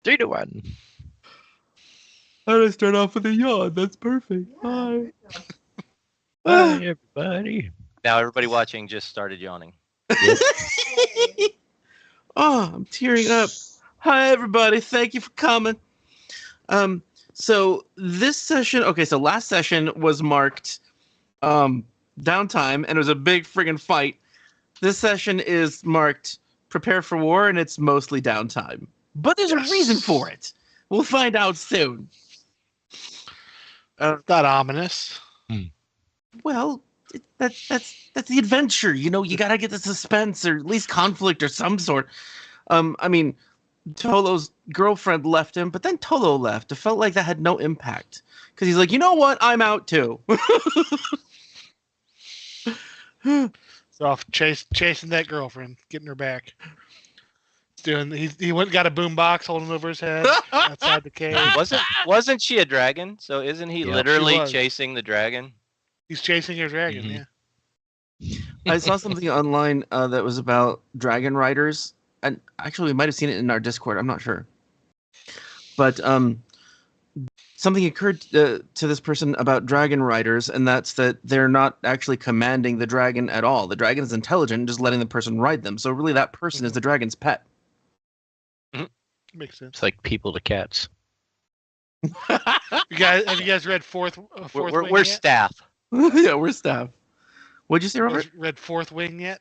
Three to one. How did I start off with a yawn? That's perfect. Hi. Hi, everybody. Now everybody watching just started yawning. Oh, I'm tearing up. Hi, everybody. Thank you for coming. So this session, so last session was marked downtime, and it was a big friggin' fight. This session is marked prepare for war, and it's mostly downtime. But there's a reason for it. We'll find out soon. Not ominous. Well, that's the adventure. You know, you gotta get the suspense or at least conflict or some sort. I mean, Tolo's girlfriend left him, but then Tolo left. It felt like that had no impact because he's like, you know what? I'm out too. So off chasing that girlfriend, getting her back. He went and got a boombox holding over his head outside the cave. Wasn't she a dragon? So isn't he literally chasing the dragon? He's chasing a dragon, yeah. I saw something online that was about dragon riders, and actually we might have seen it in our Discord. I'm not sure, but something occurred to this person about dragon riders, and that's that they're not actually commanding the dragon at all. The dragon is intelligent, just letting the person ride them. So really, that person is the dragon's pet. Makes sense. It's like people to cats. Have you guys read Fourth Wing We're yet? staff. Yeah, we're staff. What'd you say, Robert? Read Fourth Wing yet?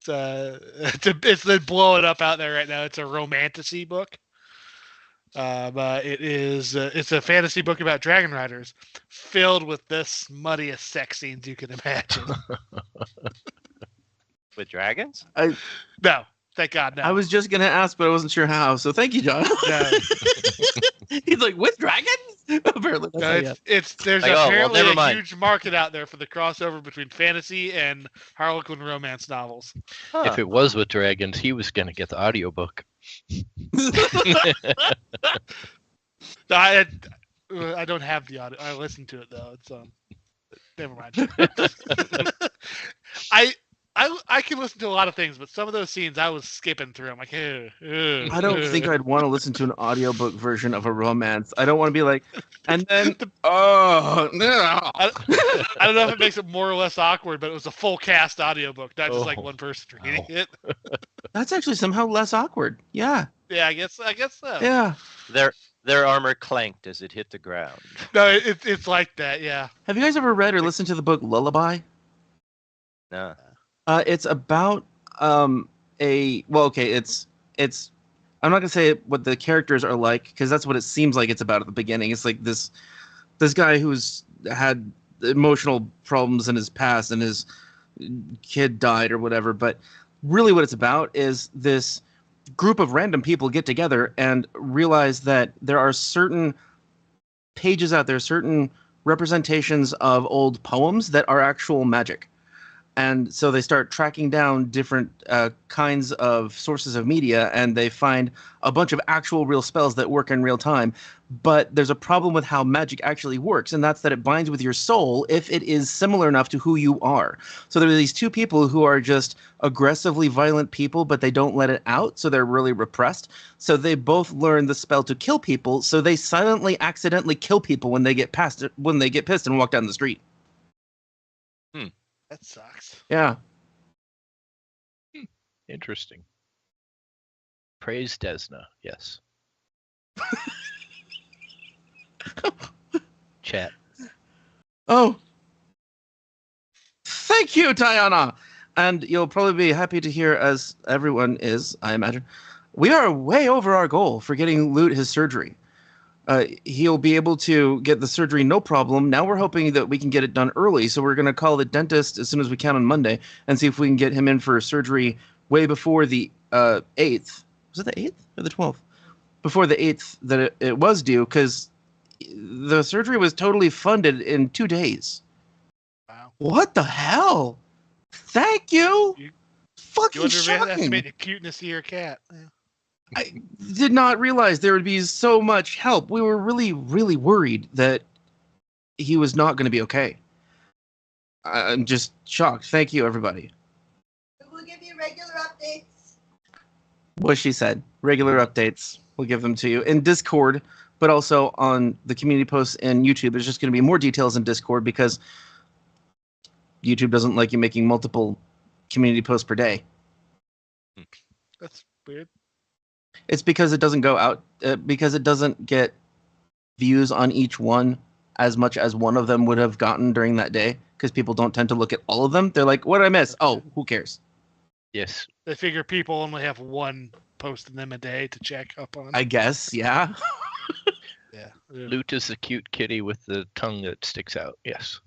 It's blowing up out there right now. It's a romantasy book. But it's a fantasy book about dragon riders, filled with the smuttiest sex scenes you can imagine. With dragons? No, thank God, no. I was just gonna ask, but I wasn't sure how. So thank you, John. No. He's like, with dragons? Apparently, that's there's like, apparently never a mind. huge market out there for the crossover between fantasy and Harlequin romance novels. Huh. If it was with dragons, he was going to get the audiobook. I don't have the audio. I listened to it though. It's never mind. I can listen to a lot of things, but some of those scenes I was skipping through. I'm like, I don't think I'd want to listen to an audiobook version of a romance. I don't want to be like, and then, oh, no. I don't know if it makes it more or less awkward, but it was a full cast audiobook, not just like one person reading it. That's actually somehow less awkward. Yeah. Yeah, I guess so. Yeah. Their armor clanked as it hit the ground. No, it's like that. Yeah. Have you guys ever read or listened to the book Lullaby? No. It's about it's I'm not gonna say what the characters are like because that's what it seems like it's about at the beginning. It's like this guy who's had emotional problems in his past and his kid died or whatever. But really, what it's about is this group of random people get together and realize that there are certain pages out there, certain representations of old poems that are actual magic. And so they start tracking down different kinds of sources of media, and they find a bunch of actual real spells that work in real time. But there's a problem with how magic actually works, and that's that it binds with your soul if it is similar enough to who you are. So there are these two people who are just aggressively violent people, but they don't let it out, so they're really repressed. So they both learn the spell to kill people, so they silently, accidentally kill people when they get pissed and walk down the street. That sucks. Yeah. Interesting. Praise Desna. Yes. Chat. Oh. Thank you, Diana. And you'll probably be happy to hear, as everyone is, I imagine, we are way over our goal for getting Loot his surgery. He'll be able to get the surgery no problem. Now we're hoping that we can get it done early, so we're going to call the dentist as soon as we can on Monday and see if we can get him in for surgery way before the 8th. Was it the 8th or the 12th? Before the 8th that it was due, because the surgery was totally funded in 2 days. Wow. What the hell? Thank you. Fucking You shocking. underestimate the cuteness of your cat. Yeah. I did not realize there would be so much help. We were really, really worried that he was not going to be okay. I'm just shocked. Thank you, everybody. We will give you regular updates. What she said. Regular updates. We'll give them to you in Discord, but also on the community posts and YouTube. There's just going to be more details in Discord because YouTube doesn't like you making multiple community posts per day. That's weird. It's because it doesn't go out, because it doesn't get views on each one as much as one of them would have gotten during that day, because people don't tend to look at all of them. They're like, what did I miss? Oh, who cares? Yes. They figure people only have one post in them a day to check up on. I guess, yeah. Yeah. Loot is the cute kitty with the tongue that sticks out. Yes.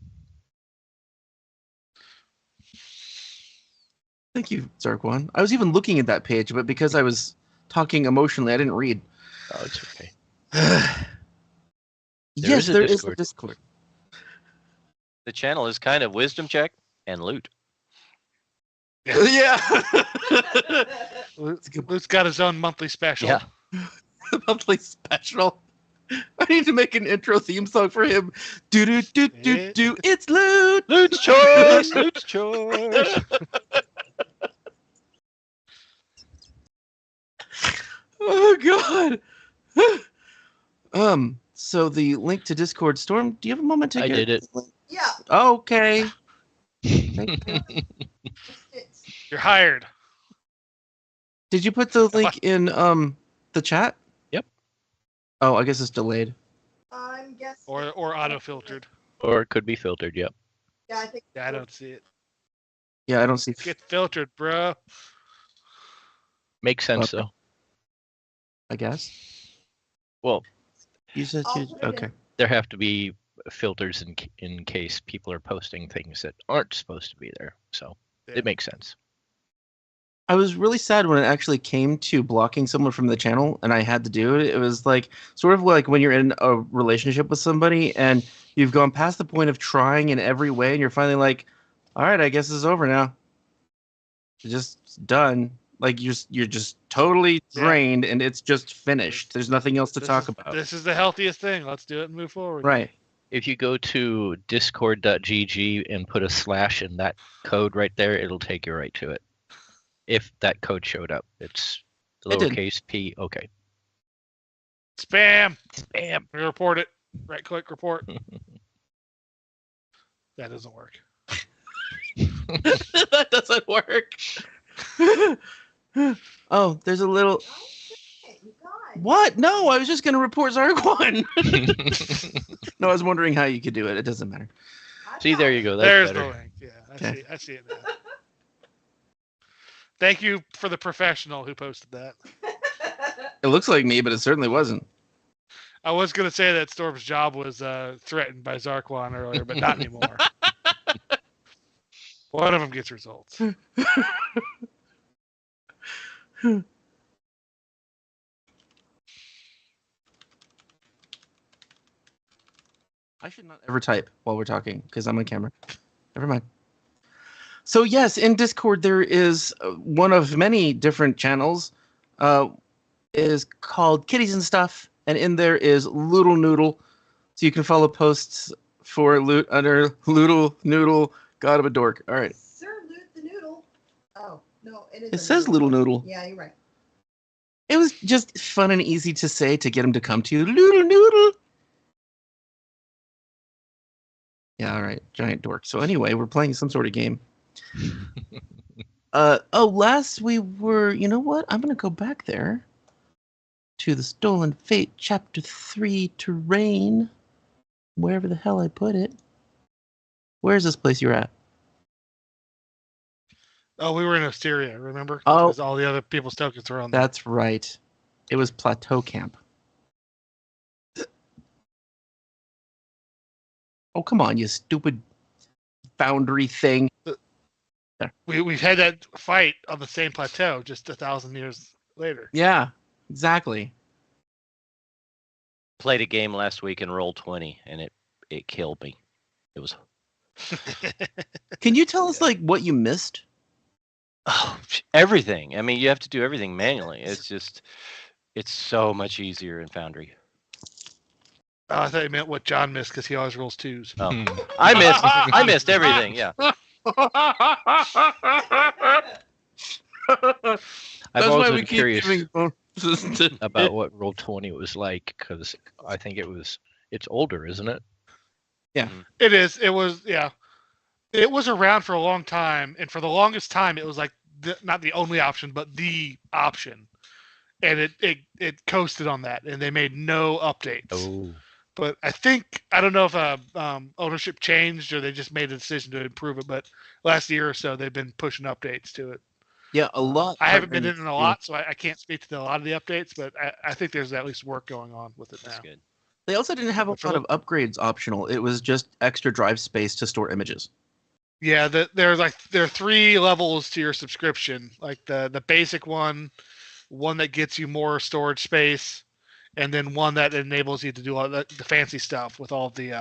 Thank you, Zarkwon. I was even looking at that page, but because I was talking emotionally, I didn't read. Oh, it's okay. Yes, there is a Discord. The channel is kind of wisdom check and loot. Yeah. Luke's got his own monthly special. Yeah. Monthly special. I need to make an intro theme song for him. Do do do do do. It's Loot. Loot's choice. Loot's choice. Oh God. So the link to Discord, Storm. Do you have a moment to I get did it. Yeah. Okay. Thank you. You're hired. Did you put the link in the chat? Yep. Oh, I guess it's delayed. I'm guessing. Or auto filtered. Or it could be filtered. Yep. Yeah, I think. Yeah, I don't see it. Yeah, I don't see. Get filtered, bro. Makes sense Okay. though. I guess. Well, You said I'll you. put it in. Okay. there have to be filters in case people are posting things that aren't supposed to be there. So Yeah. it makes sense. I was really sad when it actually came to blocking someone from the channel and I had to do it. It was like sort of like when you're in a relationship with somebody and you've gone past the point of trying in every way and you're finally like, all right, I guess it's over now. It's just done. Like you're just totally drained and it's just finished. There's nothing else to talk about. This is the healthiest thing. Let's do it and move forward. Right. If you go to discord.gg and put a / in that code right there, it'll take you right to it. If that code showed up, it's It did. lowercase p. Okay. Spam. Spam. We report it. Right click report. That doesn't work. That doesn't work. Oh, there's a little. Okay, you got What? No, I was just going to report Zarkwon. No, I was wondering how you could do it. It doesn't matter. See, there you go. That's There's better. the link. Yeah, Okay. I see it now. Thank you for the professional who posted that. It looks like me, but it certainly wasn't. I was going to say that Storm's job was threatened by Zarkwon earlier, but not anymore. One of them gets results. I should not ever type while we're talking because I'm on camera. Never mind. So yes, in Discord there is one of many different channels. Is called Kitties and Stuff, and in there is Loodle Noodle. So you can follow posts for Loot under Loodle Noodle, God of a Dork. All right. Sir Loot the Noodle. Oh, no, it is. It says Little Noodle. Yeah, you're right. It was just fun and easy to say to get him to come to you. Loodle Noodle. Yeah, all right. Giant dork. So anyway, we're playing some sort of game. Last we were, you know what? I'm going to go back there to the Stolen Fate Chapter 3 terrain. Wherever the hell I put it. Where's this place you're at? Oh, we were in Osteria, remember? Oh. Because all the other people's tokens were on there. That's right. It was Plateau Camp. Oh, come on, you stupid foundry thing. We've had that fight on the same plateau just 1,000 years later. Yeah, exactly. Played a game last week in Roll20, and it killed me. It was. Can you tell us like what you missed? Oh, everything. I mean, you have to do everything manually. It's so much easier in Foundry. Oh, I thought you meant what John missed because he always rolls twos. Oh, I missed everything. Yeah. I've That's why always we been keep curious giving bonuses to- about what Roll20 was like because I think it's older, isn't it? It is. It was. Yeah. It was around for a long time, and for the longest time, it was like not the only option, but the option, and it coasted on that, and they made no updates. Oh, But I don't know if ownership changed or they just made a decision to improve it. But last year or so, they've been pushing updates to it. Yeah, a lot. I haven't been in it a lot, so I can't speak to a lot of the updates. But I think there's at least work going on with it now. That's good. They also didn't have a lot of upgrades optional. It was just extra drive space to store images. Yeah, there are 3 levels to your subscription. Like the basic one that gets you more storage space, and then one that enables you to do all the fancy stuff with all the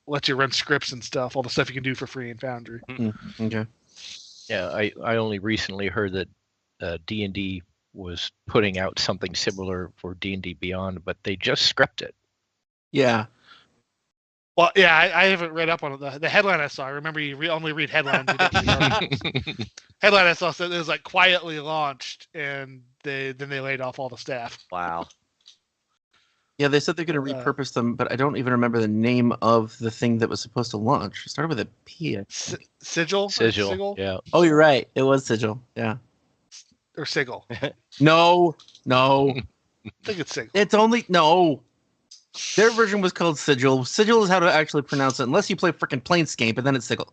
lets you run scripts and stuff, all the stuff you can do for free in Foundry. Okay. yeah. I only recently heard that D&D was putting out something similar for D&D Beyond, but they just scrapped it. Yeah. Well, yeah, I haven't read up on it. The headline I saw, I remember you only read headlines. You don't read articles. Headline I saw said it was like quietly launched, and then they laid off all the staff. Wow. Yeah, they said they're going to repurpose them, but I don't even remember the name of the thing that was supposed to launch. It started with a P. I think. Sigil? Sigil, yeah. Oh, you're right. It was Sigil. Yeah. Or Sigil. I No. think it's Sigil. It's only no. Their version was called Sigil. Sigil is how to actually pronounce it, unless you play freaking Planescape, and then it's Sigil.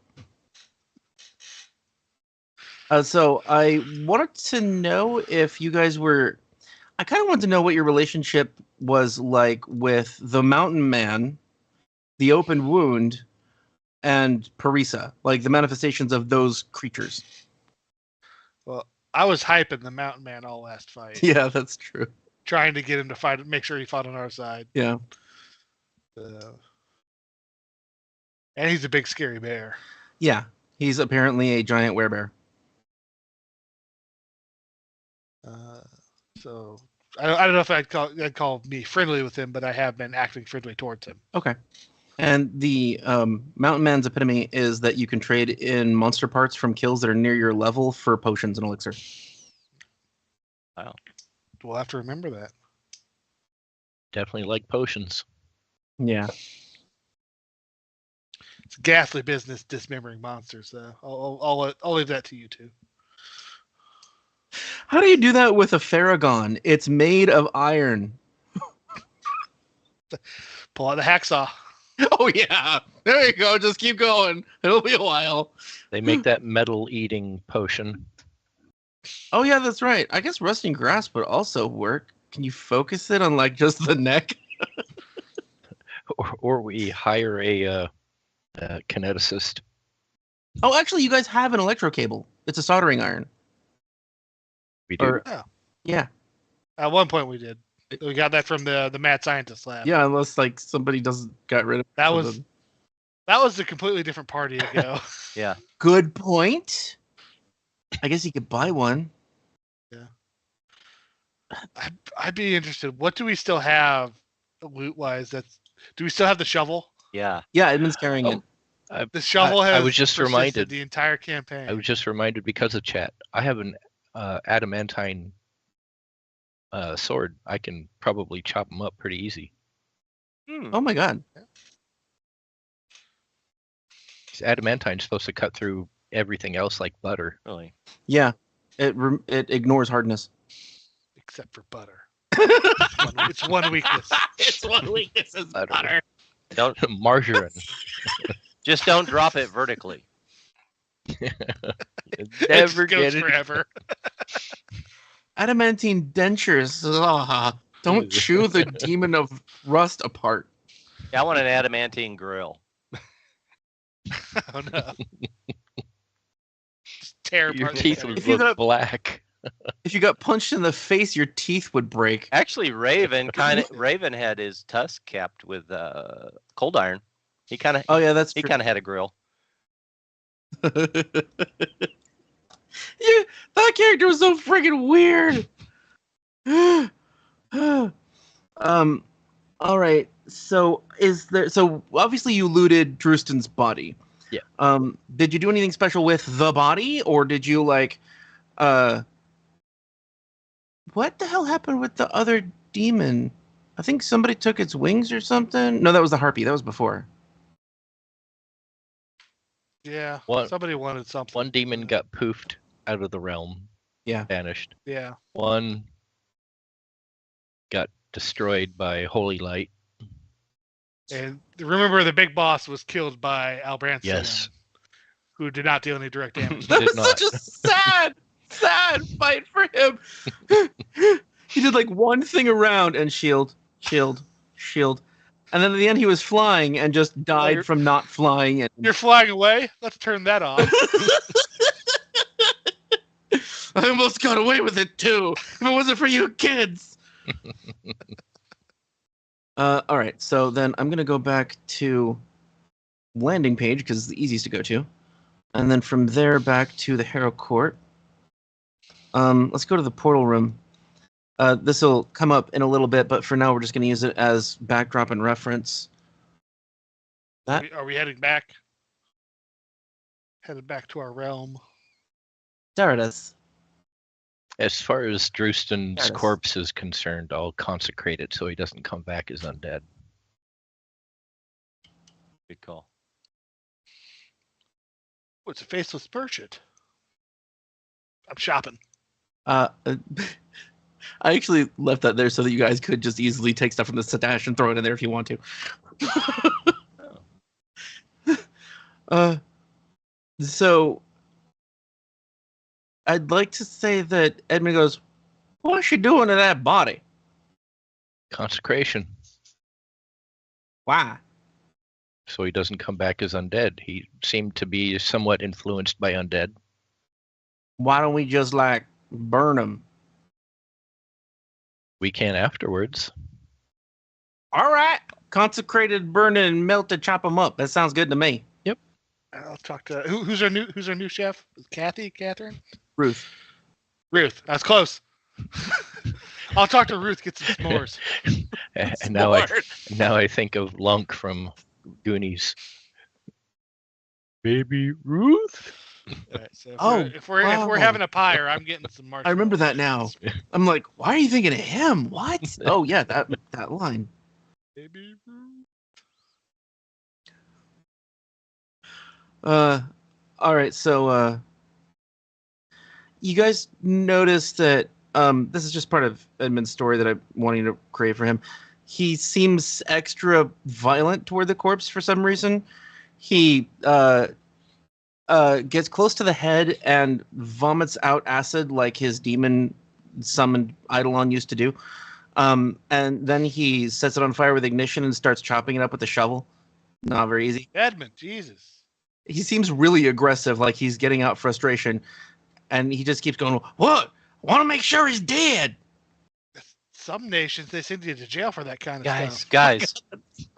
So I wanted to know if you guys were. I kind of wanted to know what your relationship was like with the Mountain Man, the Open Wound, and Parisa, like the manifestations of those creatures. Well, I was hyping the Mountain Man all last fight. Yeah, that's true. Trying to get him to fight, make sure he fought on our side. Yeah. And he's a big scary bear. Yeah, he's apparently a giant werebear. So I don't know if I'd call me friendly with him, but I have been acting friendly towards him. Okay. And the Mountain Man's epitome is that you can trade in monster parts from kills that are near your level for potions and elixir. Wow. We'll have to remember that. Definitely like potions. Yeah. It's ghastly business dismembering monsters. I'll leave that to you two. How do you do that with a Farragon? It's made of iron. Pull out the hacksaw. Oh yeah, there you go. Just keep going. It'll be a while. They make that metal eating potion. Oh yeah, that's right. I guess rusting grasp would also work. Can you focus it on like just the neck? Or we hire a kineticist. Oh, actually, you guys have an electro cable. It's a soldering iron. We do. Or, Oh. yeah, At one point we did. We got that from the mad scientist lab. yeah. Unless like somebody doesn't got rid of That of was them. that was a completely different party ago. Yeah. Good point. I guess you could buy one. I'd be interested. What do we still have loot wise? Do we still have the shovel? Yeah. Yeah, Edmund's carrying it. The shovel I has was just persisted reminded. the entire campaign. I was just reminded because of chat. I have an adamantine sword. I can probably chop them up pretty easy. Oh my god. 'Cause adamantine's supposed to cut through everything else like butter. Really. Yeah, it ignores hardness. Except for butter. It's one weakness. It's one weakness is Butter. Don't Margarine. just don't drop it vertically. Never It goes get it. forever. Adamantine dentures. Ugh. Don't chew the demon of rust apart. Yeah, I want an adamantine grill. Oh no. Just tear Your apart the teeth center. would If you look got- black. If you got punched in the face, your teeth would break. Actually, Raven had his tusk capped with cold iron. He kind of Oh yeah, that's he true. kind of had a grill. Yeah, that character was so freaking weird. All right. So so obviously you looted Drustin's body. Yeah. Did you do anything special with the body, or did you like what the hell happened with the other demon? I think somebody took its wings or something. No, that was the harpy. That was before. Yeah. One- Somebody wanted something. One demon got poofed out of the realm. Yeah. Vanished. Yeah. One got destroyed by holy light. And remember, the big boss was killed by Awelbranstagon, Yes. who did not deal any direct damage. That Did was not. such a sad fight for him. He did like one thing around and shield. And then at the end he was flying and just died you're- from not flying. And You're flying away. Let's turn that off. I almost got away with it too. If it wasn't for you kids. All right, so then I'm gonna go back to landing page because it's the easiest to go to, and then from there back to the Harrow Court. Let's go to the portal room. This will come up in a little bit, but for now we're just gonna use it as backdrop and reference. Are we heading back? Headed back to our realm. There it is. As far as Drustin's Yes. corpse is concerned, I'll consecrate it so he doesn't come back as undead. Good call. Oh, it's a faceless merchant. I'm shopping. I actually left that there so that you guys could just easily take stuff from the stash and throw it in there if you want to. So I'd like to say that Edmund goes, "What's she doing to that body? Consecration, Why? so he doesn't come back as undead. He seemed to be somewhat influenced by undead. Why don't we just like burn him?" We can afterwards. All right, consecrated, burn it, and melt it, chop them up. That sounds good to me. I'll talk to who's our new chef? Catherine? Ruth. Ruth. That's close. I'll talk to Ruth. Get some s'mores. And now I think of Lunk from Goonies. Baby Ruth. All right, so if wow. we're having a pyre, I'm getting some marshmallows. I remember that now. I'm like, why are you thinking of him? What? Oh yeah, that line. Baby Ruth. All right, so you guys notice that this is just part of Edmund's story that I'm wanting to create for him. He seems extra violent toward the corpse for some reason. He gets close to the head and vomits out acid like his demon summoned Eidolon used to do. And then he sets it on fire with ignition and starts chopping it up with a shovel. Not very easy. Edmond, Jesus. He seems really aggressive, like he's getting out frustration. And he just keeps going, "What? I want to make sure he's dead." Some nations, they send you to jail for that kind of stuff. Guys,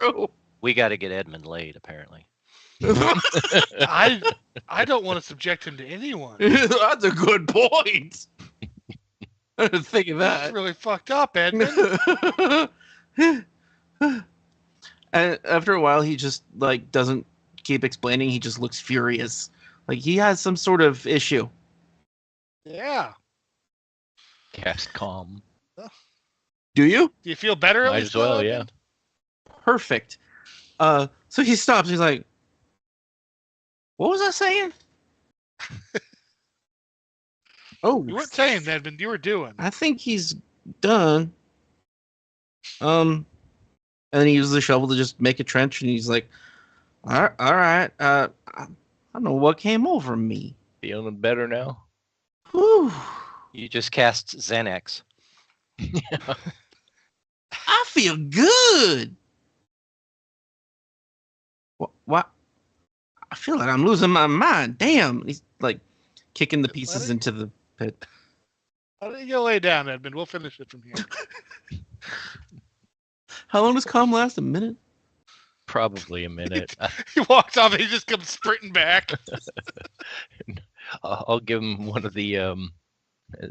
Oh. we got to get Edmond laid, apparently. I don't want to subject him to anyone. That's a good point. I didn't think of That's that. really fucked up, Edmund. And after a while, he just like doesn't keep explaining. He just looks furious, like he has some sort of issue. Yeah. Cast calm. Do you? Do you feel better at Might least? as well, now, yeah. Edmund? Perfect. So he stops. He's like, "What was I saying?" Oh, You weren't saying, Edmund. You were doing. I think he's done. And then he uses the shovel to just make a trench, and he's like, all right. I don't know what came over me. Feeling better now? Whew. You just cast Xanax. I feel good. What? I feel like I'm losing my mind. Damn. He's like kicking the pieces into the pit. Why don't you go lay down, Edmund? We'll finish it from here. How long does calm last? A minute? Probably a minute. He walks off and he just comes sprinting back. I'll give him one of the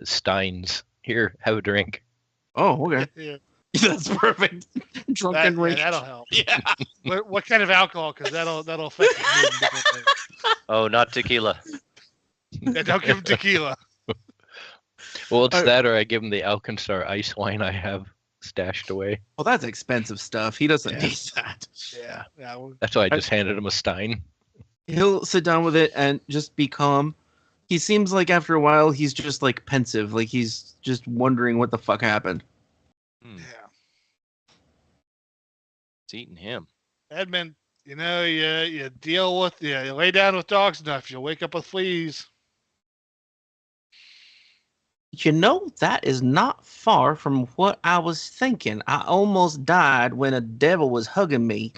steins. Here, have a drink. Oh, okay. Yeah, That's perfect. Drunken rage. that'll help. Yeah. What kind of alcohol? Because that'll affect his mood in different ways. Oh, not tequila. Yeah, don't give him tequila. Well, it's that or I give him the Alkenstar ice wine I have stashed away. Well, that's expensive stuff. He doesn't Yeah. need that. Yeah. Well, That's why I just handed him a stein. He'll sit down with it and just be calm. He seems like after a while he's just like pensive, like he's just wondering what the fuck happened. Hmm, yeah. it's eating him. Edmund, you know, you deal with, you lay down with dogs enough, you'll wake up with fleas. You know, that is not far from what I was thinking. I almost died when a devil was hugging me.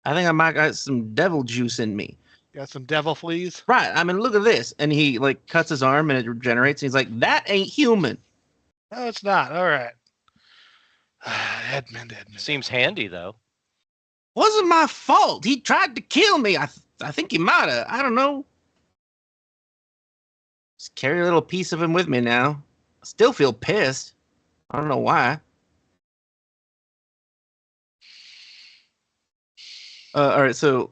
I think I might got some devil juice in me. Got some devil fleas? Right. I mean, look at this. And he like cuts his arm and it regenerates. And he's like, that ain't human. No, it's not. All right. Edmund. Seems handy, though. Wasn't my fault. He tried to kill me. I think he might have. I don't know. Just carry a little piece of him with me now. I still feel pissed. I don't know why. All right, so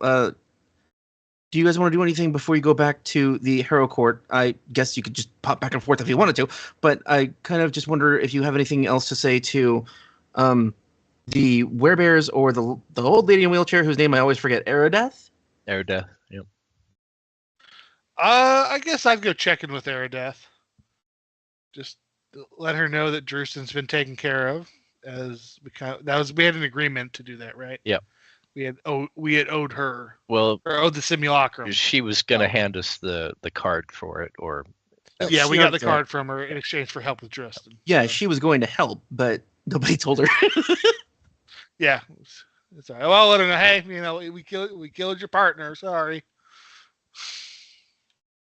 do you guys want to do anything before you go back to the Harrow Court? I guess you could just pop back and forth if you wanted to, but I kind of just wonder if you have anything else to say to the werebears or the old lady in wheelchair whose name I always forget, Aerodeth? Aerodeth, yep. I guess I'd go check in with Aerodeth. Just let her know that Drewston's been taken care of. We had an agreement to do that, right? Yep. We had owed her, Well, or owed the simulacrum. she was going to hand us the card for it, or Yeah, we She got the was, card from her in exchange for help with Drewston. Yeah, So, she was going to help, but nobody told her. yeah. It's all right. Well, let her know. Hey, you know, we killed your partner. Sorry.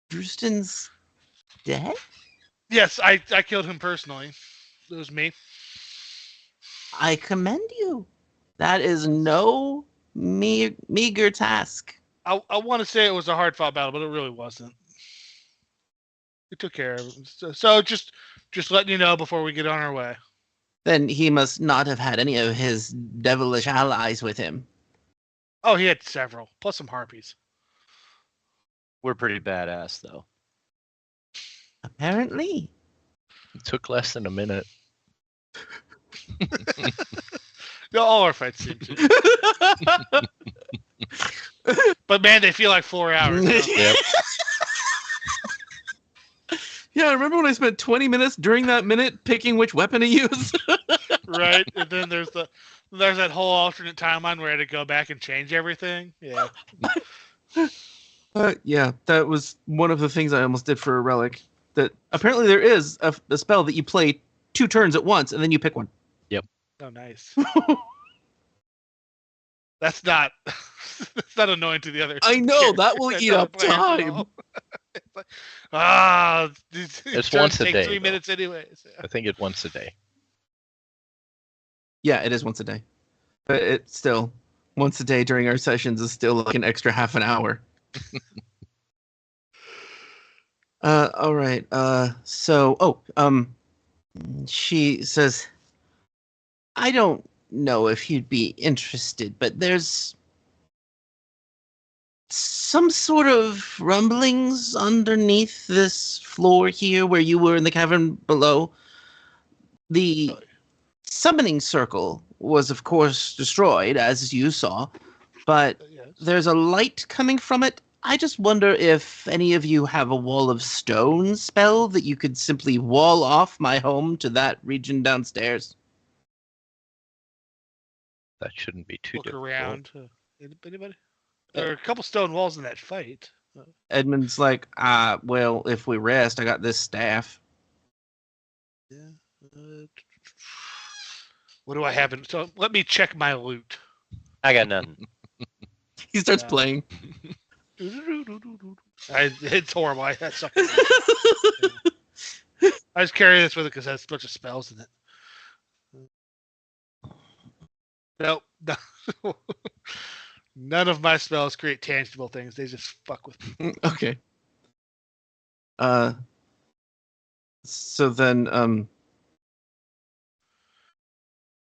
Drewston's dead? Yes, I killed him personally. It was me. I commend you. That is no meager task. I want to say it was a hard fought battle, but it really wasn't. We took care of him. So just letting you know before we get on our way. Then he must not have had any of his devilish allies with him. Oh, he had several, plus some harpies. We're pretty badass, though. Apparently. it took less than a minute. No, all our fights seem to. But man, they feel like 4 hours. Now. Yep. Yeah, I remember when I spent 20 minutes during that minute picking which weapon to use. Right, and then there's that whole alternate timeline where I had to go back and change everything. Yeah. Yeah, that was one of the things I almost did for a relic. That apparently there is a spell that you play 2 turns at once, and then you pick one. Oh, nice. That's not that's not annoying to the other. I know, that will characters, eat other up players at time. all. It's like, It's turn once a takes day, 3 though. minutes anyways. I think it's once a day. Yeah, it is once a day. But it's still, once a day during our sessions is still like an extra half an hour. All right. She says, I don't know if you'd be interested, but there's some sort of rumblings underneath this floor here where you were in the cavern below. The summoning circle was, of course, destroyed, as you saw, but Yes. there's a light coming from it. I just wonder if any of you have a wall of stone spell that you could simply wall off my home to that region downstairs. That shouldn't be too Look difficult. around. Anybody? There are a couple stone walls in that fight. Edmond's like, well, if we rest, I got this staff. Yeah. What do I have? So let me check my loot. I got nothing. He starts Yeah. playing. It's horrible. That sucks. I just carry this with it because it has a bunch of spells in it. Nope. None of my spells create tangible things. They just fuck with me. Okay. So then,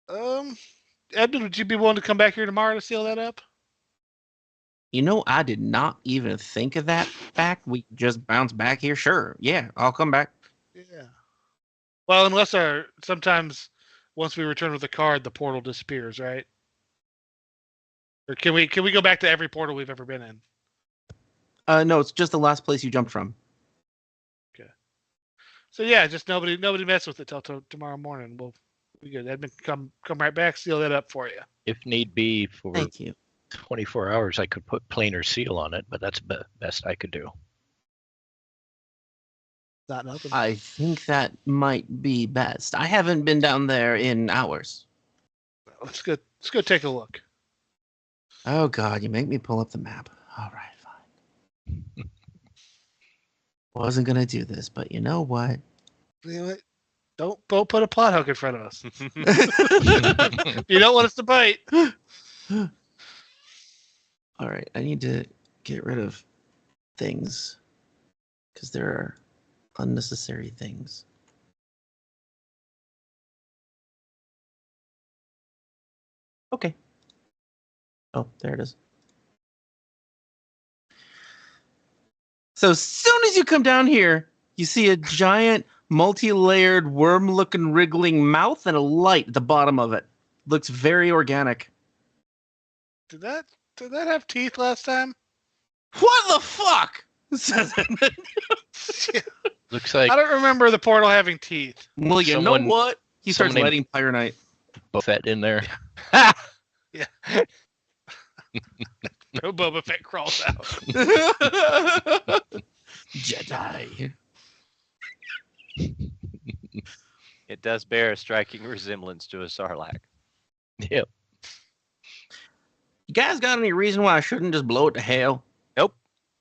Edmond, would you be willing to come back here tomorrow to seal that up? you know, I did not even think of that fact. We just bounce back here. Sure. Yeah, I'll come back. Yeah. Well, unless sometimes once we return with the card, the portal disappears, right? Or can we go back to every portal we've ever been in? No, it's just the last place you jumped from. So yeah, just nobody mess with it till tomorrow morning. We'll be good. Edmund, come right back, seal that up for you. If need be, for Thank you. 24 hours, I could put planar seal on it, but that's the best I could do. Not nothing. I think that might be best. I haven't been down there in hours. Let's go take a look. Oh, God, you make me pull up the map. All right, fine. Wasn't going to do this, but you know what? You know what? Don't put a plot hook in front of us. You don't want us to bite. All right, I need to get rid of things because there are unnecessary things. Okay. Oh, there it is. So as soon as you come down here, you see a giant, multi-layered, worm-looking, wriggling mouth and a light at the bottom of it. Looks very organic. Did that have teeth last time? What the fuck? Says Edmond. Looks like I don't remember the portal having teeth. Well, you Someone- know what? He starts someone lighting Pyronite. Buffett in there. Yeah. Boba Fett crawls out. Jedi. It does bear a striking resemblance to a Sarlacc. Yep. You guys got any reason why I shouldn't just blow it to hell? Nope.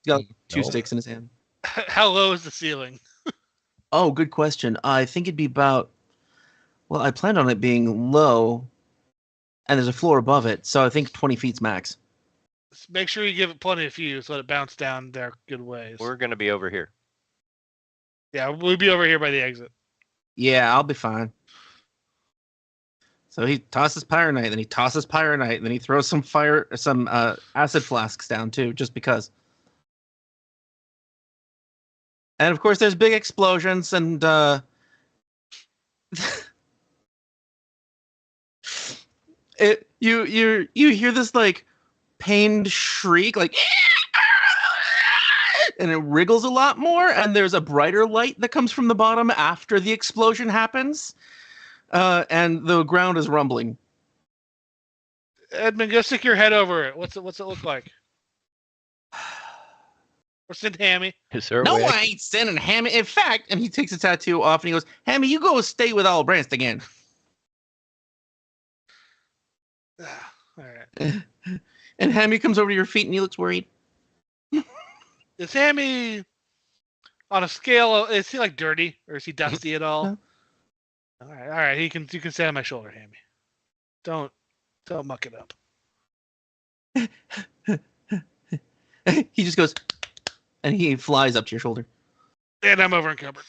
He's got 2 Nope. sticks in his hand. How low is the ceiling? Oh, good question. I think it'd be about. Well, I planned on it being low, and there's a floor above it, so I think 20 feet's max. Just make sure you give it plenty of fuse. Let it bounce down there good ways. We're going to be over here. Yeah, we'll be over here by the exit. Yeah, I'll be fine. So he tosses Pyronite, then he tosses Pyronite, then he throws some acid flasks down too, just because. And of course, there's big explosions, and you hear this like pained shriek, like, and it wriggles a lot more, and there's a brighter light that comes from the bottom after the explosion happens, and the ground is rumbling. Edmond, go stick your head over it. What's it look like? Or send Hammy. Is there a No, way I ain't sending Hammy. In fact, and he takes a tattoo off and he goes, Hammy, you go stay with Awelbranstagon. All right. And Hammy comes over to your feet and he looks worried. Is Hammy on a scale of, is he like dirty or is he dusty at all? No. All right. You can stand on my shoulder, Hammy. Don't muck it up. He just goes, and he flies up to your shoulder. And I'm over encumbered.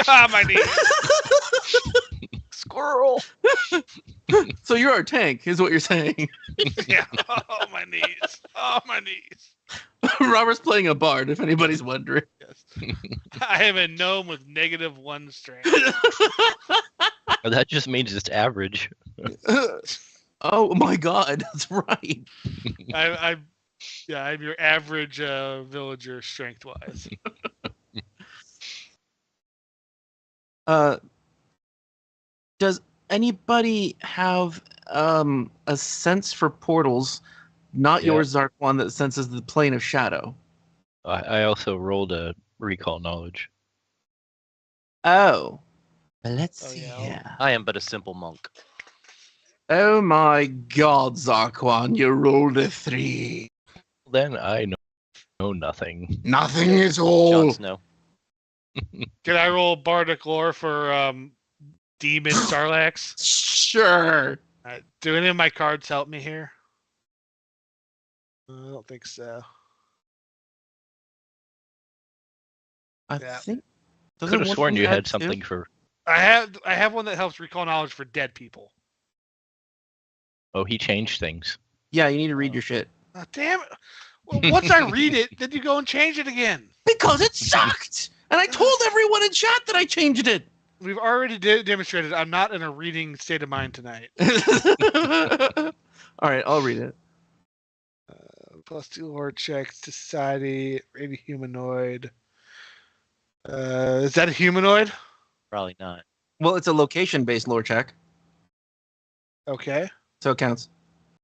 Ah, my knees. Squirrel. So you're our tank, is what you're saying. Yeah. Oh, my knees. Oh, my knees. Robert's playing a bard, if anybody's wondering. Yes. I am a gnome with -1 strength. That just means it's average. Oh my god, that's right. I'm your average villager strength-wise. Does anybody have a sense for portals? Not Yeah. yours, Zarkwon, that senses the plane of shadow. I also rolled a recall knowledge. Oh. Let's Oh, see yeah. here. I am but a simple monk. Oh my god, Zarkwon, you rolled a 3. Then I know nothing. Nothing is Jon all. Snow. Can I roll Bardic Lore for Demon Sarlax? Sure. Do any of my cards help me here? I don't think so. I Yeah. think. Could have sworn you had something for. I have one that helps recall knowledge for dead people. Oh, he changed things. Yeah, you need to read your shit. Oh, damn it! Well, once I read it, then you go and change it again. Because it sucked! And I told everyone in chat that I changed it! We've already demonstrated I'm not in a reading state of mind tonight. Alright, I'll read it. +2 lore checks, society, maybe humanoid. Is that a humanoid? Probably not. Well, it's a location-based lore check, Okay. so it counts.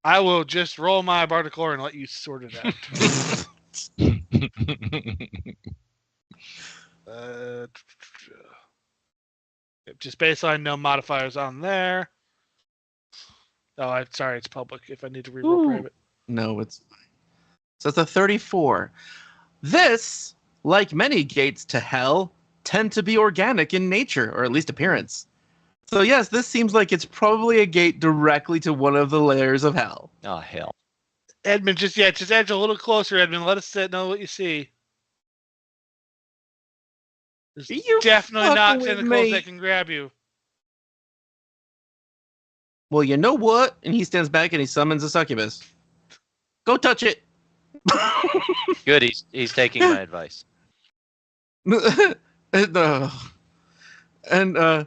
I will just roll my Bardic Lore and let you sort it out. Just baseline, no modifiers on there. Oh, sorry, it's public. If I need to reroll Ooh. private. No, it's fine. So it's a 34. This, like many gates to hell, tend to be organic in nature, or at least appearance. So yes, this seems like it's probably a gate directly to one of the layers of hell. Oh, hell. Edmond, just edge a little closer, Edmond. Let us know what you see. There's You're definitely not fucking with tentacles me. that can grab you. Well, you know what? And he stands back and he summons a succubus. Go touch it. Good, he's taking my advice. And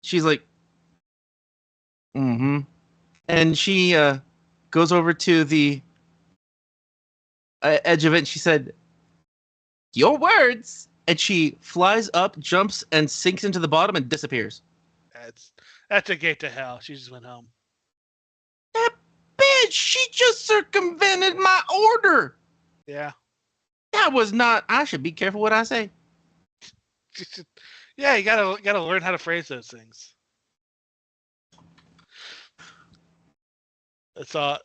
she's like, mm-hmm. And she goes over to the edge of it and she said, your words. And she flies up, jumps, and sinks into the bottom and disappears. That's a gate to hell. She just went home. That bitch, she just circumvented my order. Yeah. That was not, I should be careful what I say. Yeah, you gotta learn how to phrase those things. I saw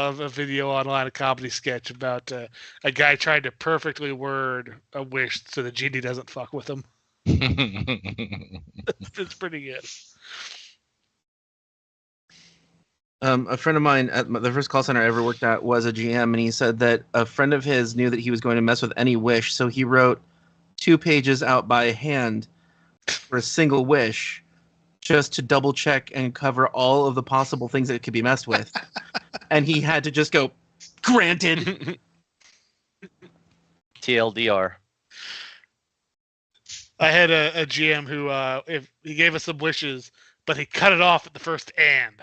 a video online, a comedy sketch about a guy trying to perfectly word a wish so the genie doesn't fuck with him. It's pretty good. A friend of mine at the first call center I ever worked at was a GM, and he said that a friend of his knew that he was going to mess with any wish, so he wrote 2 pages out by hand for a single wish, just to double check and cover all of the possible things that it could be messed with. And he had to just go, granted. TLDR. I had a GM who if he gave us some wishes, but he cut it off at the first and.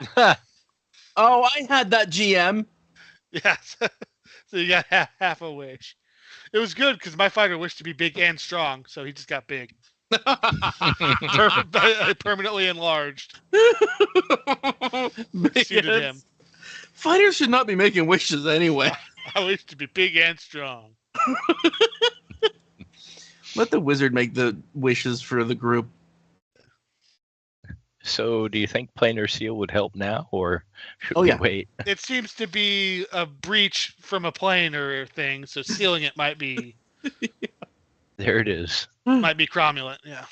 Oh, I had that GM. Yes. So you got half a wish. It was good because my fighter wished to be big and strong, so he just got big. Permanently enlarged. Suited him. Fighters should not be making wishes anyway. I wish to be big and strong. Let the wizard make the wishes for the group. So, do you think planar seal would help now, or should Oh, we yeah. wait? It seems to be a breach from a planar thing, so sealing it might be There it is. cromulent. Yeah.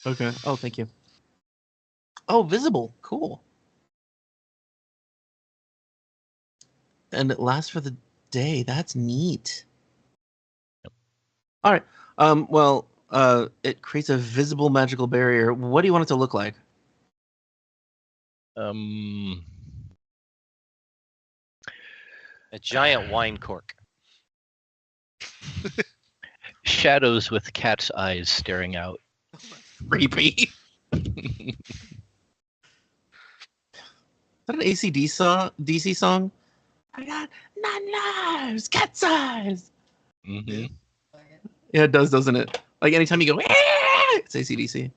Okay. Oh, thank you. Oh, visible. Cool. And it lasts for the day. That's neat. Yep. All right. Well, it creates a visible magical barrier. What do you want it to look like? A giant wine cork. Shadows with cat's eyes staring out. Creepy. Is that an DC song? I got 9 lives, cat's eyes. Mm-hmm. Yeah, it does, doesn't it? Like anytime you go, it's AC/DC.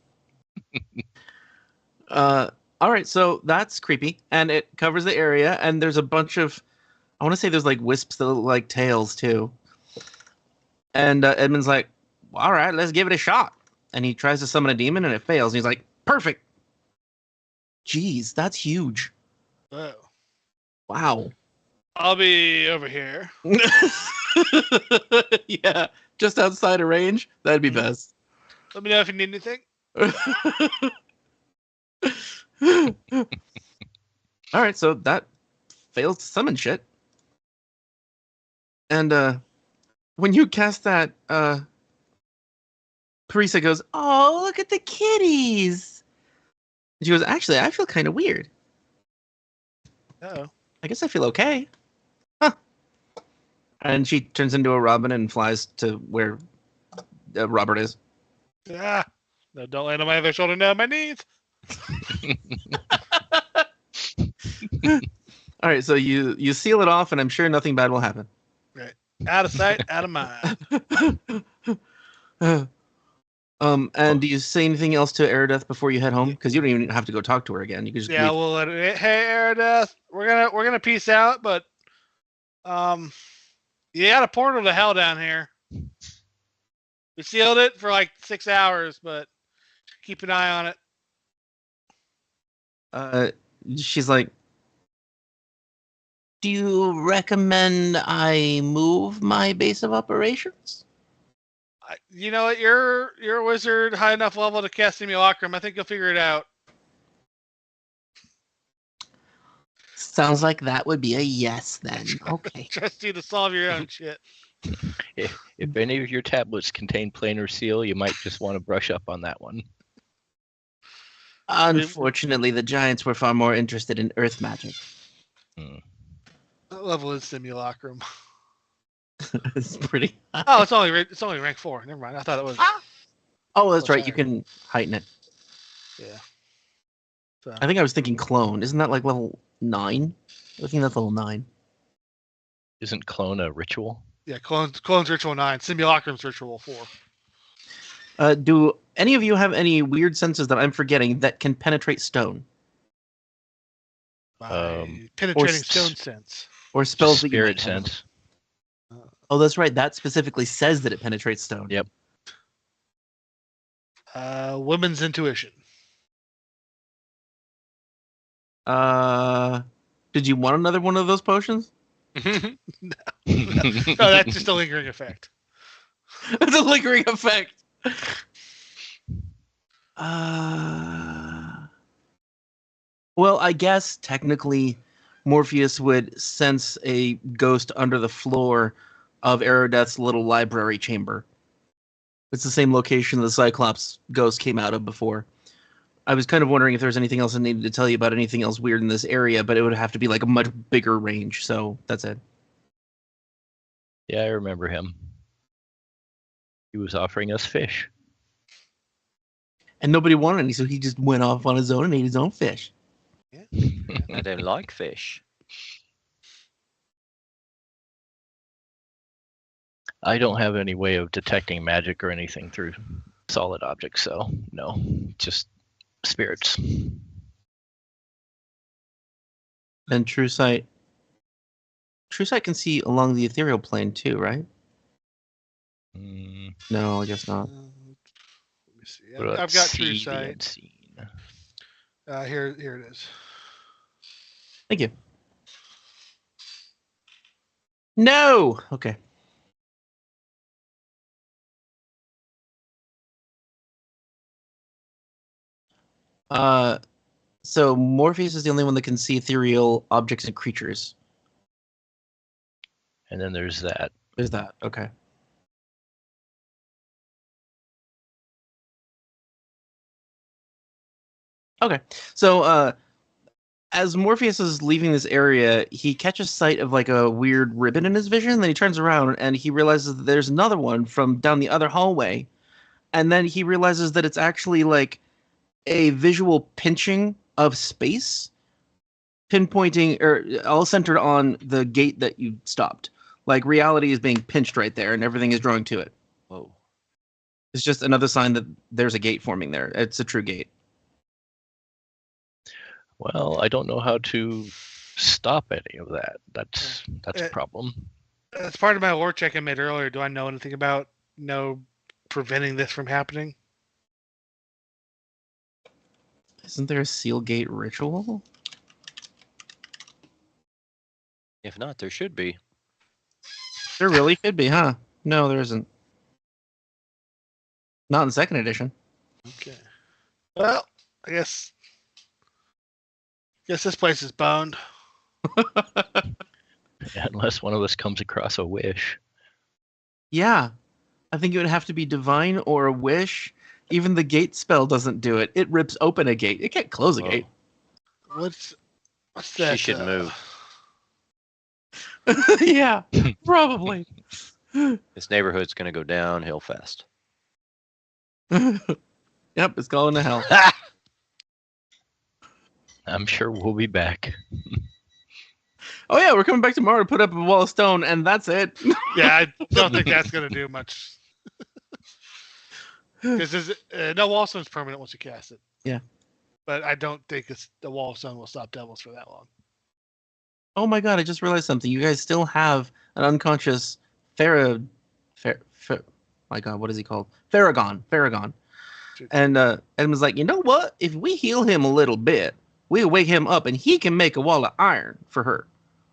All right, so that's creepy, and it covers the area, and there's a bunch of, I want to say there's like wisps that look like tails too. And Edmond's like, all right, let's give it a shot. And he tries to summon a demon, and it fails. And he's like, perfect. Jeez, that's huge. Oh. Wow. I'll be over here. Yeah, just outside of range. That'd be best. Let me know if you need anything. All right, so that fails to summon shit. And when you cast that, Parisa goes, "Oh, look at the kitties." And she goes, "Actually, I feel kind of weird. Oh. I guess I feel okay." Huh. And she turns into a robin and flies to where Robert is. Ah. No, don't land on my other shoulder now, my knees. All right, so you seal it off, and I'm sure nothing bad will happen. Right. Out of sight, out of mind. And do you say anything else to Aerodeth before you head home? Because you don't even have to go talk to her again. You can just Yeah, leave. we'll let it. Hey, Aerodeth, we're gonna peace out, but you got a portal to hell down here. We sealed it for like 6 hours, but keep an eye on it. She's like, "Do you recommend I move my base of operations?" You know what? You're a wizard, high enough level to cast simulacrum. I think you'll figure it out. Sounds like that would be a yes then. Okay. Trust you to solve your own shit. If any of your tablets contain planar seal, you might just want to brush up on that one. Unfortunately, the giants were far more interested in earth magic. What level is simulacrum? It's pretty high. Oh, it's only rank 4. Never mind. I thought it was. Oh, that's Oh, right. You sorry. can heighten it. Yeah. So, I think I was thinking clone. Isn't that like level 9? I think that's level 9. Isn't clone a ritual? yeah, clone's ritual 9, simulacrum's ritual 4. Do any of you have any weird senses that I'm forgetting that can penetrate stone? By penetrating s- stone sense. Or spells Just that you spirit might have? sense. Oh, that's right. That specifically says that it penetrates stone. Yep. Women's intuition. Did you want another one of those potions? No, that's just a lingering effect. It's a lingering effect. Well, I guess technically Morpheus would sense a ghost under the floor of Aerodeth's little library chamber. It's the same location the Cyclops ghost came out of before. I was kind of wondering if there was anything else I needed to tell you about anything else weird in this area, but it would have to be like a much bigger range, so that's it. Yeah, I remember him. He was offering us fish. And nobody wanted any, so he just went off on his own and ate his own fish. I don't like fish. I don't have any way of detecting magic or anything through solid objects, so no, just spirits. And True Sight. True Sight can see along the ethereal plane too, right? Mm, No, I guess not. Let me see. what about I've got True see the Sight. unseen? Here it is. Thank you. No. Okay. So Morpheus is the only one that can see ethereal objects and creatures. And then there's that. There's that. Okay. Okay. So as Morpheus is leaving this area, he catches sight of like a weird ribbon in his vision. Then he turns around and he realizes that there's another one from down the other hallway. And then he realizes that it's actually like a visual pinching of space, pinpointing or all centered on the gate that you stopped. Like reality is being pinched right there and everything is drawing to it. Whoa. It's just another sign that there's a gate forming there. It's a true gate. Well, I don't know how to stop any of that. That's a problem. As part of my lore check I made earlier, do I know anything about preventing this from happening? Isn't there a seal gate ritual? If not, there should be. There really could be, huh? No, there isn't. Not in second edition. Okay. Well, I guess this place is boned. Unless one of us comes across a wish. Yeah. I think it would have to be divine or a wish. Even the gate spell doesn't do it. It rips open a gate. It can't close a Whoa. gate. What's that? She should move. Yeah, probably. This neighborhood's gonna go downhill fast. Yep, it's going to hell. I'm sure we'll be back. Oh yeah, we're coming back tomorrow to put up a wall of stone, and that's it. Yeah, I don't think that's going to do much. Because no wall stone's permanent once you cast it. Yeah. But I don't think the wall stone will stop devils for that long. Oh my god, I just realized something. You guys still have an unconscious my god, what is he called? Farragon. And Edmond's like, you know what? If we heal him a little bit, we'll wake him up and he can make a wall of iron for her.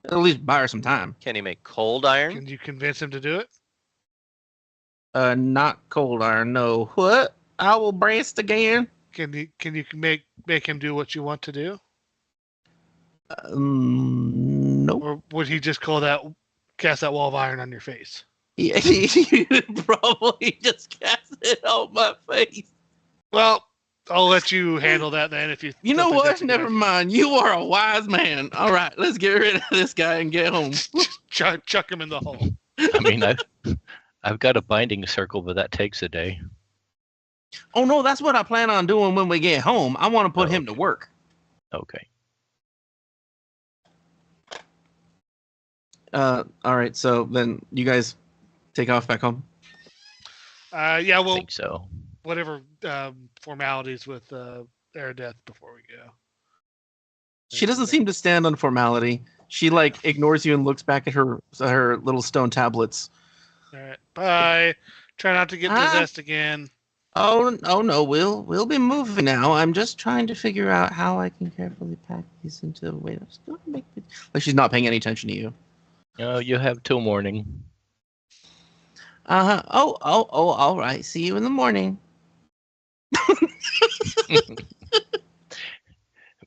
At least buy her some time. Can he make cold iron? Can you convince him to do it? Not cold iron, no. What? Awelbranstagon? Can you make him do what you want to do? Nope. Or would he just cast that wall of iron on your face? Yeah, he would probably just cast it on my face. Well, I'll let you handle that then. If you You don't know think what? that's a good Never idea. mind. You are a wise man. All right, let's get rid of this guy and get home. Chuck him in the hole. I mean, I've got a binding circle, but that takes a day. Oh no, that's what I plan on doing when we get home. I want to put him to work. Okay. All right, so then you guys take off back home. Yeah, I well, think so. whatever formalities with air death before we go. She doesn't seem to stand on formality. She like ignores you and looks back at her little stone tablets. All right, bye. Try not to get possessed again. Oh no, we'll be moving now. I'm just trying to figure out how I can carefully pack these into a way that's going to make it. Like she's not paying any attention to you. You have till morning. Oh, all right. See you in the morning.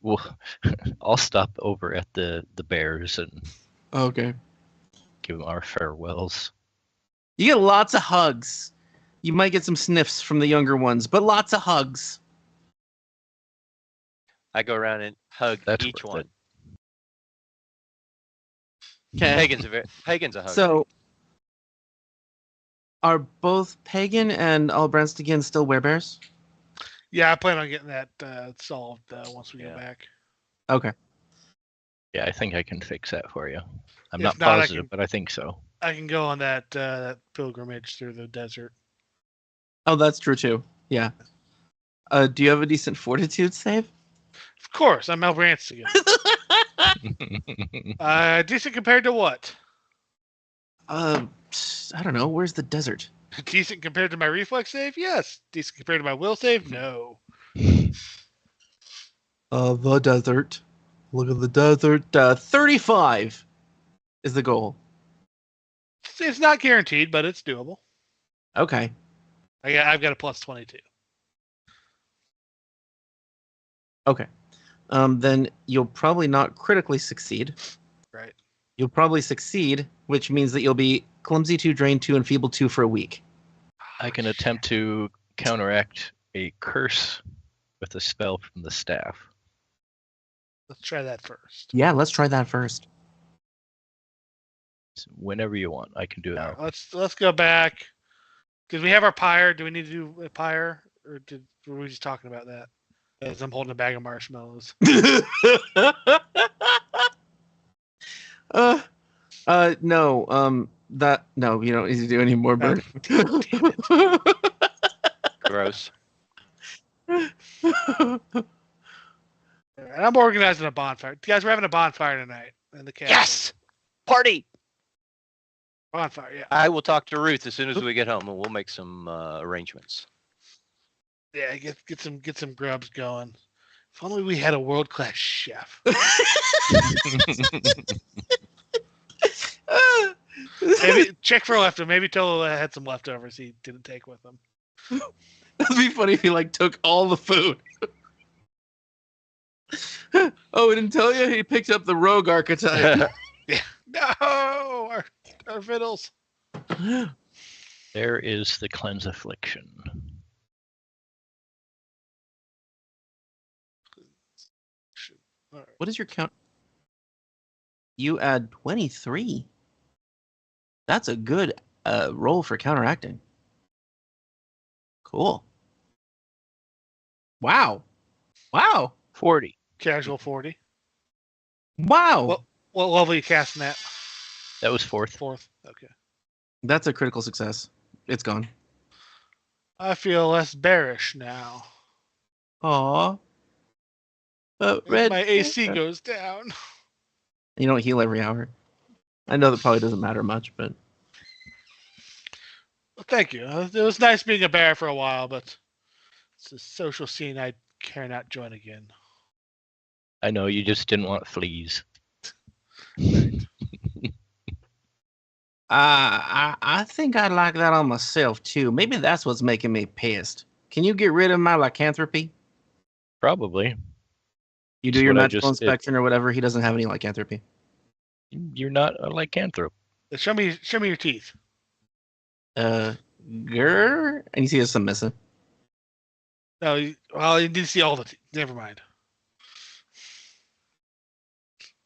Well, I'll stop over at the bears and Okay. give them our farewells. You get lots of hugs. You might get some sniffs from the younger ones, but lots of hugs. I go around and hug That's each worth one. it. Okay. Pagan's a hug. So, are both Pagan and Awelbranstagon still werebears? Yeah, I plan on getting that solved once we Yeah. go back. Okay. Yeah, I think I can fix that for you. I'm If not not, I positive, can- but I think so. I can go on that pilgrimage through the desert. Oh, that's true too. Yeah. Do you have a decent fortitude save? Of course, I'm Awelbranstagon. Decent compared to what? I don't know. Where's the desert? Decent compared to my reflex save? Yes. Decent compared to my will save? No. The desert. Look at the desert. 35 is the goal. It's not guaranteed, but it's doable. Okay. I've got a plus 22. Okay. Then you'll probably not critically succeed. Right. You'll probably succeed, which means that you'll be clumsy 2, drain 2, and feeble 2 for a week. I can attempt to counteract a curse with a spell from the staff. Let's try that first. Yeah, let's try that first. So whenever you want, I can do it All now. right, let's go back. Did we have our pyre? Do we need to do a pyre, or were we just talking about that? As I'm holding a bag of marshmallows. No. No, you don't need to do any more burn. Gross. And I'm organizing a bonfire. Guys, we're having a bonfire tonight in the castle. Yes! Party! Bonfire, yeah. I will talk to Ruth as soon as we get home, and we'll make some arrangements. Yeah, get some grubs going. If only we had a world-class chef. Maybe check for leftovers. Maybe Tolo had some leftovers he didn't take with him. That'd be funny if he took all the food. Oh, I didn't tell you? He picked up the rogue archetype. No, our fiddles. There is the cleanse affliction. What is your count? You add 23. That's a good roll for counteracting. Cool. Wow. 40. Casual 40. Wow. What level are you casting at? That was fourth. Fourth. Okay. That's a critical success. It's gone. I feel less bearish now. Aw. Red. My AC goes down. You don't heal every hour. I know that probably doesn't matter much, but Well, thank you. It was nice being a bear for a while, but it's a social scene I care not join again. I know you just didn't want fleas. I think I'd like that on myself too. Maybe that's what's making me pissed. Can you get rid of my lycanthropy? Probably. You do That's your what I magical just did. inspection or whatever. He doesn't have any lycanthropy. You're not a lycanthrope. Show me your teeth. And you see there's some missing. No, you need to see all the teeth. Never mind.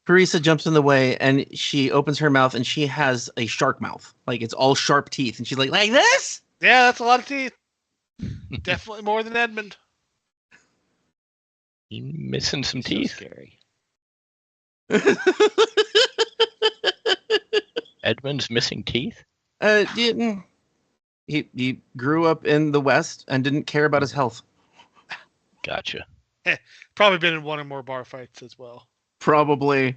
Parisa jumps in the way and she opens her mouth and she has a shark mouth. Like it's all sharp teeth. And she's like this? Yeah, that's a lot of teeth. Definitely more than Edmond. You missing some So teeth? scary. Edmund's missing teeth? He grew up in the West and didn't care about his health. Gotcha. Probably been in one or more bar fights as well. Probably.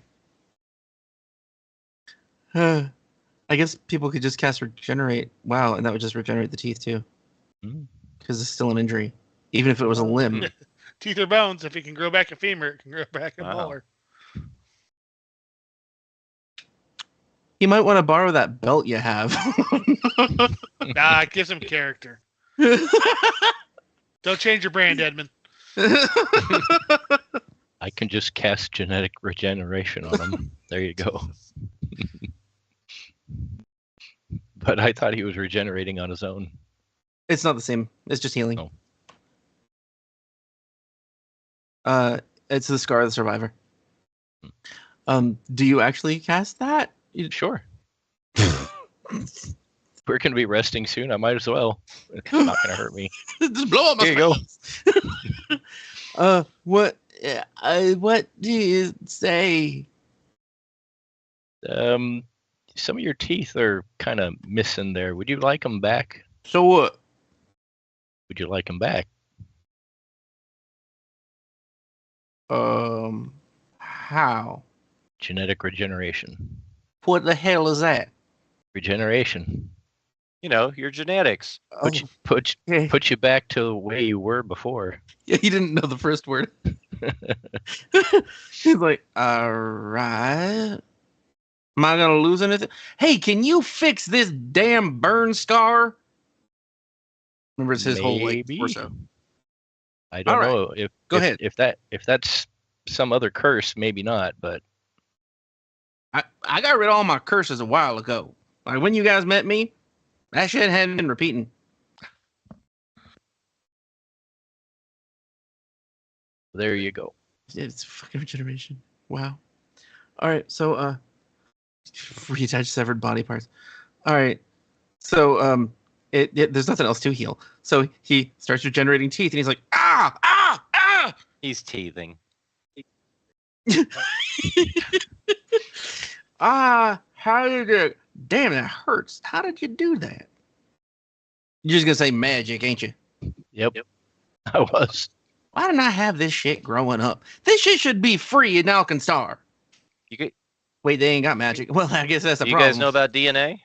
I guess people could just cast Regenerate. Wow, and that would just regenerate the teeth too. Mm. Because it's still an injury. Even if it was a limb. Teeth or bones. If it can grow back a femur, it can grow back a Wow. molar. You might want to borrow that belt you have. Nah, it gives him character. Don't change your brand, Edmond. I can just cast genetic regeneration on him. There you go. But I thought he was regenerating on his own. It's not the same. It's just healing. It's the Scar of the Survivor. Do you actually cast that? Sure. We're going to be resting soon. I might as well. It's not going to hurt me. Just blow up my Here you go. What do you say? some of your teeth are kind of missing there. Would you like them back? So what? Would you like them back? How? Genetic regeneration. What the hell is that? Regeneration. You know, your genetics. Put, you, put, okay. put you back to the way you were before. Yeah, he didn't know the first word. He's like, all right. Am I gonna lose anything? Hey, can you fix this damn burn scar? Remember, it's his whole like Maybe. torso. I don't All right. know Go if, ahead. if that's some other curse, maybe not. But I got rid of all my curses a while ago. Like when you guys met me, that shit hadn't been repeating. there you go. It's fucking regeneration. Wow. All right, so reattach severed body parts. All right, so there's nothing else to heal. So he starts regenerating teeth, and he's like, ah. He's teething. How did it? Damn, that hurts. How did you do that? You're just gonna say magic, ain't you? Yep. I was. Why didn't I have this shit growing up? This shit should be free in Alkenstar. Wait, they ain't got magic. Well, I guess that's a You problem. guys know about DNA?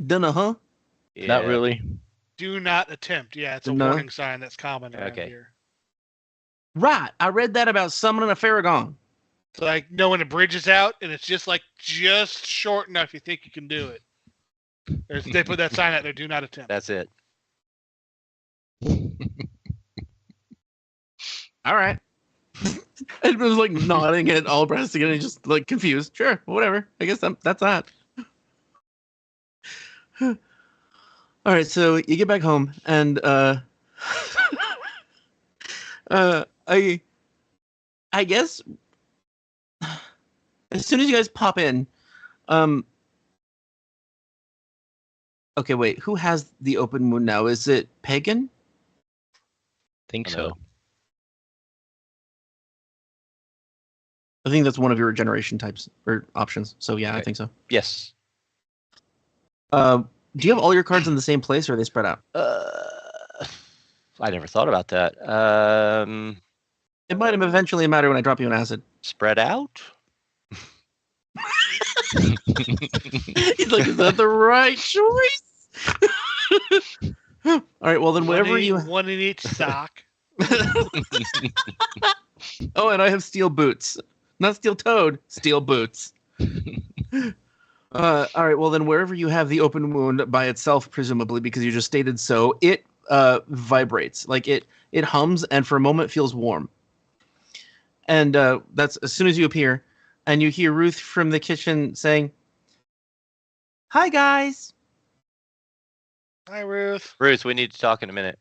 Dunno, huh? Not Yeah. really. Do not attempt. Yeah, it's a No. warning sign that's common around Okay. here. Right. I read that about summoning a Farragon. It's like knowing a bridge is out, and it's just short enough you think you can do it. They put that sign out there. Do not attempt. That's it. All right. Edmond was like nodding at Awelbranstagon and just like confused. Sure, whatever. I guess that's that. All right, so you get back home and I guess as soon as you guys pop in, okay, wait, who has the open wound now? Is it Pagan? Think I so. know. I think that's one of your regeneration types or options. So yeah, I Okay. think so. Yes. Do you have all your cards in the same place, or are they spread out? I never thought about that. It might have eventually matter when I drop you an acid. Spread out? He's like, is that the right choice? All right, well then, whatever one in each sock. Oh, and I have steel boots, not steel toed, steel boots. All right, well then, wherever you have the open wound by itself, presumably because you just stated so, it vibrates, like it hums, and for a moment feels warm. And that's as soon as you appear, and you hear Ruth from the kitchen saying, "Hi guys." Hi, Ruth. Bruce, we need to talk in a minute.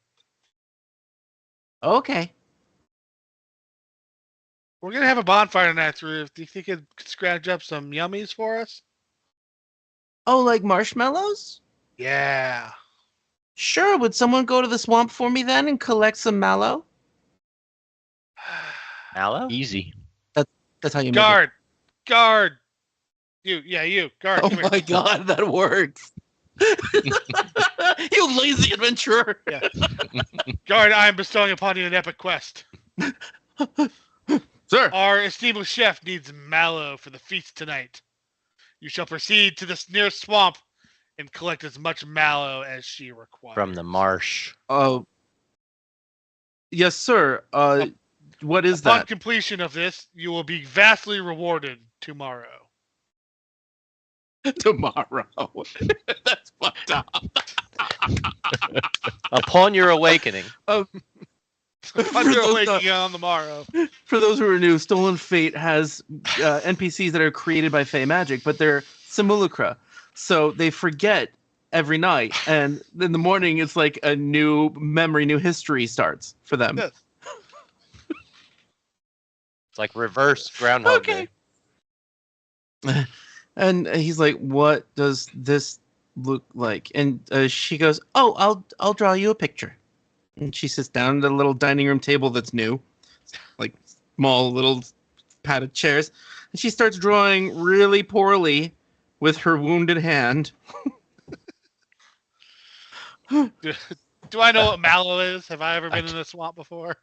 Okay. We're gonna have a bonfire tonight, Ruth. Do you think you could scratch up some yummies for us? Oh, like marshmallows? Yeah. Sure. Would someone go to the swamp for me then and collect some mallow? Mallow? Easy. That's how you make Guard. You. it. Guard. Oh come here. my god, that works. You lazy adventurer. Yeah. Guard, I am bestowing upon you an epic quest. Sir. Our esteemed chef needs mallow for the feast tonight. You shall proceed to this nearest swamp and collect as much mallow as she requires. From the marsh. Oh. Yes, sir. What is Upon that? completion of this, you will be vastly rewarded tomorrow. Tomorrow. That's fucked up. Upon your awakening. Upon your waking on the morrow. For those who are new, Stolen Fate has NPCs that are created by Fey Magic, but they're simulacra. So they forget every night, and in the morning, it's like a new memory, new history starts for them. Yes. It's like reverse Groundhog Okay. Day. And he's like, "What does this look like?" And she goes, "Oh, I'll draw you a picture." And she sits down at a little dining room table that's new, like small little padded chairs, And she starts drawing really poorly with her wounded hand. Do I know what mallow is? Have I ever been in a swamp before?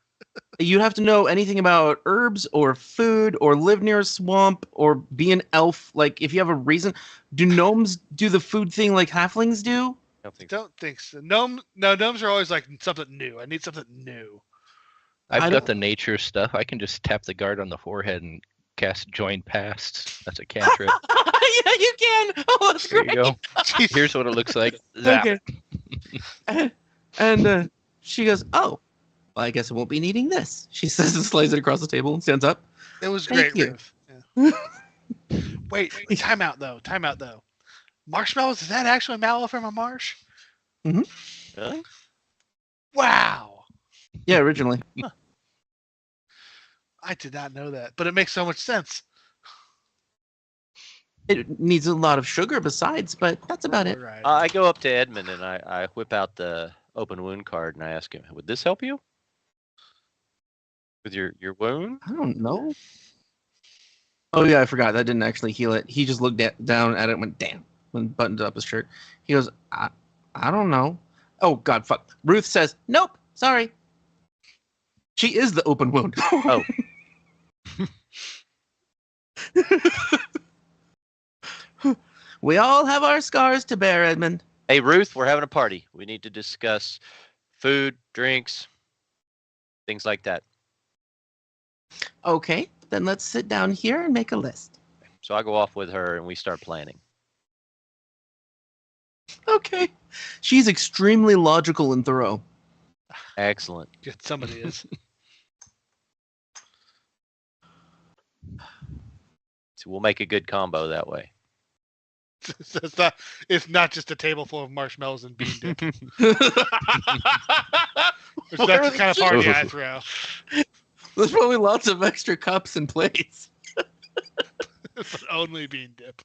You have to know anything about herbs or food or live near a swamp or be an elf. Like, if you have a reason. Do gnomes do the food thing like halflings do? I don't think so. Don't think so. Gnomes are always like something new. I need something new. I I've don't- got the nature stuff. I can just tap the guard on the forehead and cast join past. That's a cantrip. Yeah, you can. Oh, that's There great. you go. Here's what it looks like. Zap. Okay. And she goes, "Oh, well, I guess I won't be needing this." She says and slides it across the table and stands up. It was Thank great, you. Ruth. Yeah. Wait, time out though. Marshmallows, is that actually mallow from a marsh? Really? Wow. Yeah, originally. I did not know that, but it makes so much sense. It needs a lot of sugar besides, but that's about it. Right. I go up to Edmond and I whip out the open wound card and I ask him, "Would this help you with your wound?" I don't know. Oh yeah, I forgot. That didn't actually heal it. He just looked down at it and went, "Damn," when buttoned up his shirt. He goes, I don't know. Oh God, fuck. Ruth says, "Nope, sorry." She is the open wound. Oh. We all have our scars to bear, Edmond. Hey, Ruth, we're having a party. We need to discuss food, drinks, things like that. Okay, then let's sit down here and make a list. So I go off with her and we start planning. Okay. She's extremely logical and thorough. Excellent. Good, somebody is. So we'll make a good combo that way. So it's not just a table full of marshmallows and bean dip. Which that's the kind of party I throw. There's probably lots of extra cups and plates. But only bean dip.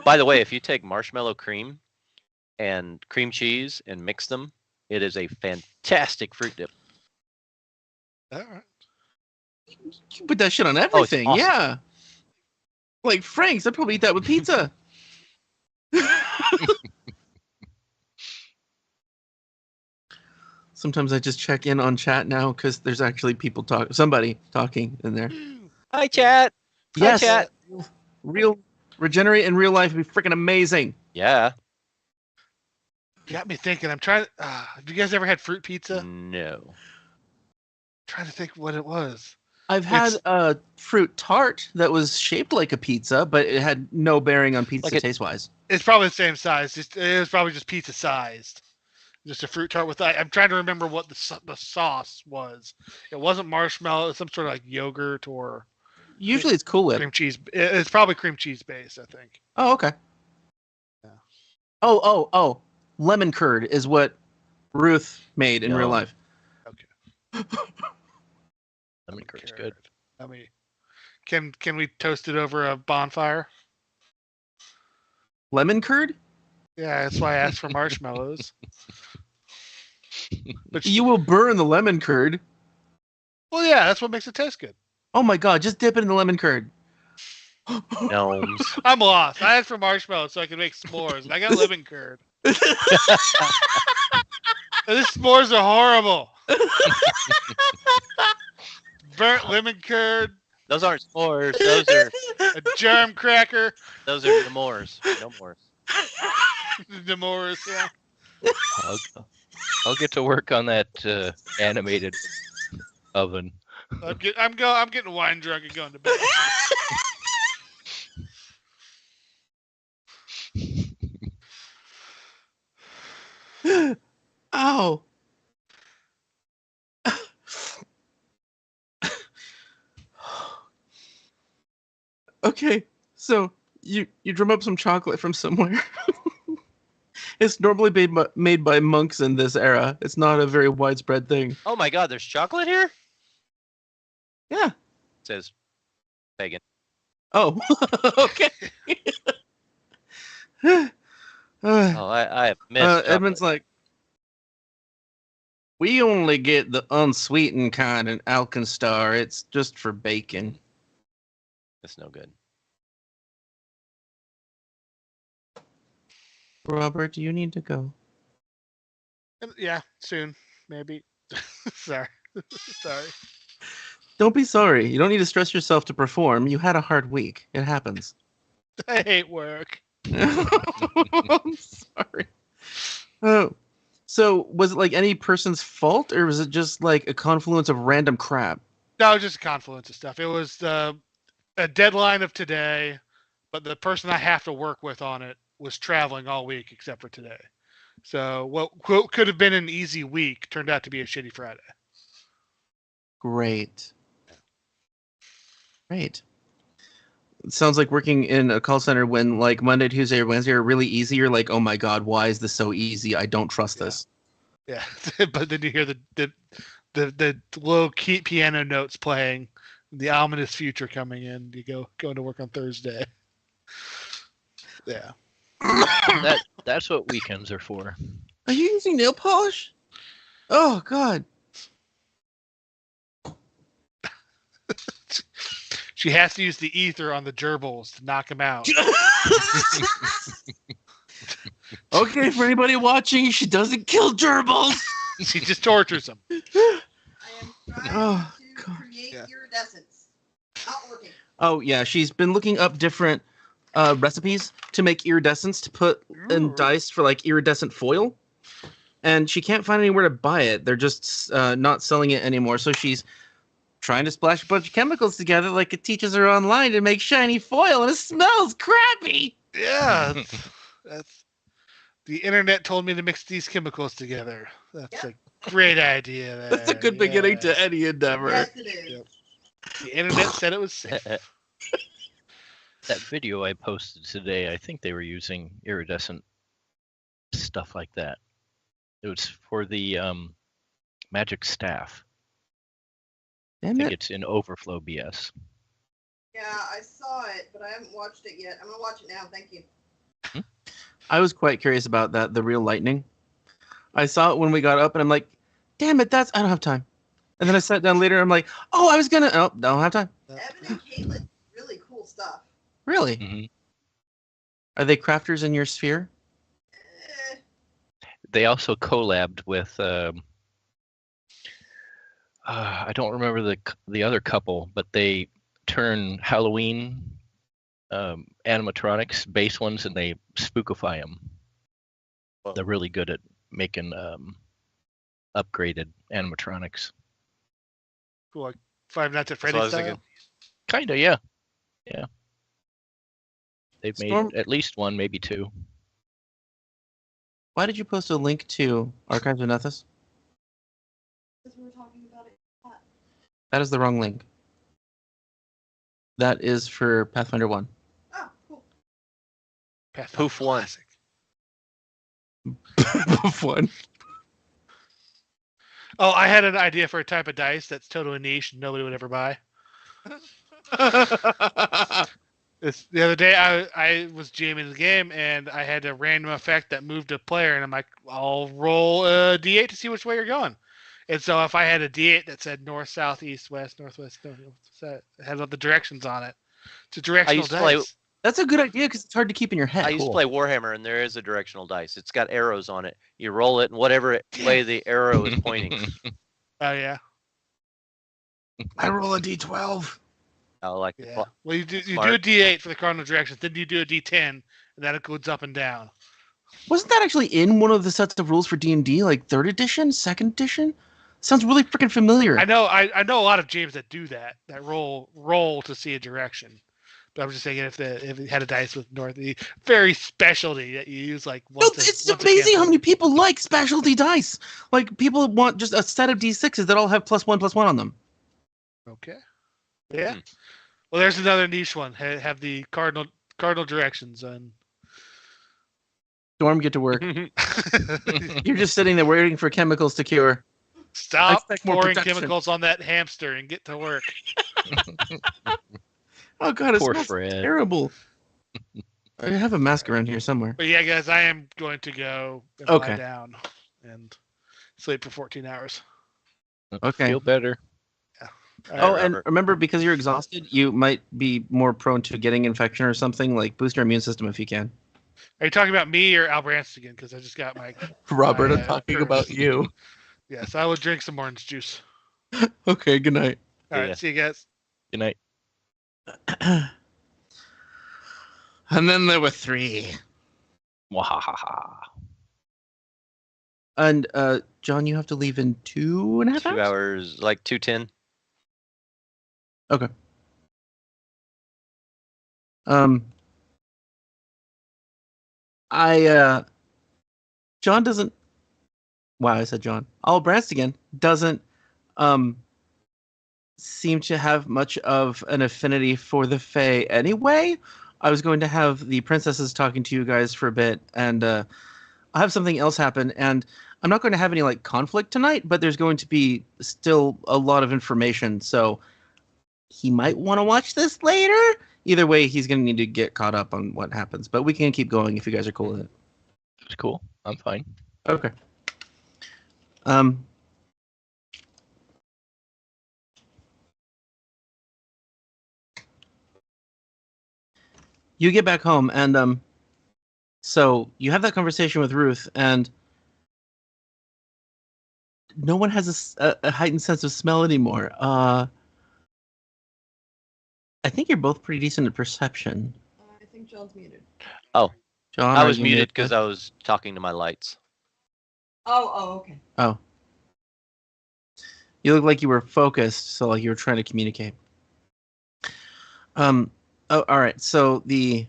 By the way, if you take marshmallow cream and cream cheese and mix them, it is a fantastic fruit dip. All right. You put that shit on everything, awesome. yeah. Like Frank's, I'd probably eat that with pizza. Sometimes I just check in on chat now because there's actually people somebody talking in there. Hi, chat. Yes, Hi, chat. real regenerate in real life would be freaking amazing. Yeah. You got me thinking. I'm trying. Have you guys ever had fruit pizza? No. Trying to think what it was. I've had a fruit tart that was shaped like a pizza, but it had no bearing on pizza taste wise. It's probably the same size. It was probably just pizza sized. Just a fruit tart with. I'm trying to remember what the sauce was. It wasn't marshmallow. It was some sort of like yogurt or Usually it's Cool Whip. cream cheese. It's probably cream cheese based, I think. Oh, okay. Yeah. Oh. Lemon curd is what Ruth made in real No. life. Lemon curd's good. I mean, can we toast it over a bonfire? Lemon curd? Yeah, that's why I asked for marshmallows. But You will burn the lemon curd. well, yeah, that's what makes it taste good. Oh my God, just dip it in the lemon curd. Gnomes. I'm lost. I asked for marshmallows so I could make s'mores, and I got lemon curd. And these s'mores are horrible. Burnt lemon curd, Those aren't s'mores. Those are a germ cracker, the Moors. No Moors. the s'mores. Yeah. I'll get to work on that animated oven. I'm getting wine drunk and going to bed. Ow. Okay, so you drum up some chocolate from somewhere. It's normally made by monks in this era. It's not a very widespread thing. Oh my God, there's chocolate here? Yeah. It says Pagan. Oh, okay. Oh, I have missed. Edmund's like, we only get the unsweetened kind in Alkenstar. It's just for bacon. It's no good. Robert, do you need to go? Yeah, soon, maybe. Sorry. Sorry. Don't be sorry. You don't need to stress yourself to perform. You had a hard week. It happens. I hate work. I'm sorry. Oh, so was it like any person's fault, or was it just like a confluence of random crap? No, just a confluence of stuff. It was a deadline of today, but the person I have to work with on it was traveling all week except for today. So what could have been an easy week turned out to be a shitty Friday. Great. Great. It sounds like working in a call center when like Monday, Tuesday, or Wednesday are really easy. You're like, oh my God, why is this so easy? I don't trust this. Yeah, but then you hear the low key piano notes playing, the ominous future coming in. You going to work on Thursday. Yeah. That's what weekends are for. Are you using nail polish? Oh God. She has to use the ether on the gerbils to knock him out. Okay, for anybody watching, she doesn't kill gerbils. She just tortures them. I am trying Oh, to God. create Yeah. iridescence. Not working. Oh yeah, she's been looking up different recipes to make iridescence to put in dice for like iridescent foil, and she can't find anywhere to buy it. They're just not selling it anymore. So she's trying to splash a bunch of chemicals together like it teaches her online to make shiny foil, and it smells crappy. Yeah, that's the internet told me to mix these chemicals together. That's a great idea. That's a good beginning to any endeavor. Yes, it is. Yep. The internet said it was safe. That video I posted today, I think they were using iridescent stuff like that. It was for the magic staff. I Damn think it. it's in Overflow BS. Yeah, I saw it, but I haven't watched it yet. I'm gonna watch it now. Thank you. I was quite curious about that, the real lightning. I saw it when we got up, and I'm like, damn it, I don't have time. And then I sat down later, and I'm like, oh, I was gonna, oh, don't have time. Evan and Caitlin, really cool stuff. Really? Hmm. Are they crafters in your sphere? Eh, They also collabed with I don't remember the other couple, but they turn Halloween animatronics, base ones, and they spookify them. Whoa. They're really good at making upgraded animatronics. Cool, like Five Nights at That's what I Freddy's was style. thinking. Kinda, yeah. Yeah. They've made Storm- at least one, maybe two. Why did you post a link to Archives of Nethys? because we were talking about it. That is the wrong link. That is for Pathfinder 1. Oh, cool. Pathfinder Poof one. Classic. One. Oh, I had an idea for a type of dice that's totally niche and nobody would ever buy. The other day, I was jamming the game and I had a random effect that moved a player, and I'm like, I'll roll a d8 to see which way you're going. And so if I had a d8 that said north, south, east, west, northwest, it had all the directions on it. It's a directional used to play- dice. That's a good idea because it's hard to keep in your head. I used to play Warhammer, and there is a directional dice. It's got arrows on it. You roll it, and whatever way the arrow is pointing. Oh yeah, I roll a d12. I like the yeah. Well, you do a Smart. d8 for the cardinal directions, then you do a d10, and that it goes up and down. Wasn't that actually in one of the sets of rules for D&D, like 3rd edition, 2nd edition? Sounds really freaking familiar. I know a lot of games that do that roll to see a direction. But I'm just saying if it had a dice with north, very specialty that you use like No, once. it's amazing how many people like specialty dice. Like, people want just a set of D6s that all have +1/+1 on them. Okay. Yeah. Hmm. Well, there's another niche one. Have the cardinal directions on. Storm, get to work. You're just sitting there waiting for chemicals to cure. Stop expect more pouring protection. chemicals on that hamster and get to work. Oh God, it Poor smells Fred. terrible. I have a mask around here somewhere. But yeah, guys, I am going to go and lie Okay. down and sleep for 14 hours. Okay. Feel better. All Oh, right, and Robert. remember, because you're exhausted, you might be more prone to getting infection or something. Like, boost your immune system if you can. Are you talking about me or Awelbranstagon? Because I just got my. Robert, I'm My, talking curse. about you. Yes, I will drink some orange juice. Okay, good night. All right, ya. see you guys. Good night. And then there were 3. Wahahaha. And John, you have to leave in 2.5 2 hours, like 2:10. Okay. John doesn't. Wow, I said John. Awelbranstagon doesn't seem to have much of an affinity for the Fae anyway. I was going to have the princesses talking to you guys for a bit, and I'll have something else happen, and I'm not going to have any like conflict tonight, but there's going to be still a lot of information, so he might want to watch this later. Either way, he's going to need to get caught up on what happens, but we can keep going if you guys are cool with it. It's cool. I'm fine. Okay. You get back home, and so you have that conversation with Ruth, and no one has a heightened sense of smell anymore. I think you're both pretty decent at perception. I think John's muted. John, I are was you muted because I was talking to my lights. Oh, okay. Oh. You look like you were focused, so like you were trying to communicate. Oh, all right. So you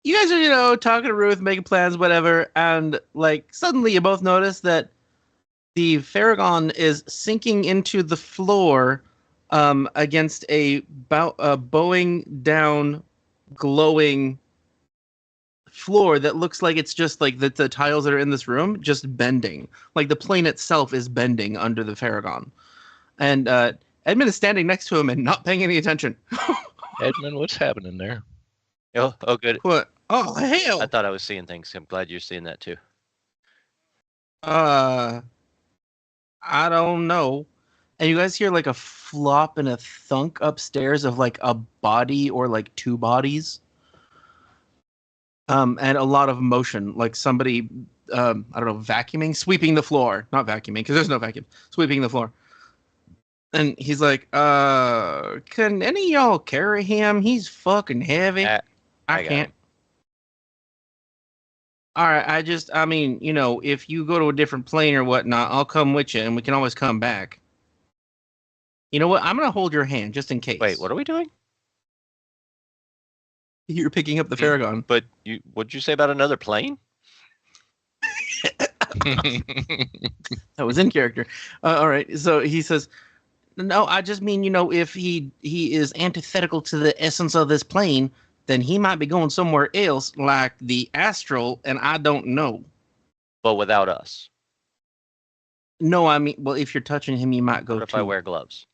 guys are, talking to Ruth, making plans, whatever, and like suddenly you both notice that the Farragon is sinking into the floor against a bowing down, glowing floor that looks like it's just like the tiles that are in this room just bending. Like the plane itself is bending under the Farragon. And Edmond is standing next to him and not paying any attention. Edmond, what's happening there? Oh, good. What? Oh, hell! I thought I was seeing things. I'm glad you're seeing that too. I don't know. And you guys hear like a flop and a thunk upstairs of like a body or like 2 bodies. And a lot of motion, like somebody, I don't know, vacuuming, sweeping the floor. Not vacuuming, because there's no vacuum. Sweeping the floor. And he's like, can any of y'all carry him? He's fucking heavy. I got can't. him. All right, I mean, if you go to a different plane or whatnot, I'll come with you, and we can always come back. You know what? I'm going to hold your hand, just in case. Wait, what are we doing? You're picking up the Farragon. But what'd you say about another plane? That was in character. All right, so he says, no, I just mean, if he is antithetical to the essence of this plane, then he might be going somewhere else, like the astral, and I don't know. But without us. No, I mean, well, if you're touching him, you might go What if to... I wear gloves?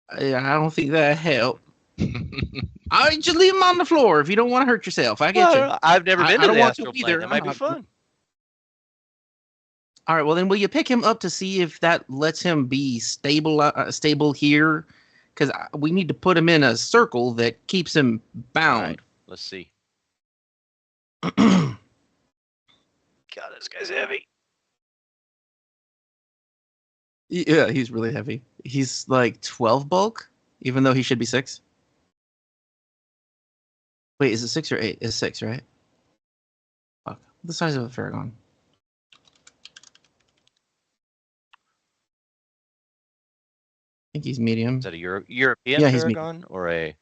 I don't think that help. I just leave him on the floor if you don't want to hurt yourself. I get you. I've never been I to don't the want to astral either. plane. That I'm might be not- fun. All right, well then, will you pick him up to see if that lets him be stable here? Because we need to put him in a circle that keeps him All bound. right, let's see. God, this guy's heavy. Yeah, he's really heavy. He's like 12 bulk, even though he should be 6. Wait, is it 6 or 8? It's 6, right? Fuck. The size of a Farragon. I think he's medium. Is that a European Yeah, he's me. Paragon or a?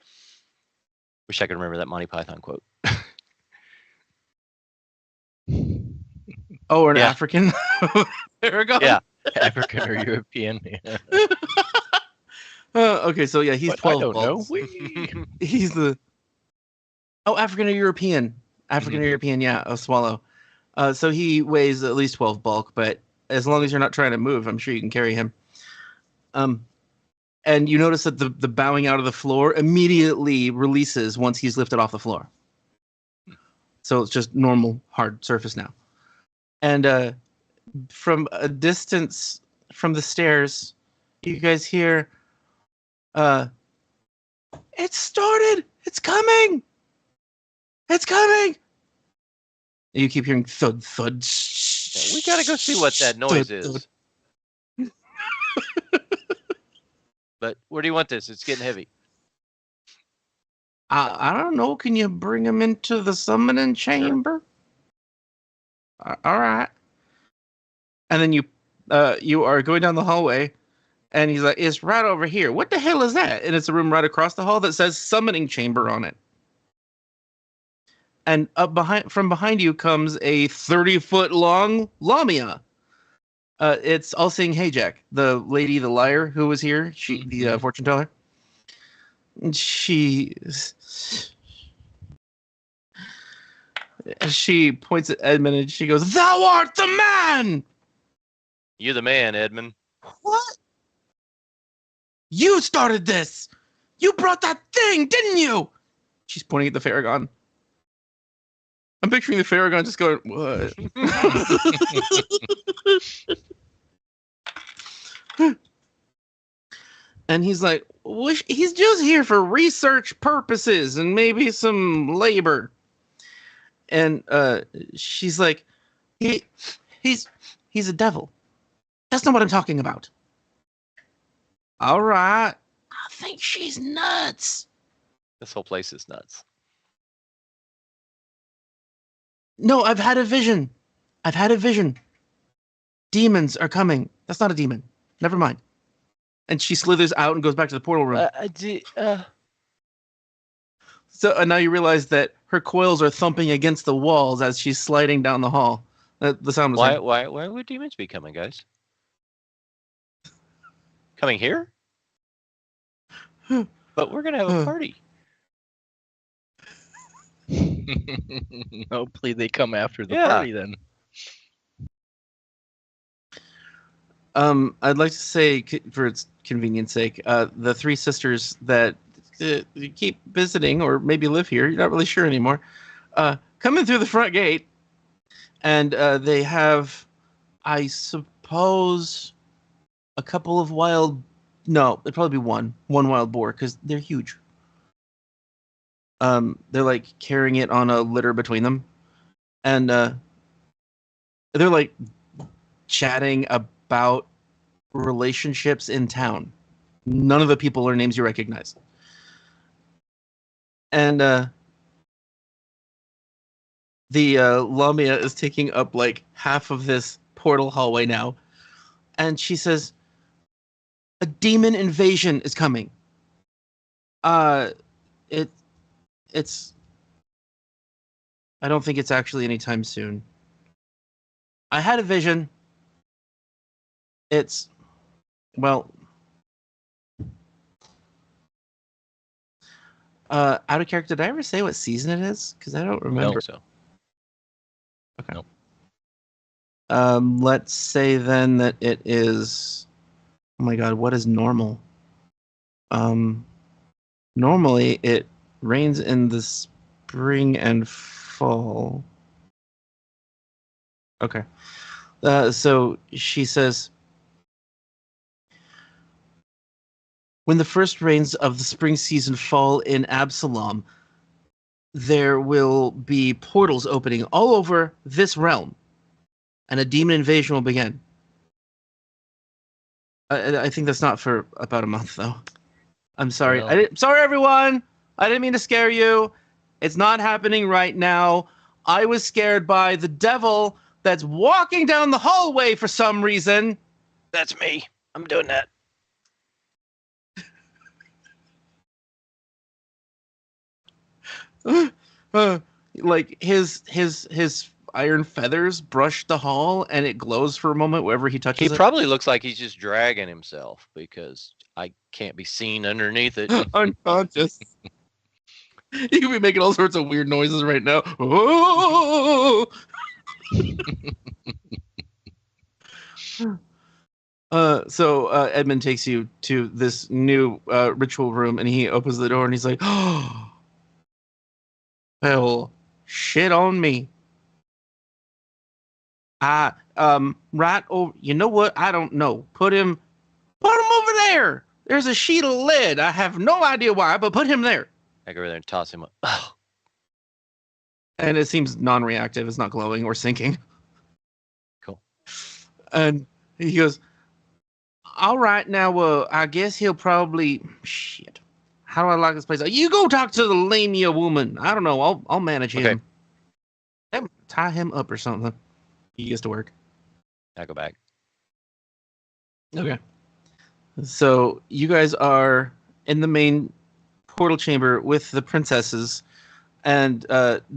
Wish I could remember that Monty Python quote. Oh, or an Yeah. African Farragon? Yeah. African or European? Yeah. Okay, so yeah, he's But 12 I don't know. bulk. Whee! He's the... Oh, African or European. African or European, yeah, a swallow. So he weighs at least 12 bulk, but as long as you're not trying to move, I'm sure you can carry him. And you notice that the bowing out of the floor immediately releases once he's lifted off the floor. So it's just normal, hard surface now. And from a distance from the stairs, you guys hear, "It started! It's coming! It's coming!" You keep hearing thud, thud. We gotta go see what that noise thud, is. thud. But where do you want this? It's getting heavy. I don't know. Can you bring him into the summoning chamber? All right. And then you are going down the hallway, and he's like, "It's right over here." What the hell is that? And it's a room right across the hall that says summoning chamber on it. And from behind you comes a 30-foot long Lamia. It's All Seeing Hayjack, the lady, the liar who was here. The fortune teller. And she points at Edmond and she goes, "Thou art the man!" You the man, Edmond. What? You started this! You brought that thing, didn't you? She's pointing at the Farragon. I'm picturing the Farragon just going, "What?" And he's like, he's just here for research purposes and maybe some labor. And she's like, he's a devil. That's not what I'm talking about. All right. I think she's nuts. This whole place is nuts. No, I've had a vision. Demons are coming. That's not a demon. Never mind. And she slithers out and goes back to the portal room. So now you realize that her coils are thumping against the walls as she's sliding down the hall. The sound was Why would demons be coming, guys? Coming here? But we're gonna have a party. Hopefully they come after the Yeah. party then. I'd like to say, for its convenience sake, the three sisters that keep visiting or maybe live here, you're not really sure anymore, come in through the front gate, and they have, I suppose, a couple of no, it'd probably be one wild boar, because they're huge. They're like carrying it on a litter between them, and they're like chatting about relationships in town. None of the people are names you recognize. And the Lamia is taking up like half of this portal hallway now. And she says, "A demon invasion is coming. It's I don't think it's actually anytime soon. I had a vision. It's, well, out of character, did I ever say what season it is? Because I don't I remember. think so. Okay. Nope. Let's say then that it is, oh my god, what is normal? Normally it rains in the spring and fall. Okay. So she says, "When the first rains of the spring season fall in Absalom, there will be portals opening all over this realm, and a demon invasion will begin." I think that's not for about a month, though. I'm sorry. Well- Sorry, everyone. I didn't mean to scare you. It's not happening right now. I was scared by the devil that's walking down the hallway for some reason. That's me. I'm doing that. Like his iron feathers brush the hall, and it glows for a moment wherever he touches He it. probably looks like he's just dragging himself because I can't be seen underneath it. Unconscious. You could be making all sorts of weird noises right now. Oh! So Edmond takes you to this new ritual room, and he opens the door, and he's like, "Oh, well, shit on me. Right over. You know what? I don't know. Put him over there. There's a sheet of lead. I have no idea why, but put him there. I go over there and toss him up. Oh, And it seems non-reactive. It's not glowing or sinking. cool. And he goes, all right, now, I guess he'll probably... Shit. How do I lock this place up? You go talk to the Lamia woman. I don't know. I'll manage him. Tie him up or something. He gets to work. I go back. Okay. So you guys are in the main portal chamber with the princesses. And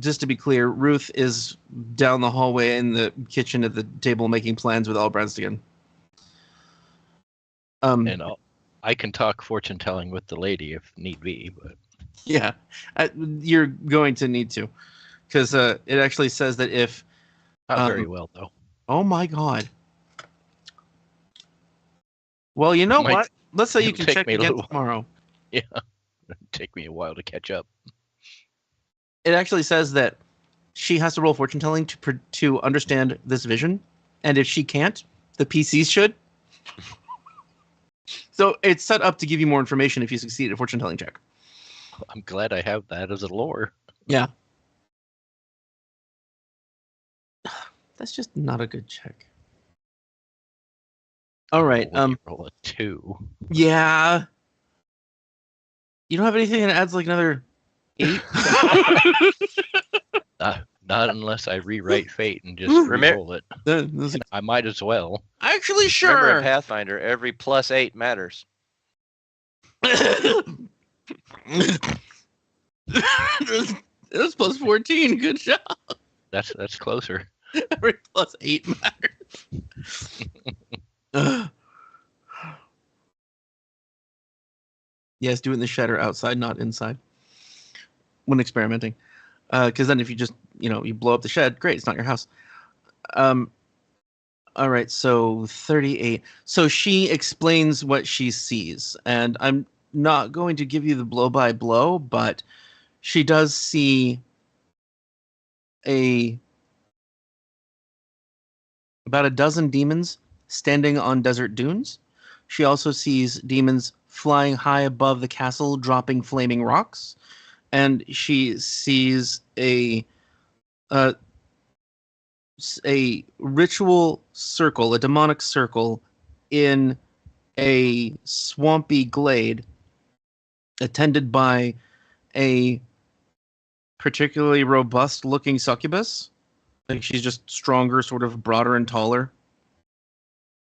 just to be clear, Ruth is down the hallway in the kitchen at the table making plans with Awelbranstagon. And I can talk fortune telling with the lady if need be, but Yeah, you're going to need to, because it actually says that if... not very well though. Oh my god. Well, you know Might- what? Let's say you it'll can take check me a again little- tomorrow. Yeah, it'll take me a while to catch up. It actually says that she has to roll fortune telling to understand this vision, and if she can't, the PCs should. So it's set up to give you more information if you succeed at a fortune telling check. I'm glad I have that as a lore. Yeah. That's just not a good check. All right. When you roll a 2. Yeah. You don't have anything that adds like another 8? Not unless I rewrite fate and just Remember- re-roll it. Actually, I might as well. Remember in sure. Pathfinder, every +8 matters. It was plus 14. Good job. That's closer. Every plus 8 matters. Yes, do it in the shed or outside, not inside. When experimenting. Because then if you just, you blow up the shed, great, it's not your house. All right, so 38. So she explains what she sees. And I'm not going to give you the blow-by-blow, but she does see about a dozen demons standing on desert dunes. She also sees demons flying high above the castle, dropping flaming rocks. And she sees a ritual circle, a demonic circle, in a swampy glade, attended by a particularly robust-looking succubus. Like she's just stronger, sort of broader and taller.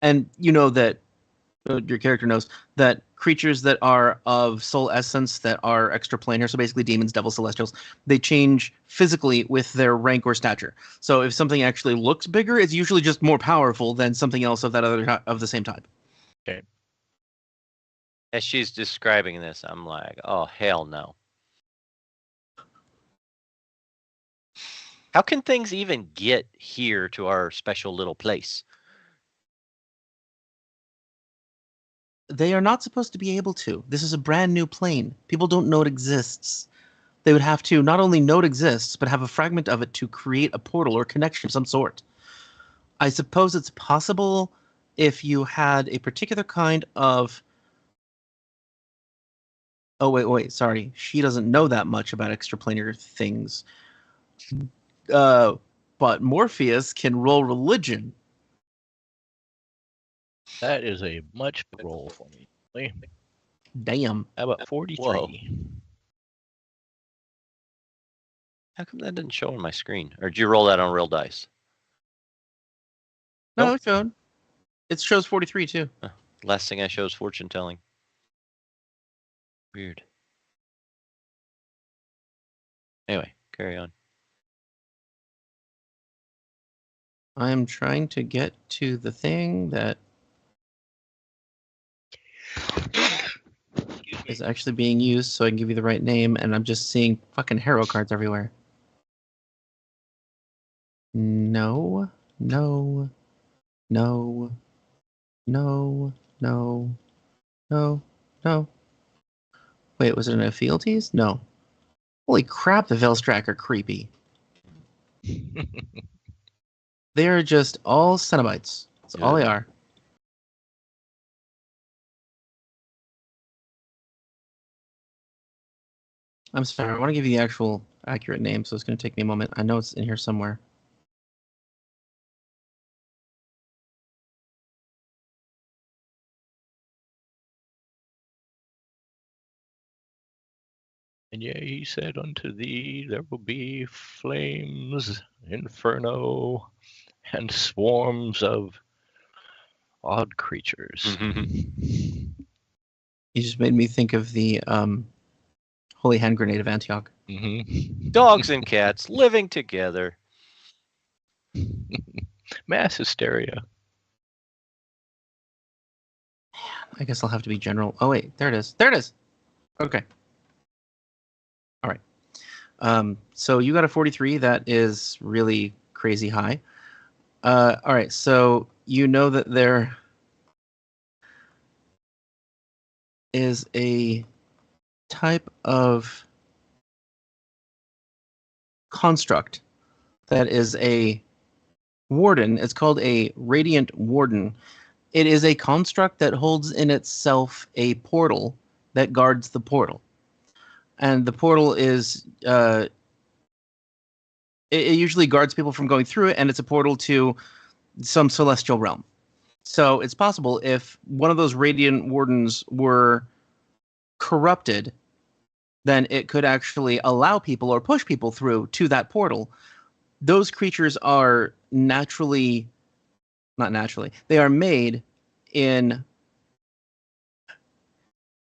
And you know that your character knows that creatures that are of soul essence that are extraplanar, so basically demons, devils, celestials, they change physically with their rank or stature. So if something actually looks bigger, it's usually just more powerful than something else of that other of the same type. As she's describing this, I'm like, oh, hell no. How can things even get here to our special little place? They are not supposed to be able to. This is a brand new plane. People don't know it exists. They would have to not only know it exists, but have a fragment of it to create a portal or connection of some sort. I suppose it's possible if you had a particular kind of... Oh, wait, sorry. She doesn't know that much about extraplanar things. But Morpheus can roll religion. That is a much better roll for me. Damn. How about 43? Whoa. How come that didn't show on my screen? Or did you roll that on real dice? No, Nope. it showed. It shows 43 too. Last thing I show is fortune telling. Weird. Anyway, carry on. I am trying to get to the thing that is actually being used so I can give you the right name, and I'm just seeing fucking Harrow cards everywhere. No. Wait, was it an fealties? No. Holy crap, the Velstrak are creepy. They are just all Cenobites. That's all they Good. are. I'm sorry. I want to give you the actual accurate name, so it's going to take me a moment. I know it's in here somewhere. And yea, he said unto thee, there will be flames, inferno, and swarms of odd creatures. Mhm. You just made me think of the Holy Hand Grenade of Antioch. Dogs and cats living together. Mass hysteria. I guess I'll have to be general. Oh, wait. There it is. There it is. Okay. All right. So you got a 43. That is really crazy high. All right. So you know that there is a type of construct that is a warden. It's called a radiant warden. It is a construct that holds in itself a portal that guards the portal. And the portal is it usually guards people from going through it, and it's a portal to some celestial realm. So it's possible if one of those radiant wardens were corrupted, then it could actually allow people or push people through to that portal. Those creatures are not naturally, they are made in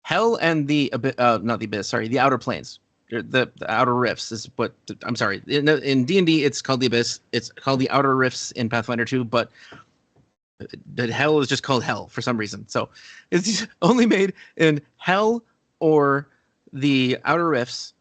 hell and not the abyss, sorry, the outer planes. The outer rifts is what I'm sorry. In D&D, it's called the abyss. It's called the outer rifts in Pathfinder 2, but the hell is just called hell for some reason. So it's only made in hell or the outer rifts.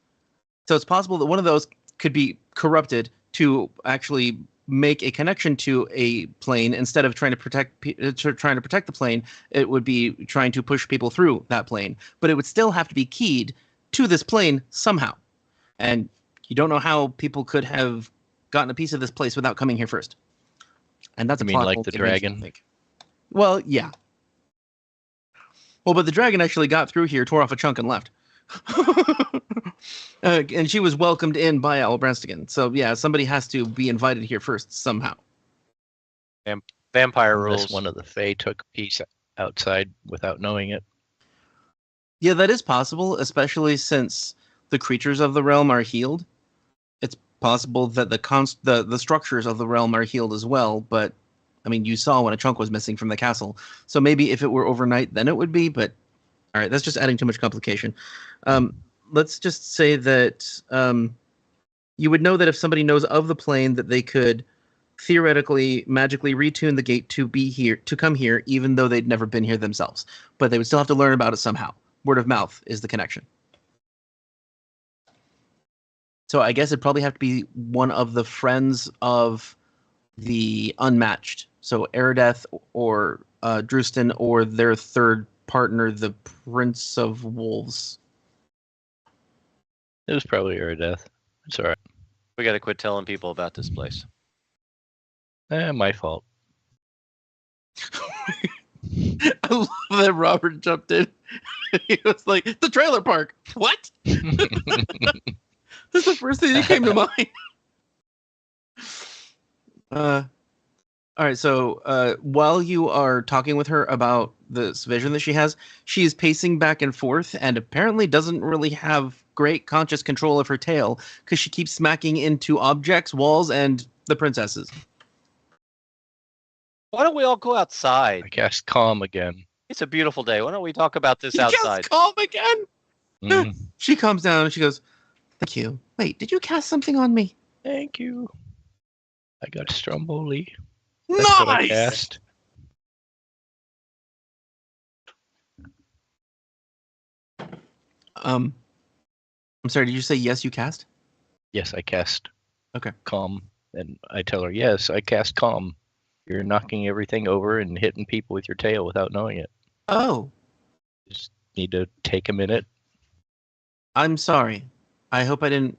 So it's possible that one of those could be corrupted to actually make a connection to a plane. Instead of trying to protect the plane, it would be trying to push people through that plane. But it would still have to be keyed to this plane somehow. And you don't know how people could have gotten a piece of this place without coming here first. And that's You a mean plot like hole the eventually, dragon? I think. Well, yeah. Well, but the dragon actually got through here, tore off a chunk, and left. And she was welcomed in by Awelbranstagon. So yeah, somebody has to be invited here first somehow. Vampire Unless rules. one of the Fae took a piece outside without knowing it. Yeah, that is possible, especially since the creatures of the realm are healed. It's possible that the structures of the realm are healed as well, but I mean, you saw when a chunk was missing from the castle. So maybe if it were overnight, then it would be, but all right, that's just adding too much complication. Let's just say that you would know that if somebody knows of the plane, that they could theoretically magically retune the gate to come here, even though they'd never been here themselves. But they would still have to learn about it somehow. Word of mouth is the connection. So I guess it'd probably have to be one of the friends of the unmatched. So Erideth or Drustin or their third partner, the Prince of Wolves. It was probably her death. It's all right. We got to quit telling people about this place. My fault. I love that Robert jumped in. He was like, the trailer park. What? That's the first thing that came to mind. All right, so while you are talking with her about this vision that she has, she's pacing back and forth and apparently doesn't really have great conscious control of her tail because she keeps smacking into objects, walls, and the princesses. Why don't we all go I outside? cast calm again. It's a beautiful day. Why don't we talk about this She outside? gets calm again. Mm, She comes down and she goes, "Thank you. Wait, did you cast something on me?" thank you. I got Stromboli. That's what I Nice. cast. I'm sorry. Did you say yes? You cast? Yes, I cast. Okay. Calm, and I tell her, yes, I cast calm. You're knocking everything over and hitting people with your tail without knowing it. Oh, Just need to take a minute. I'm sorry. I hope I didn't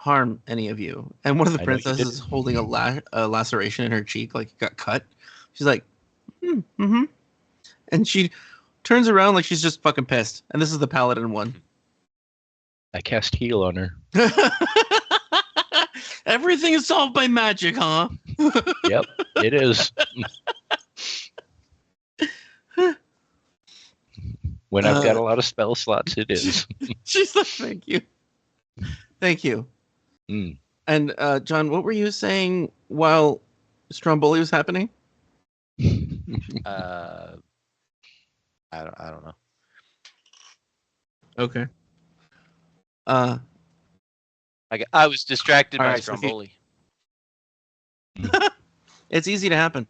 harm any of you. And one of the I know you princesses is didn't. holding a laceration in her cheek, like it got cut. She's like, mm-hmm. And she turns around like she's just fucking pissed. And this is the paladin one. I cast heal on her. Everything is solved by magic, huh? Yep, it is. When I've got a lot of spell slots, it is. She's like, thank you. Thank you. Mm. And John, what were you saying while Stromboli was happening? I don't know. Okay. I was distracted All by right, so if you- Stromboli. It's easy to happen.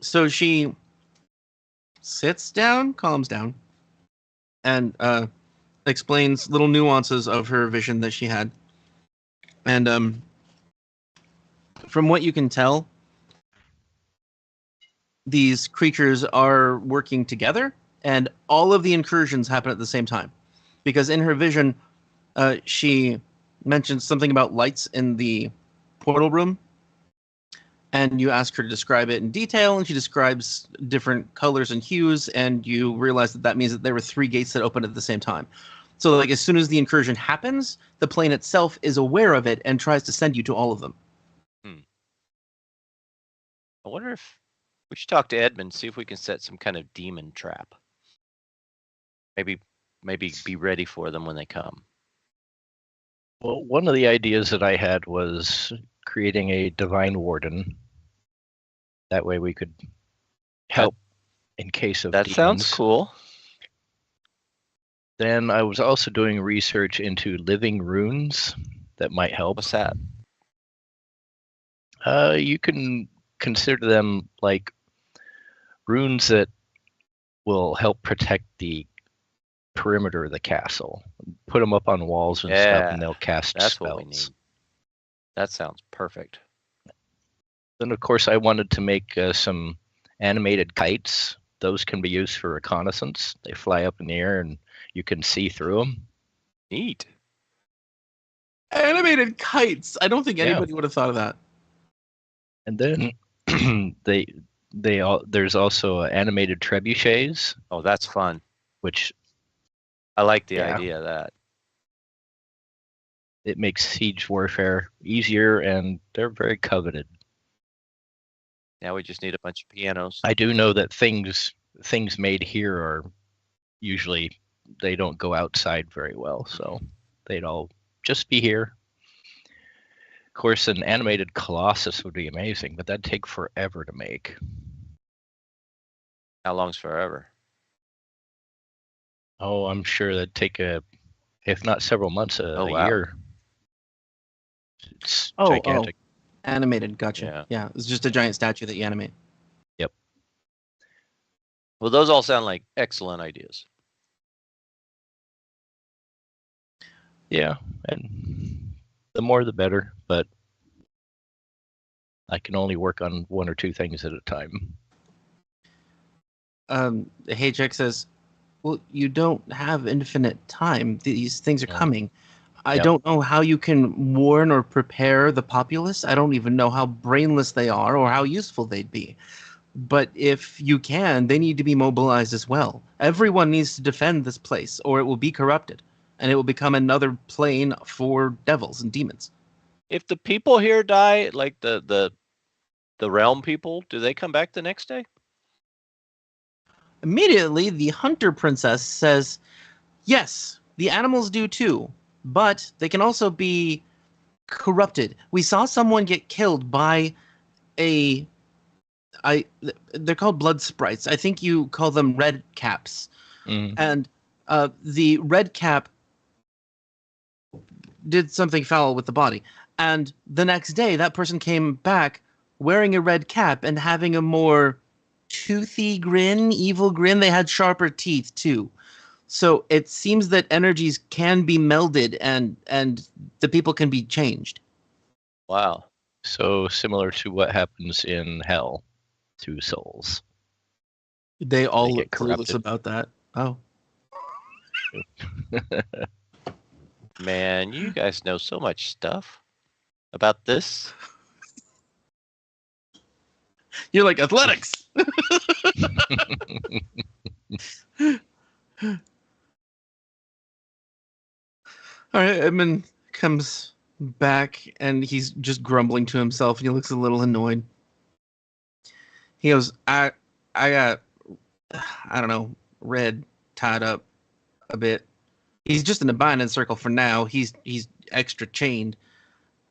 So she sits down, calms down, and explains little nuances of her vision that she had. And from what you can tell, these creatures are working together, and all of the incursions happen at the same time. Because in her vision, she mentions something about lights in the portal room, and you ask her to describe it in detail, and she describes different colors and hues, and you realize that that means that there were 3 gates that opened at the same time. So, like, as soon as the incursion happens, the plane itself is aware of it and tries to send you to all of them. I wonder if we should talk to Edmond, see if we can set some kind of demon trap. Maybe be ready for them when they come. Well, one of the ideas that I had was creating a divine warden. That way we could help in case of That demons. sounds cool. Then I was also doing research into living runes that might help. What's that? You can consider them like runes that will help protect the perimeter of the castle. Put them up on walls and stuff, Yeah, and they'll cast That's spells. what we need. That sounds perfect. Then, of course, I wanted to make some animated kites. Those can be used for reconnaissance. They fly up in the air, and you can see through them. Neat. Animated kites! I don't think Yeah. anybody would have thought of that. And then there's also animated trebuchets, Oh, that's fun. which I like the Yeah. idea of that. it makes siege warfare easier, and they're very coveted. Now we just need a bunch of pianos. I do know that things made here are usually, they don't go outside very well, so they'd all just be here. Of course, an animated Colossus would be amazing, but that'd take forever to make. How long's forever? Oh, I'm sure that'd take if not several months, a wow. year. It's Oh, gigantic. Animated, gotcha. Yeah, it's just a giant statue that you animate. Well, those all sound like excellent ideas. Yeah, and the more the better, but I can only work on 1 or 2 things at a time. Hayjack says, well, you don't have infinite time. These things are Yeah. coming. I Yep. don't know how you can warn or prepare the populace. I don't even know how brainless they are or how useful they'd be. But if you can, they need to be mobilized as well. Everyone needs to defend this place, or it will be corrupted, and it will become another plane for devils and demons. If the people here die, like the realm people, do they come back the next day? Immediately, the hunter princess says, yes, the animals do too, but they can also be corrupted. We saw someone get killed by they're called blood sprites. I think you call them red caps. Mm. And the red cap did something foul with the body. And the next day, that person came back wearing a red cap and having a more toothy grin, evil grin. They had sharper teeth, too. So it seems that energies can be melded and the people can be changed. Wow. So similar to what happens in hell to souls. They all They look get clueless corrupted. about that. Oh. Man, you guys know so much stuff about this. You're like athletics. All right, Edmund comes back and he's just grumbling to himself and he looks a little annoyed. He goes, I got, I don't know, Red tied up a bit. He's just in a binding circle for now. He's extra chained.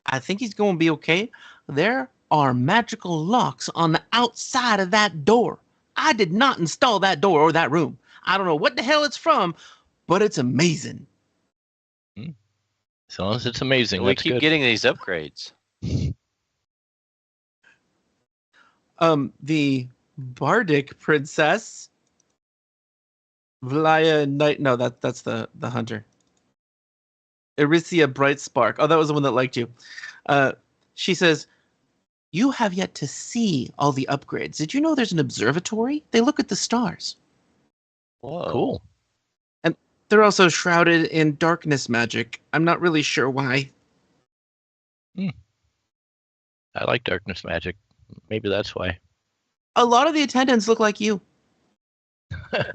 I think he's going to be okay. There are magical locks on the outside of that door. I did not install that door or that room. I don't know what the hell it's from, but it's amazing. As long as it's amazing, We that's keep good. getting these upgrades. The Bardic princess, Vlaya Knight. No, that's the hunter. Ericia Bright Spark. Oh, that was the one that liked you. She says, "You have yet to see all the upgrades. Did you know there's an observatory? They look at the stars. Whoa. Cool. They're also shrouded in darkness magic. I'm not really sure why." I like darkness magic. Maybe that's why. A lot of the attendants look like you.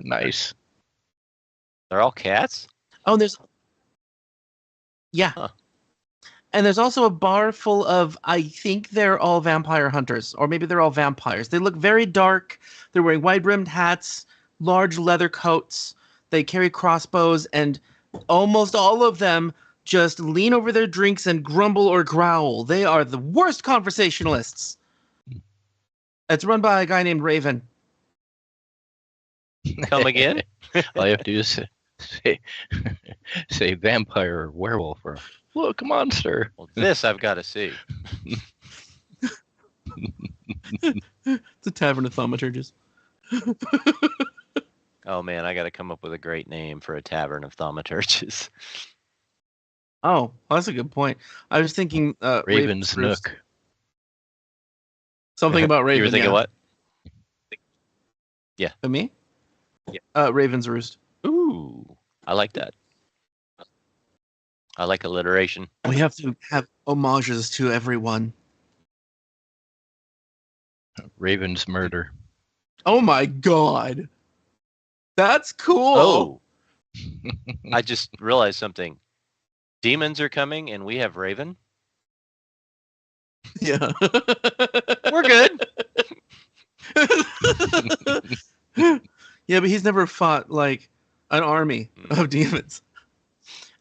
Nice. They're all cats? Oh, and there's... Yeah. Huh. And there's also a bar full of, I think they're all vampire hunters, or maybe they're all vampires. They look very dark. They're wearing wide-brimmed hats, large leather coats. They carry crossbows, and almost all of them just lean over their drinks and grumble or growl. They are the worst conversationalists. It's run by a guy named Raven. Come again? All you have to do is say vampire or werewolf or look, a monster. Well, this I've got to see. It's a tavern of thaumaturges. Oh man, I got to come up with a great name for a tavern of thaumaturges. Oh, well, that's a good point. I was thinking Raven's Roost. Nook. Something about Raven. You were thinking what? Of me? Yeah. Raven's Roost. Ooh, I like that. I like alliteration. We have to have homages to everyone. Raven's Murder. Oh my god. That's cool. Oh, I just realized something. Demons are coming and we have Raven. Yeah. We're good. Yeah, but he's never fought like an army of demons.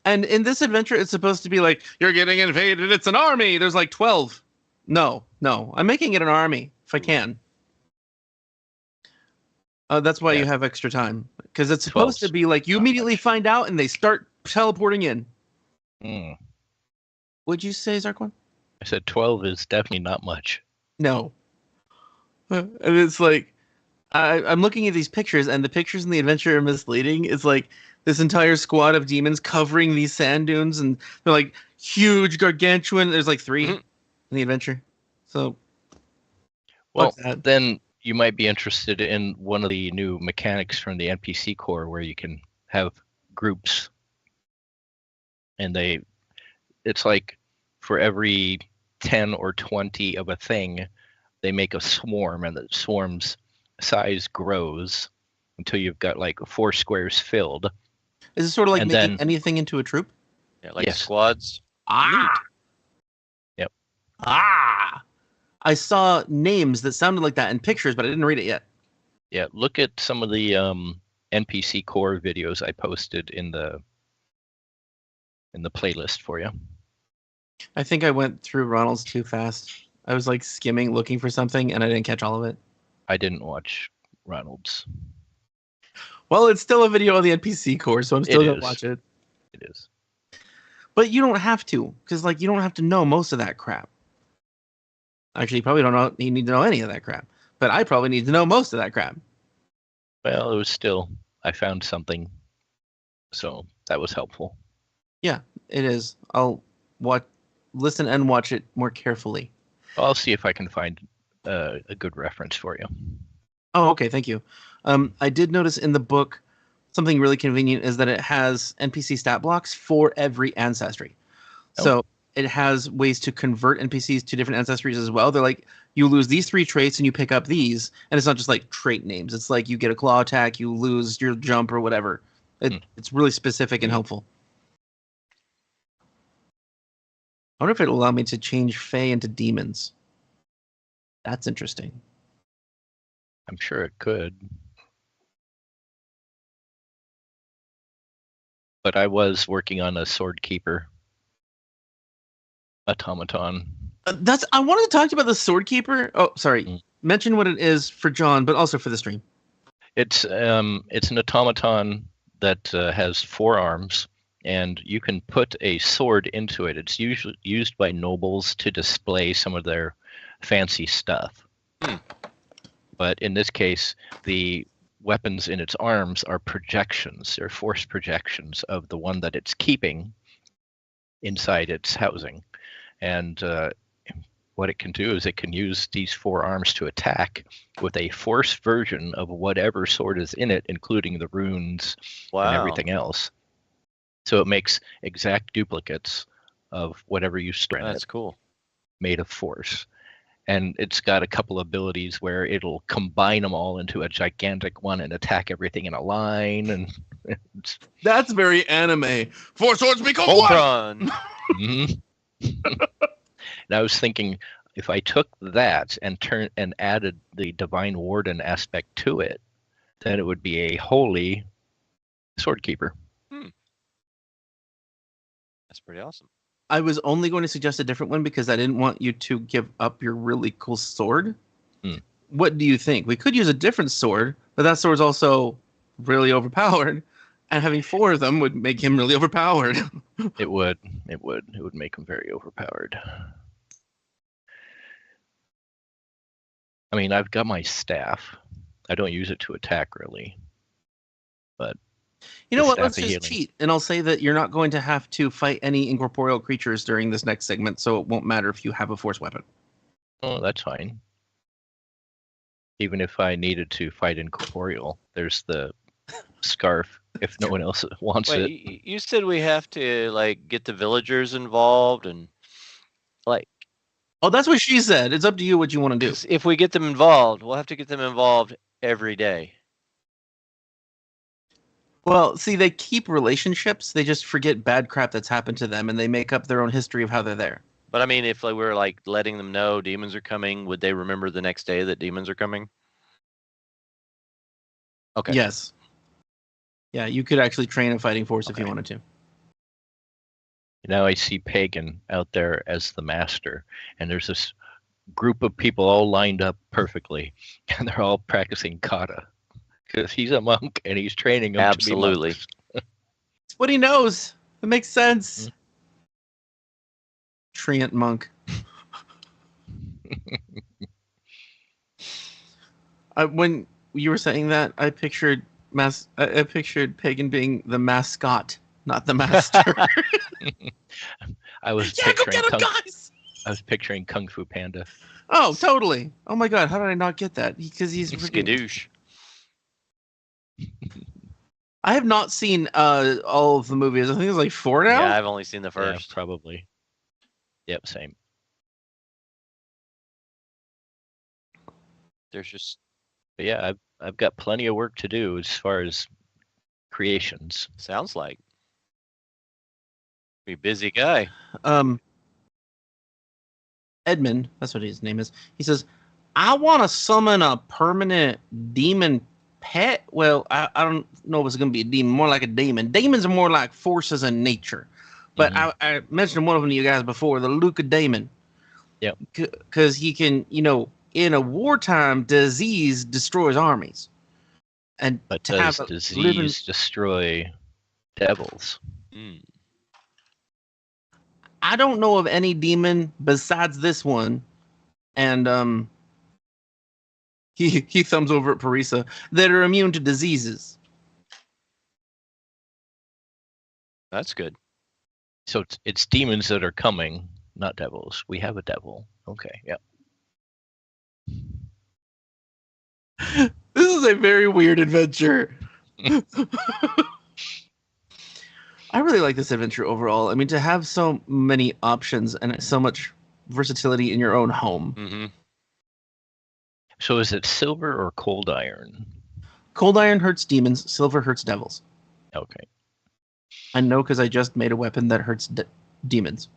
And in this adventure, it's supposed to be like, you're getting invaded, it's an army. There's like 12. No. I'm making it an army if I can. That's why you have extra time. Because it's supposed to be like, you immediately find out and they start teleporting in. Would you say, Zarkwon? I said 12 is definitely not much. No. And it's like, I'm looking at these pictures, and the pictures in the adventure are misleading. It's like this entire squad of demons covering these sand dunes, and they're like huge, gargantuan. There's like 3 in the adventure. So, Well, fuck that. then you might be interested in one of the new mechanics from the NPC core where you can have groups. And it's like for every 10 or 20 of a thing, they make a swarm, and the swarm's size grows until you've got like 4 squares filled. Is it sort of like and making then- anything into a troop? Yeah, like Yes. squads. Ah. Yep. Ah. I saw names that sounded like that in pictures, but I didn't read it yet. Yeah, look at some of the NPC core videos I posted in the playlist for you. I think I went through Ronald's too fast. I was like skimming, looking for something, and I didn't catch all of it. I didn't watch Ronald's. Well, it's still a video on the NPC core, so I'm still It gonna is. watch it. It is. But you don't have to, because like you don't have to know most of that crap. Actually, you probably don't know. You need to know any of that crap. But I probably need to know most of that crap. Well, it was still, I found something, so that was helpful. Yeah, it is. I'll listen and watch it more carefully. I'll see if I can find a good reference for you. Oh, okay. Thank you. I did notice in the book something really convenient is that it has NPC stat blocks for every ancestry. So it has ways to convert NPCs to different ancestries as well. They're like, you lose these 3 traits and you pick up these. And it's not just like trait names. It's like you get a claw attack, you lose your jump or whatever. It's really specific and helpful. I wonder if it'll allow me to change Fae into demons. That's interesting. I'm sure it could. But I was working on a sword keeper automaton. I wanted to talk to you about the sword keeper. Oh, sorry. Mm. Mention what it is for John, but also for the stream. It's an automaton that has 4 arms, and you can put a sword into it. It's usually used by nobles to display some of their fancy stuff. But in this case, the weapons in its arms are projections. They're force projections of the one that it's keeping inside its housing. And what it can do is it can use these 4 arms to attack with a force version of whatever sword is in it, including the runes and everything else. So it makes exact duplicates of whatever you store in it. That's cool. Made of force. And it's got a couple abilities where it'll combine them all into a gigantic one and attack everything in a line. And that's very anime. 4 swords become Voltron. And I was thinking, if I took that and added the Divine Warden aspect to it, then it would be a holy sword keeper. That's pretty awesome. I was only going to suggest a different one because I didn't want you to give up your really cool sword. What do you think? We could use a different sword, but that sword's also really overpowered, and having 4 of them would make him really overpowered. It would make him very overpowered. I mean, I've got my staff. I don't use it to attack really, but you know what? Let's just cheat, and I'll say that you're not going to have to fight any incorporeal creatures during this next segment, so it won't matter if you have a force weapon. Oh, that's fine. Even if I needed to fight incorporeal, there's the scarf if no one else wants it. You said we have to like get the villagers involved and like. Oh, that's what she said. It's up to you what you want to do. If we get them involved, we'll have to get them involved every day. Well, see, they keep relationships. They just forget bad crap that's happened to them, and they make up their own history of how they're there. But I mean, if like, we're like letting them know demons are coming, would they remember the next day that demons are coming? Okay. Yes. Yeah, you could actually train a fighting force if you wanted to. Now I see Pagan out there as the master, and there's this group of people all lined up perfectly, and they're all practicing kata. Because he's a monk and he's training them Absolutely. to be monks. It's what he knows. It makes sense. Treant monk. When you were saying that, I pictured Pagan being the mascot, not the master. I was picturing Kung Fu Panda. Oh, totally. Oh my god, how did I not get that? Because he's skadoosh. I have not seen all of the movies. I think there's like 4 now. Yeah, I've only seen the first. Yeah, probably. Yep, same. There's just. But yeah, I've got plenty of work to do as far as creations. Sounds like. Be a busy guy. Edmond, that's what his name is. He says, "I want to summon a permanent demon pet." Well, I don't know if it's going to be a demon, more like a demon. Demons are more like forces in nature. But I mentioned one of them to you guys before, the Luca Daemon. Yeah. Because he can, in a wartime, disease destroys armies. But does disease destroy devils? I don't know of any demon besides this one. And he thumbs over at Parisa, that are immune to diseases. That's good. So it's demons that are coming, not devils. We have a devil. Okay, yeah. This is a very weird adventure. I really like this adventure overall. I mean, to have so many options and so much versatility in your own home. Mm-hmm. So is it silver or cold iron? Cold iron hurts demons, silver hurts devils. Okay. I know because I just made a weapon that hurts demons.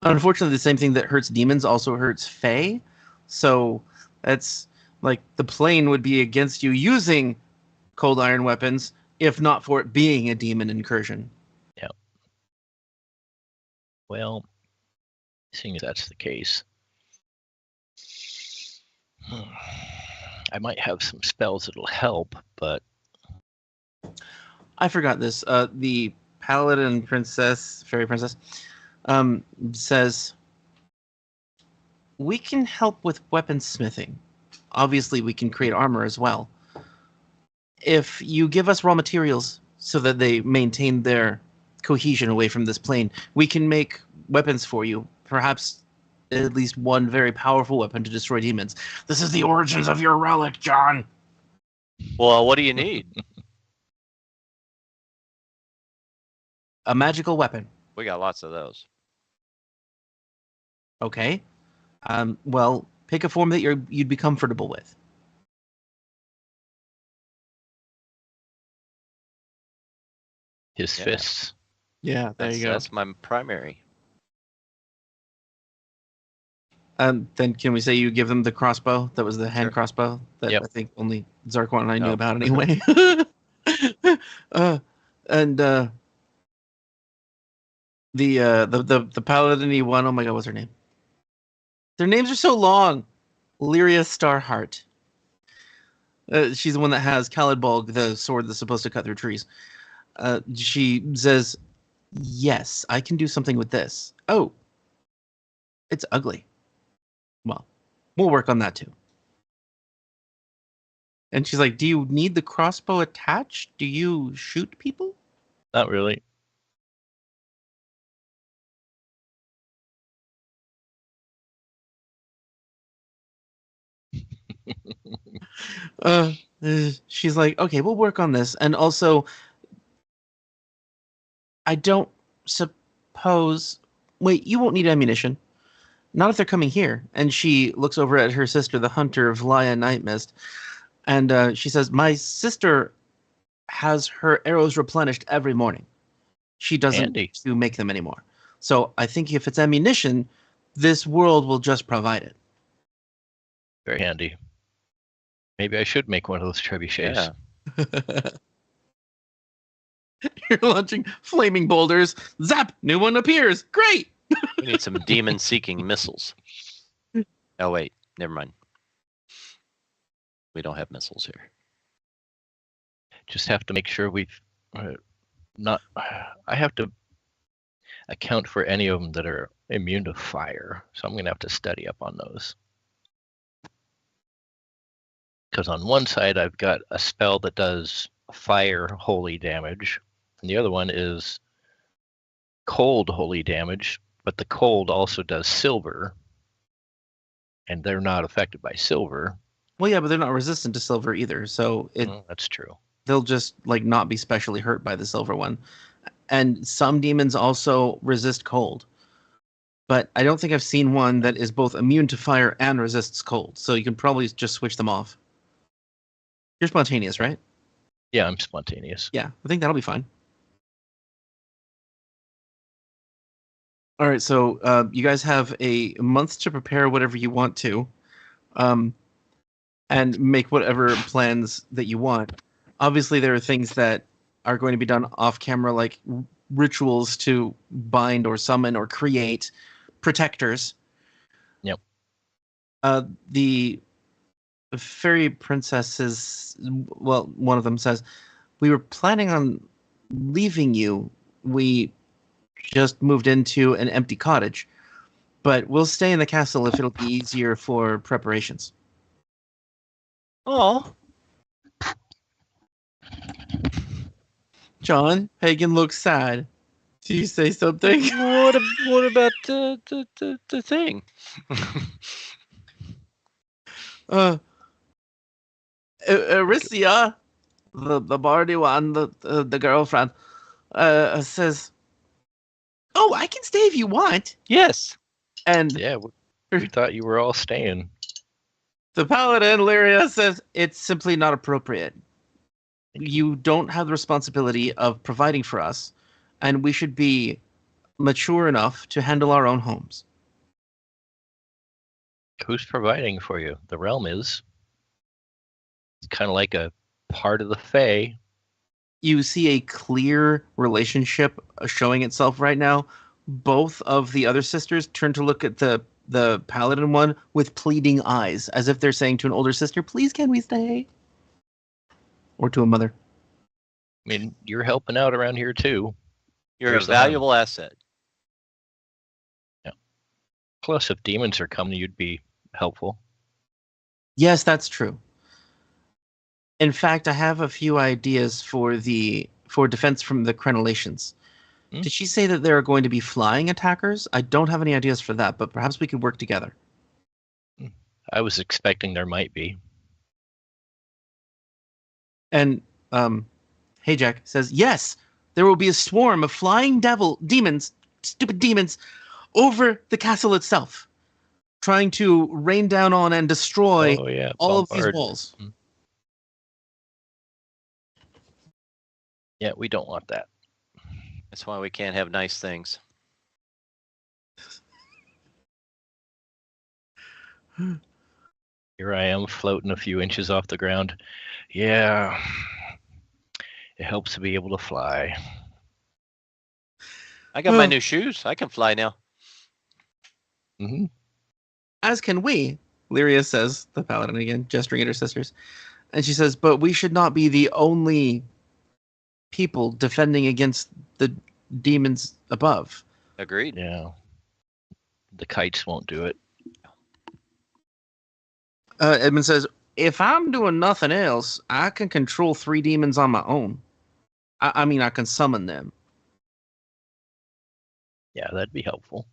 Unfortunately, the same thing that hurts demons also hurts Fae. So that's like the plane would be against you using cold iron weapons, if not for it being a demon incursion. Yeah. Well, seeing as that's the case, I might have some spells that'll help, but I forgot this. The paladin princess, fairy princess, says we can help with weaponsmithing. Obviously, we can create armor as well. If you give us raw materials so that they maintain their cohesion away from this plane, we can make weapons for you. Perhaps at least one very powerful weapon to destroy demons. This is the origins of your relic, John. Well, what do you need? A magical weapon. We got lots of those. Okay. Well, pick a form that you'd be comfortable with. his Yeah. fists. Yeah, there you go. That's my primary. Then can we say you give them the crossbow? That was the hand Sure. crossbow that Yep. I think only Zarkwon and I knew Oh. about anyway. The paladin one, oh my god, what's her name? Their names are so long. Lyria Starheart. She's the one that has Calidbolg, the sword that's supposed to cut through trees. She says, yes, I can do something with this. Oh, it's ugly. Well, we'll work on that too. And she's like, do you need the crossbow attached? Do you shoot people? Not really. She's like, okay, we'll work on this. And also, I don't suppose... Wait, you won't need ammunition. Not if they're coming here. And she looks over at her sister, the hunter of Laya Nightmist. And she says, my sister has her arrows replenished every morning. She doesn't Handy. need to make them anymore. So I think if it's ammunition, this world will just provide it. Very handy. Maybe I should make one of those trebuchets. Yeah. You're launching flaming boulders. Zap! New one appears. Great! We need some demon-seeking missiles. Oh wait, never mind. We don't have missiles here. Just have to make sure we've not. I have to account for any of them that are immune to fire, so I'm going to have to study up on those. Because on one side I've got a spell that does fire holy damage, and the other one is cold holy damage, but the cold also does silver, and they're not affected by silver. Well, yeah, but they're not resistant to silver either, so That's true. they'll just like not be specially hurt by the silver one. And some demons also resist cold. But I don't think I've seen one that is both immune to fire and resists cold, so you can probably just switch them off. You're spontaneous, right? Yeah, I'm spontaneous. Yeah, I think that'll be fine. All right, so you guys have a month to prepare whatever you want to, and make whatever plans that you want. Obviously, there are things that are going to be done off camera, like rituals to bind or summon or create protectors. Yep. The fairy princesses, well, one of them says, we were planning on leaving you. We just moved into an empty cottage, but we'll stay in the castle if it'll be easier for preparations. Oh, John, Pagan looks sad. Do you say something? what about the thing? Aricia, the party one, the girlfriend, says, "Oh, I can stay if you want." Yes. And Yeah, we thought you were all staying. the paladin, Lyria, says, "It's simply not appropriate. You don't have the responsibility of providing for us, and we should be mature enough to handle our own homes." Who's providing for you? The realm is. It's kind of like a part of the Fae. You see a clear relationship showing itself right now. Both of the other sisters turn to look at the paladin one with pleading eyes, as if they're saying to an older sister, "Please, can we stay?" Or to a mother. I mean, you're helping out around here too. You're Here's a the home. valuable asset. Plus, if demons are coming, you'd be helpful. Yes, that's true. In fact, I have a few ideas for defense from the crenellations. Hmm? Did she say that there are going to be flying attackers? I don't have any ideas for that, but perhaps we could work together. I was expecting there might be. And Hey Jack says, "Yes, there will be a swarm of flying demons, stupid demons, over the castle itself, trying to rain down on and destroy Oh yeah, all of these bombard. walls." Yeah, we don't want that. That's why we can't have nice things. Here I am floating a few inches off the ground. Yeah, it helps to be able to fly. I got my new shoes. I can fly now. Hmm. As can we, Lyria says, the paladin again, gesturing at her sisters. And she says, "But we should not be the only people defending against the demons above." Agreed. Yeah, the kites won't do it. Edmond says, "If I'm doing nothing else, I can control 3 demons on my own. I mean, I can summon them." Yeah, that'd be helpful.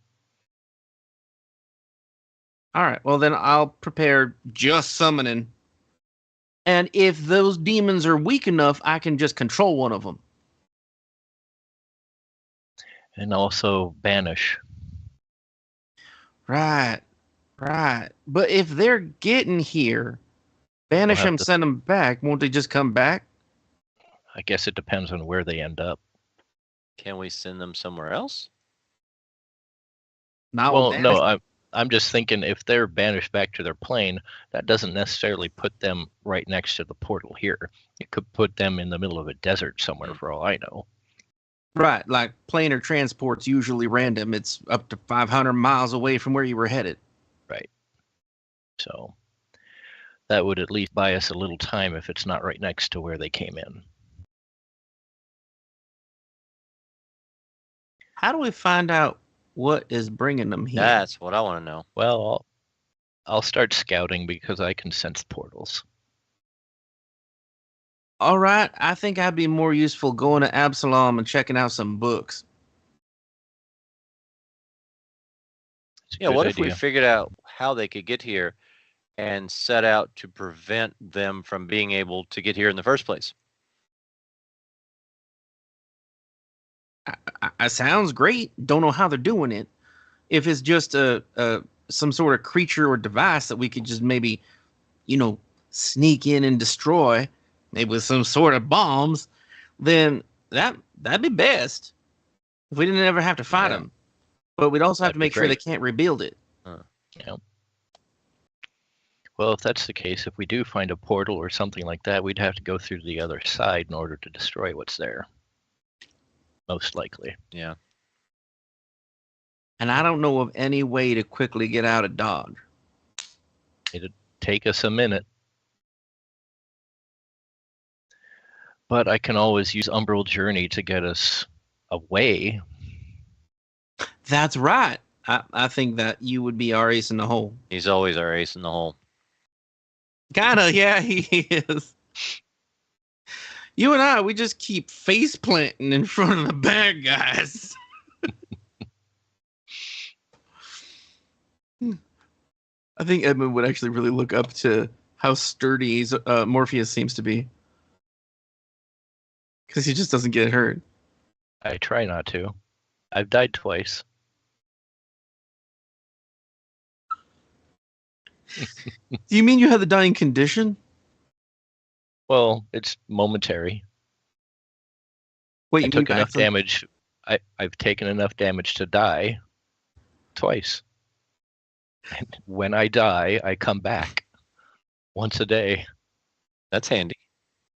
All right, well, then I'll prepare just summoning. And if those demons are weak enough, I can just control one of them. And also banish. Right. But if they're getting here, banish We'll have them, to- send them back. Won't they just come back? I guess it depends on where they end up. Can we send them somewhere else? Not Well, with no, banish. I'm just thinking if they're banished back to their plane, that doesn't necessarily put them right next to the portal here. It could put them in the middle of a desert somewhere, for all I know. Right, like planar transport's usually random. It's up to 500 miles away from where you were headed. Right. So that would at least buy us a little time if it's not right next to where they came in. How do we find out what is bringing them here? That's what I want to know. Well, I'll start scouting because I can sense portals. All right, I think I'd be more useful going to Absalom and checking out some books. It's a Yeah, good what if we idea. figured out how they could get here and set out to prevent them from being able to get here in the first place? Sounds great. Don't know how they're doing it. If it's just some sort of creature or device that we could just maybe, sneak in and destroy, maybe with some sort of bombs, then that'd be best. If we didn't ever have to fight Yeah. them, but we'd also have That'd to be make sure they great. can't rebuild it. Yeah. Well, if that's the case, if we do find a portal or something like that, we'd have to go through the other side in order to destroy what's there. Most likely. Yeah. And I don't know of any way to quickly get out of Dodge. It'd take us a minute. But I can always use Umbral Journey to get us away. That's right. I think that you would be our ace in the hole. He's always our ace in the hole. Kinda, yeah, he is. You and I, we just keep face planting in front of the bad guys. I think Edmund would actually really look up to how sturdy Morpheus seems to be. Because he just doesn't get hurt. I try not to. I've died twice. Do you mean you have the dying condition? Well, it's momentary. Wait, I you took mean enough actually- damage. I've taken enough damage to die twice. And when I die, I come back once a day. That's handy.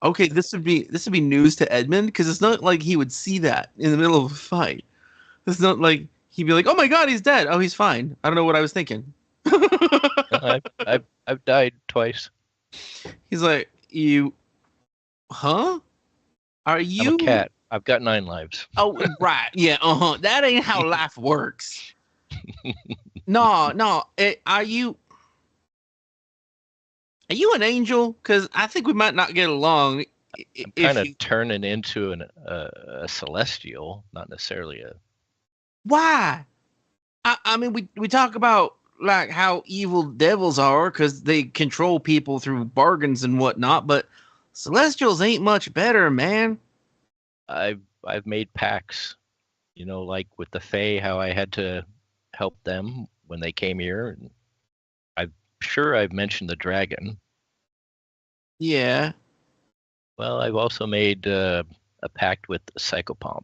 Okay, this would be news to Edmond because it's not like he would see that in the middle of a fight. It's not like he'd be like, "Oh my god, he's dead. Oh, he's fine." I don't know what I was thinking. I've died twice. He's like, "You, huh? Are you I'm a cat. I've got 9 lives. Oh, right. Yeah. That ain't how life works. No. Are you an angel? Because I think we might not get along. I'm kind of turning into a celestial, not necessarily a. Why? I mean, we talk about like how evil devils are because they control people through bargains and whatnot, but celestials ain't much better, man. I've made pacts, like with the Fae, how I had to help them when they came here. And I'm sure I've mentioned the dragon. Yeah. Well, I've also made a pact with the Psychopomp.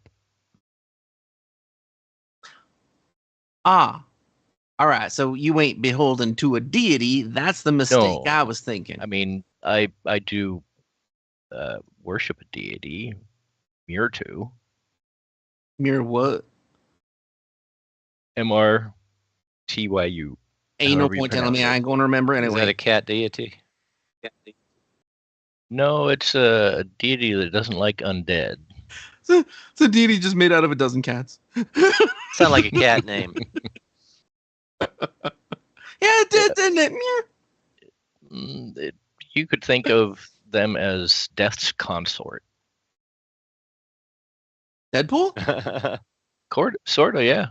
Ah. All right. So you ain't beholden to a deity. That's the mistake No. I was thinking. I mean, I do worship a deity, Mirtu. Mirror what? MRTYU. Ain't no However you point telling me pronounce I it. ain't going to remember Is that anyway. a cat deity? No, it's a deity that doesn't like undead. It's a deity just made out of a dozen cats. Sound like a cat name. Yeah, it did, didn't it? Meow. You could think of them as Death's consort. Deadpool? Sort of, yeah.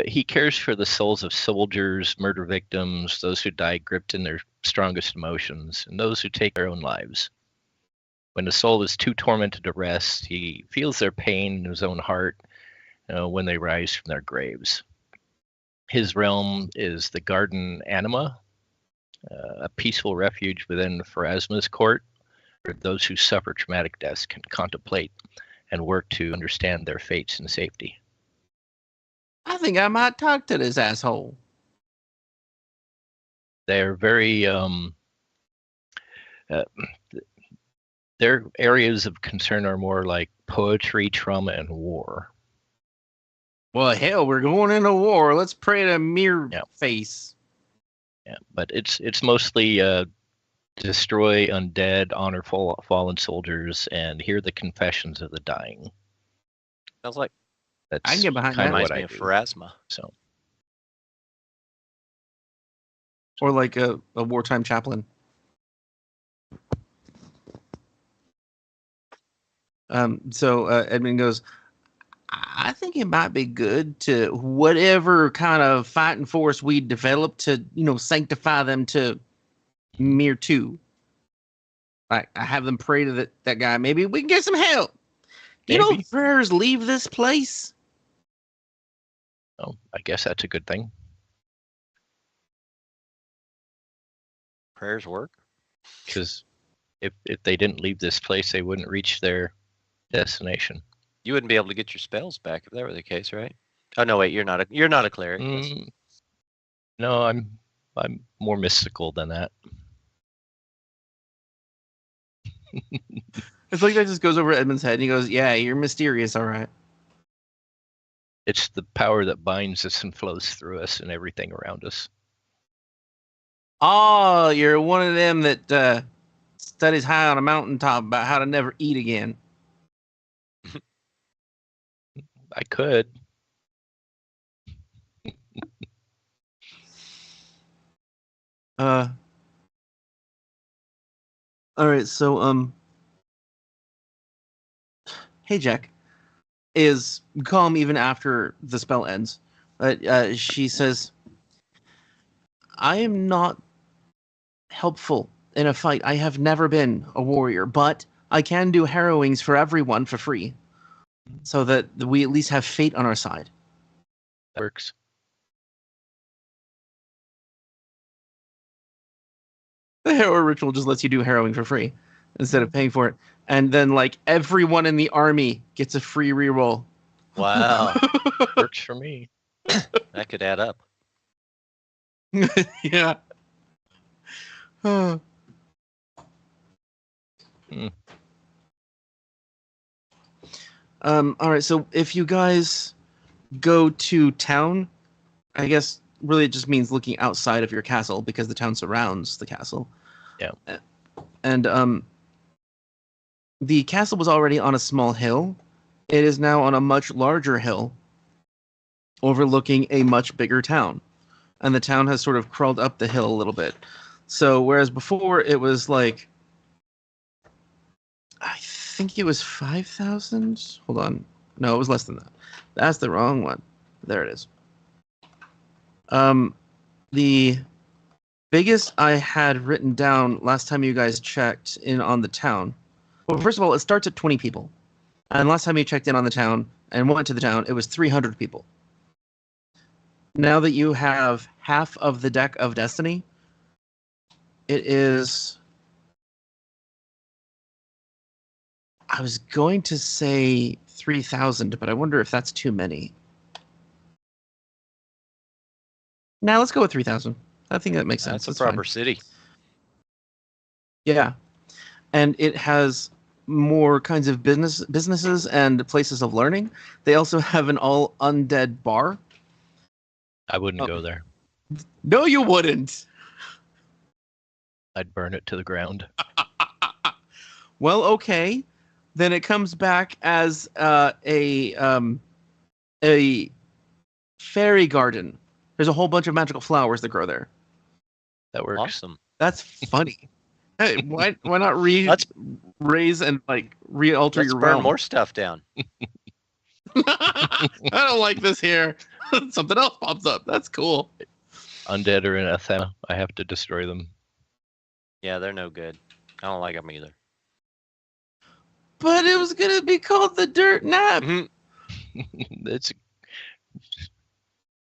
He cares for the souls of soldiers, murder victims, those who die gripped in their strongest emotions, and those who take their own lives. When the soul is too tormented to rest, he feels their pain in his own heart when they rise from their graves. His realm is the Garden Anima, a peaceful refuge within Pharasma's court, where those who suffer traumatic deaths can contemplate and work to understand their fates in safety. I think I might talk to this asshole. They're very their areas of concern are more like poetry, trauma, and war. Well, hell, we're going into war. Let's pray to Mirror Yeah. Face. Yeah, but it's mostly destroy undead, honor fallen soldiers, and hear the confessions of the dying. Sounds like That's I can get behind kind that. of reminds what me I of do. Pharasma. So Or like a wartime chaplain. So Edmund goes, I think it might be good to whatever kind of fighting force we develop to, sanctify them to Mir 2. I have them pray to that guy. Maybe we can get some help. Maybe. Prayers leave this place. oh, I guess that's a good thing. Prayers work. Because if they didn't leave this place, they wouldn't reach their destination. You wouldn't be able to get your spells back if that were the case, right? Oh no, wait, you're not a cleric. No, I'm more mystical than that. It's like that just goes over Edmund's head and he goes, yeah, you're mysterious, all right. It's the power that binds us and flows through us and everything around us. Oh, you're one of them that studies high on a mountaintop about how to never eat again. I could. All right, so hey Jack is calm even after the spell ends. But she says, I am not helpful in a fight. I have never been a warrior, but I can do harrowings for everyone for free, so that we at least have fate on our side. Works. The Harrow ritual just lets you do harrowing for free instead of paying for it, and then like everyone in the army gets a free reroll. Wow, Works for me. that could add up. Yeah. Hmm. All right. So if you guys go to town, I guess really it just means looking outside of your castle because the town surrounds the castle. Yeah. And the castle was already on a small hill. It is now on a much larger hill, overlooking a much bigger town. And the town has sort of crawled up the hill a little bit. So whereas before it was like, I think it was 5,000. Hold on. No, it was less than that. That's the wrong one. There it is. The biggest I had written down last time you guys checked in on the town. Well, first of all, it starts at 20 people. And last time you checked in on the town and went to the town, it was 300 people. Now that you have half of the deck of Destiny, it is... I was going to say 3,000, but I wonder if that's too many. Now let's go with 3,000. I think that makes sense. That's a proper fine. city. Yeah. And it has more kinds of businesses and places of learning. They also have an all undead bar. I wouldn't Oh. go there. No, you wouldn't. I'd burn it to the ground. Well, okay. Then it comes back as a fairy garden. There's a whole bunch of magical flowers that grow there. That works. Awesome. That's funny. Hey, why not Let's- raise and like re-alter Let's your burn realm? more stuff down. I don't like this here. Something else pops up. That's cool. Undead are in Athena. I have to destroy them. Yeah, they're no good. I don't like them either. But it was gonna be called the Dirt Nap. Mhm. It's a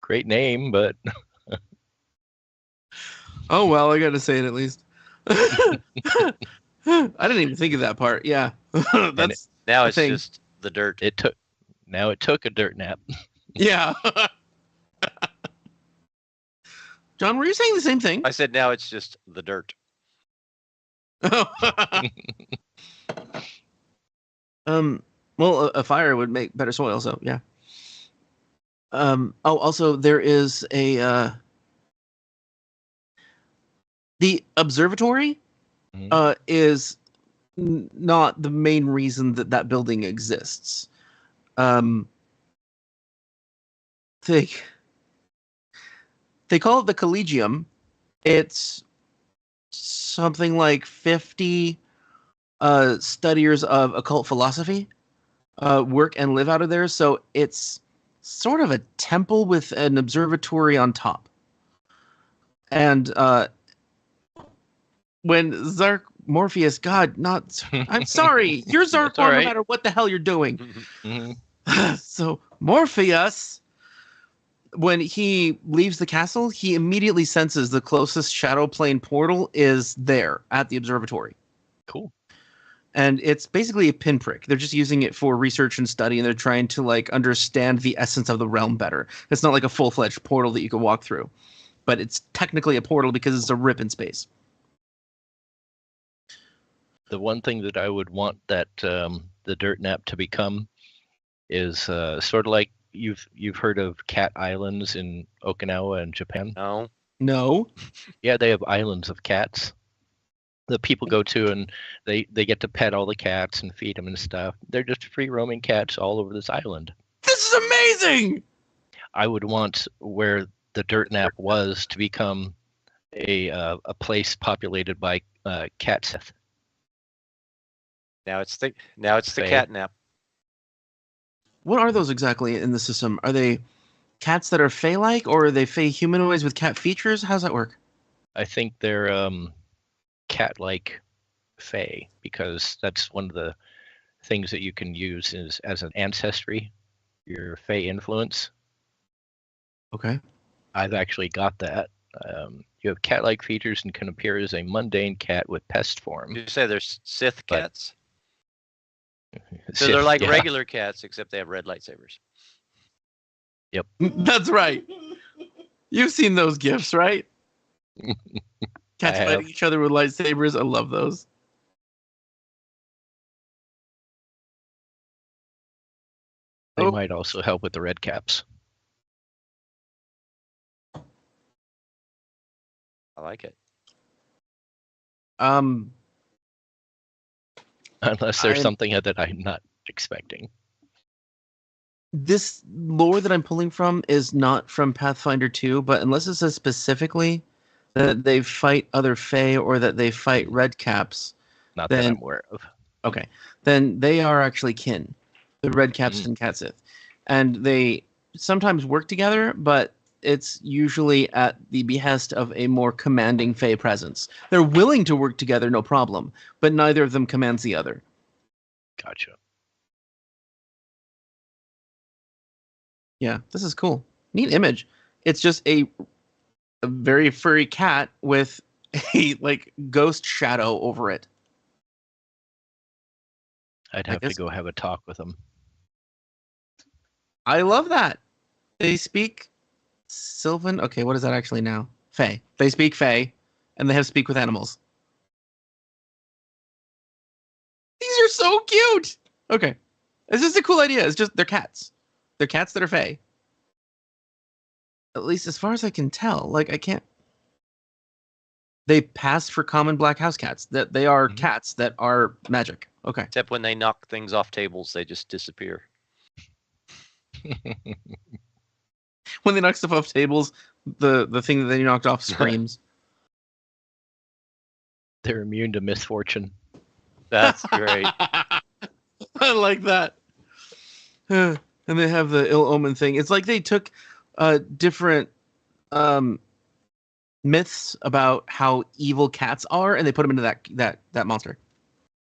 great name, but Oh well, I gotta say it at least. I didn't even think of that part. Yeah, that's Now The it's thing. just the dirt. it took a dirt nap. yeah. John, were you saying the same thing? I said now it's just the dirt. Well, a fire would make better soil, so yeah. Also there is a the observatory is not the main reason that that building exists. They call it the Collegium. It's something like 50 studiers of occult philosophy work and live out of there. So it's sort of a temple with an observatory on top. And when Morpheus, God, not... I'm sorry. You're Zarkwon all right. no matter what the hell you're doing. Mhm. So Morpheus, when he leaves the castle, he immediately senses the closest shadow plane portal is there at the observatory. Cool. And it's basically a pinprick. They're just using it for research and study, and they're trying to like understand the essence of the realm better. It's not like a full-fledged portal that you can walk through, but it's technically a portal because it's a rip in space. The one thing that I would want that the dirt nap to become is sort of like you've heard of cat islands in Okinawa and Japan. No. No. Yeah, they have islands of cats that people go to, and they get to pet all the cats and feed them and stuff. They're just free roaming cats all over this island. This is amazing! I would want where the dirt nap was to become a place populated by cats. Now it's the Faye. catnap. What are those exactly in the system? Are they cats that are Fey-like, or are they Fey humanoids with cat features? How's that work? I think they're cat-like. Fae, because that's one of the things that you can use is as an ancestry, your Fae influence. Okay. I've actually got that. You have cat-like features and can appear as a mundane cat with pest form. You say there's Sith But- cats. So they're Sith, like yeah. regular cats, except they have red lightsabers. That's right. You've seen those gifs, right? Cats I have. fighting each other with lightsabers. I love those. They Oh. might also help with the red caps. I like it. Unless there's I'm- something that I'm not expecting. This lore that I'm pulling from is not from Pathfinder 2, but unless it says specifically that they fight other Fae or that they fight red caps, Not that Then- I'm aware of. okay, then they are actually kin, the red caps and cat Sith. And they sometimes work together, but it's usually at the behest of a more commanding Fae presence. They're willing to work together, no problem, but neither of them commands the other. Gotcha. Yeah, this is cool. Neat image. It's just a very furry cat with a like ghost shadow over it. I'd I have to guess- go have a talk with them. I love that. They speak Sylvan. Okay, what is that actually now? Fae. They speak Fae, and they have speak with animals. These are so cute. Okay, it's just a cool idea. It's just they're cats. They're cats that are Fae. At least as far as I can tell. Like I can't. They pass for common black house cats. That they are Mhm. cats that are magic. Okay. Except when they knock things off tables, they just disappear. When they knock stuff off tables, the thing that they knocked off screams. They're immune to misfortune. That's great. I like that. And they have the ill omen thing. It's like they took different myths about how evil cats are, and they put them into that monster.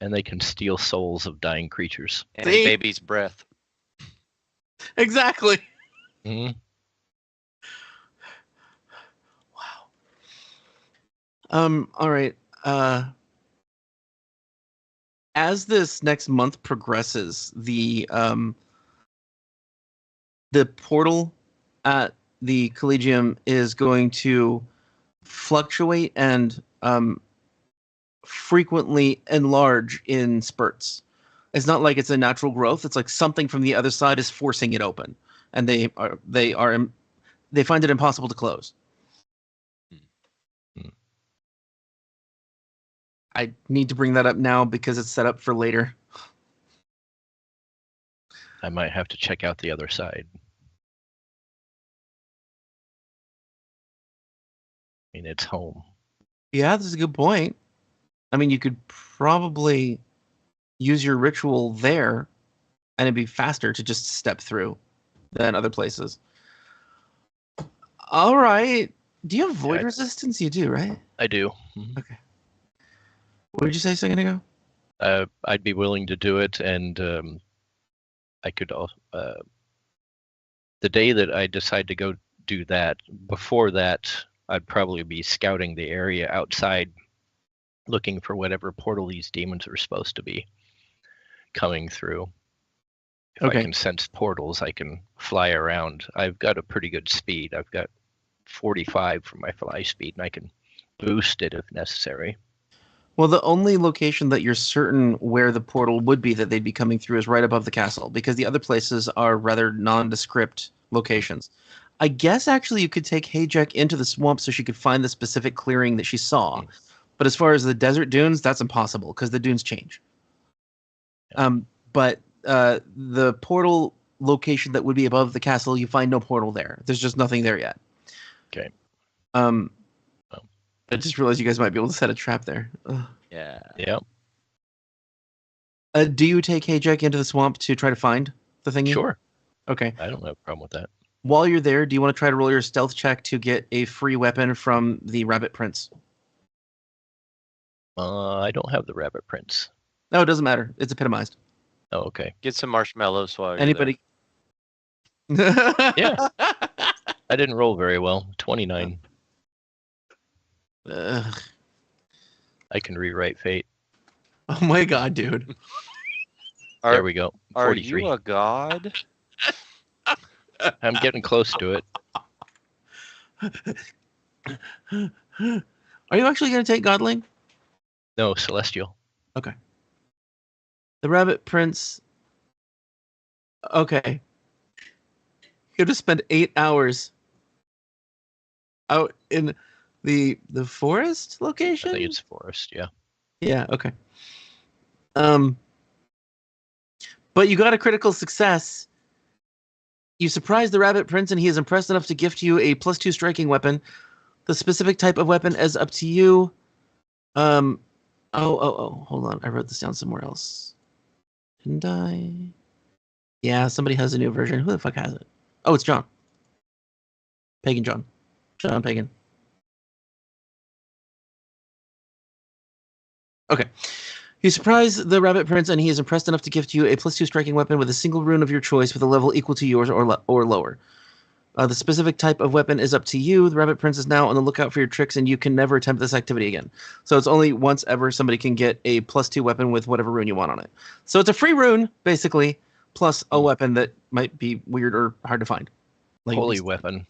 And they can steal souls of dying creatures. And a See? baby's breath. Exactly. Mhm. Wow. All right. As this next month progresses, the portal at the Collegium is going to fluctuate and frequently enlarge in spurts. It's not like it's a natural growth. It's like something from the other side is forcing it open, and they find it impossible to close. Hmm. I need to bring that up now because it's set up for later. I might have to check out the other side. I mean, it's home. Yeah, this is a good point. I mean, you could probably use your ritual there, and it'd be faster to just step through than other places. All right. Do you have void Yeah, resistance? You do, right? I do. Mhm. What did you say a second ago? I'd be willing to do it, and I could also. The day that I decide to go do that, before that, I'd probably be scouting the area outside, looking for whatever portal these demons are supposed to be coming through. If Okay. I can sense portals, I can fly around. I've got a pretty good speed. I've got 45 for my fly speed, and I can boost it if necessary. Well, the only location that you're certain where the portal would be that they'd be coming through is right above the castle, because the other places are rather nondescript locations. I guess actually you could take Hayjack into the swamp so she could find the specific clearing that she saw. But as far as the desert dunes, that's impossible because the dunes change. But the portal location that would be above the castle, you find no portal there. There's just nothing there yet. Okay. I just realized you guys might be able to set a trap there. Ugh. Yeah. Yeah, Do you take Hayjack into the swamp to try to find the thingy? sure. Okay. I don't have a problem with that. While you're there, do you want to try to roll your stealth check to get a free weapon from the Rabbit Prince? I don't have the rabbit prints. No, it doesn't matter. It's epitomized. Oh, okay. Get some marshmallows while you're Anybody? Yeah. I didn't roll very well. 29. Ugh. I can rewrite fate. Oh my god, dude. there. There we go. Are 43. you a god? I'm getting close to it. Are you actually going to take Godling? No, celestial. The Rabbit Prince. Okay. You have to spend 8 hours out in the forest I location? think it's forest. Yeah. Yeah, okay. But you got a critical success. You surprise the Rabbit Prince, and he is impressed enough to gift you a +2 striking weapon. The specific type of weapon is up to you. Oh, hold on. I wrote this down somewhere else. Didn't I? Yeah, somebody has a new version. Who the fuck has it? Oh, it's John. Pagan John. John Pagan. Okay. You surprise the Rabbit Prince, and he is impressed enough to gift you a +2 striking weapon with a single rune of your choice with a level equal to yours or lower. The specific type of weapon is up to you. The Rabbit Prince is now on the lookout for your tricks, and you can never attempt this activity again. So it's only once ever somebody can get a +2 weapon with whatever rune you want on it. So it's a free rune, basically, plus a weapon that might be weird or hard to find. Like Holy weapon.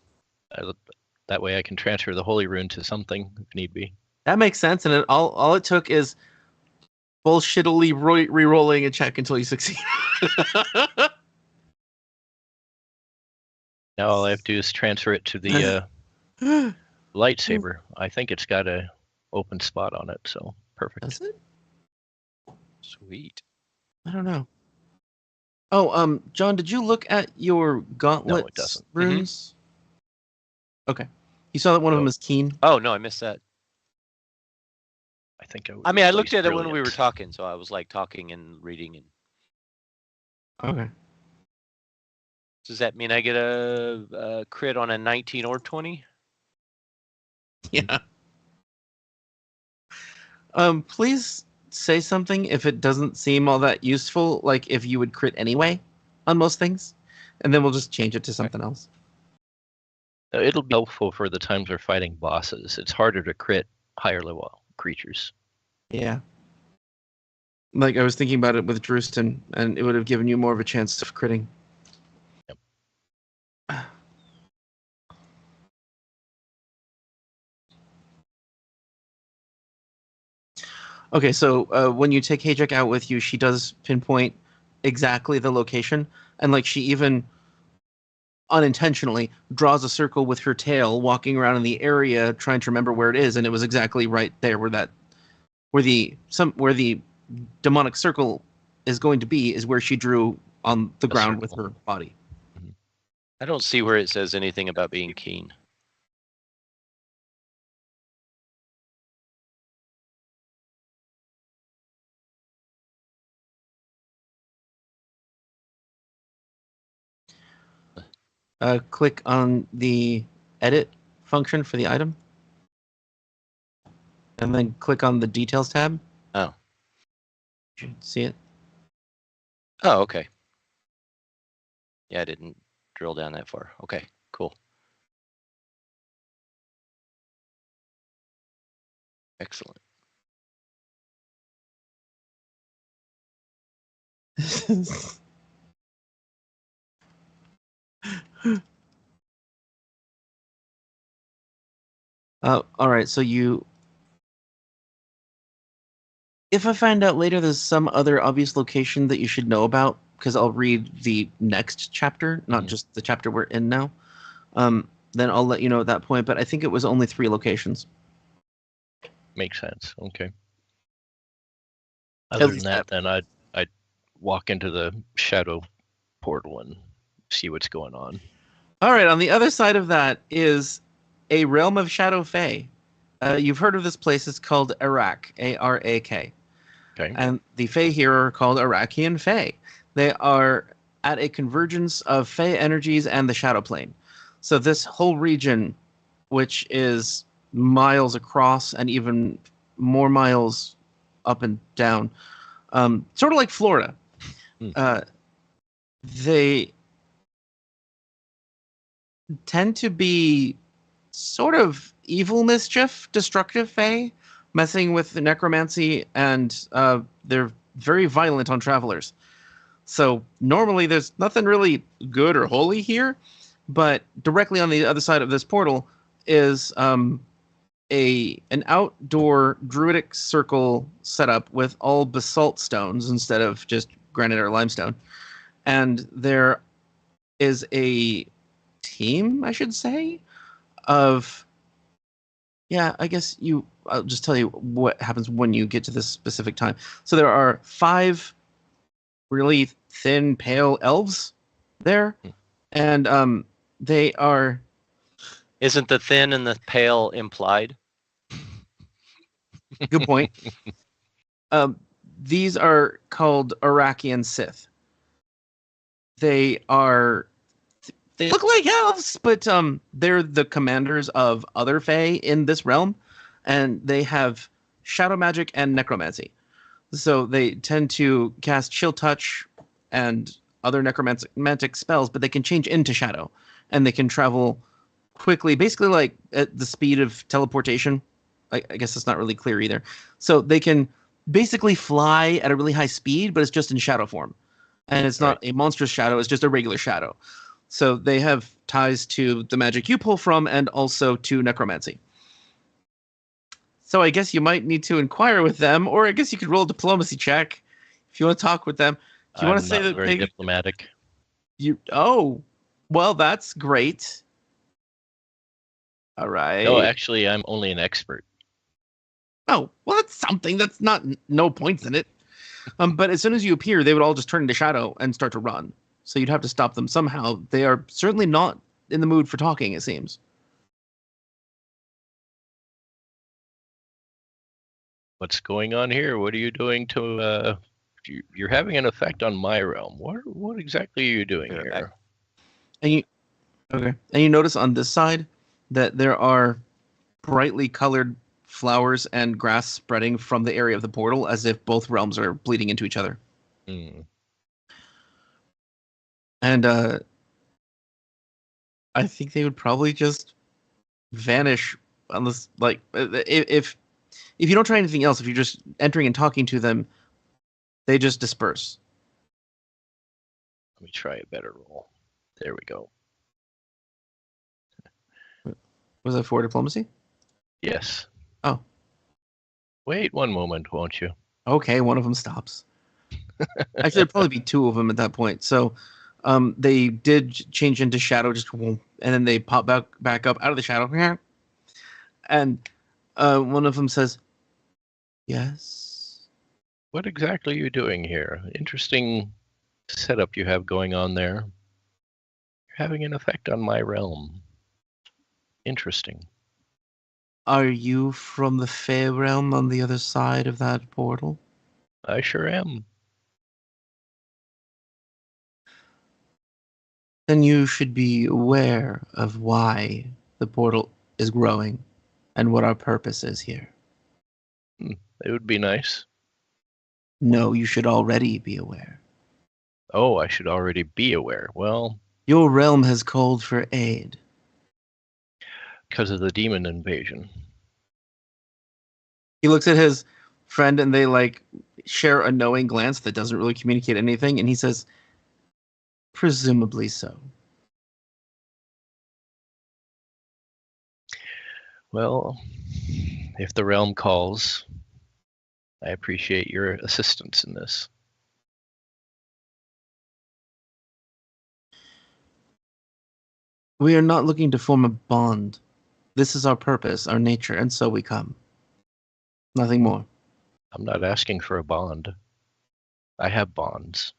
That way I can transfer the holy rune to something if need be. That makes sense, and all it took is bullshittily re-rolling a check until you succeed. Now all I have to do is transfer it to the lightsaber. I think it's got a open spot on it, so perfect. Does it? Sweet. I don't know. Oh, John, did you look at your gauntlet doesn't. runes? Okay. You saw that one of them is keen? Oh no, I missed that. I think I mean, I looked at it when we were talking, so I was like talking and reading. And Okay. does that mean I get a crit on a 19 or 20? Yeah. Please say something if it doesn't seem all that useful, like if you would crit anyway on most things, and then we'll just change it to something else. It'll be helpful for the times we're fighting bosses. It's harder to crit higher level creatures. Yeah. Like I was thinking about it with Drustin, and it would have given you more of a chance of critting. Yep. Okay, so when you take Hajek out with you, she does pinpoint exactly the location, and like she even unintentionally draws a circle with her tail, walking around in the area, trying to remember where it is, and it was exactly right there where the demonic circle is going to be is where she drew on the ground with her body. I don't see where it says anything about being keen. Click on the edit function for the item, and then click on the details tab. Oh. You should see it. Oh, okay. Yeah, I didn't drill down that far. Okay, cool. Excellent. All right, so if I find out later there's some other obvious location that you should know about, because I'll read the next chapter, not just the chapter we're in now, then I'll let you know at that point, but I think it was only 3 locations. Makes sense. Okay. Other than that, then I'd walk into the shadow portal and see what's going on. All right, on the other side of that is a realm of Shadow Fae. You've heard of this place. It's called Arak, A-R-A-K. Okay. And the Fae here are called Arakian Fae. They are at a convergence of Fae energies and the Shadow Plane. So this whole region, which is miles across and even more miles up and down. Sort of like Florida. Hmm. They tend to be sort of evil mischief, destructive fae, messing with the necromancy, and they're very violent on travelers. So normally there's nothing really good or holy here, but directly on the other side of this portal is an outdoor druidic circle setup with all basalt stones instead of just granite or limestone. And there is a team, I should say, of I guess I'll just tell you what happens when you get to this specific time. So there are 5 really thin, pale elves there, and they are. Isn't the thin and the pale implied? Good point. These are called Arakian Sith. They look like elves, but they're the commanders of other fae in this realm, and they have shadow magic and necromancy. So they tend to cast chill touch and other necromantic spells, but they can change into shadow, and they can travel quickly, basically like at the speed of teleportation. I guess that's not really clear either. So they can basically fly at a really high speed, but it's just in shadow form. And it's not a monstrous shadow, it's just a regular shadow. So they have ties to the magic you pull from and also to necromancy. So I guess you might need to inquire with them, or I guess you could roll a diplomacy check if you want to talk with them. Do you want to say that very diplomatic? Well, that's great. All right. No, actually, I'm only an expert. Oh, well, that's something. That's not no points in it. But as soon as you appear, they would all just turn into shadow and start to run. So you'd have to stop them somehow. They are certainly not in the mood for talking, it seems. What's going on here? What are you doing to? You're having an effect on my realm. What exactly are you doing here? And you notice on this side that there are brightly colored flowers and grass spreading from the area of the portal, as if both realms are bleeding into each other. And I think they would probably just vanish unless, like, if you don't try anything else, if you're just entering and talking to them, they just disperse. Let me try a better roll. There we go. Was that for diplomacy? Yes. Oh. Wait one moment, won't you? Okay, one of them stops. Actually, there'd probably be 2 of them at that point. So they did change into shadow, and then they pop back up out of the shadow. And one of them says, "Yes." What exactly are you doing here? Interesting setup you have going on there. You're having an effect on my realm. Interesting. Are you from the Fae realm on the other side of that portal? I sure am. Then you should be aware of why the portal is growing and what our purpose is here. It would be nice. No, you should already be aware. Oh, I should already be aware. Well, your realm has called for aid. Because of the demon invasion. He looks at his friend and they share a knowing glance that doesn't really communicate anything, and he says, presumably so. Well, if the realm calls, I appreciate your assistance in this. We are not looking to form a bond. This is our purpose, our nature, and so we come. Nothing more. I'm not asking for a bond. I have bonds.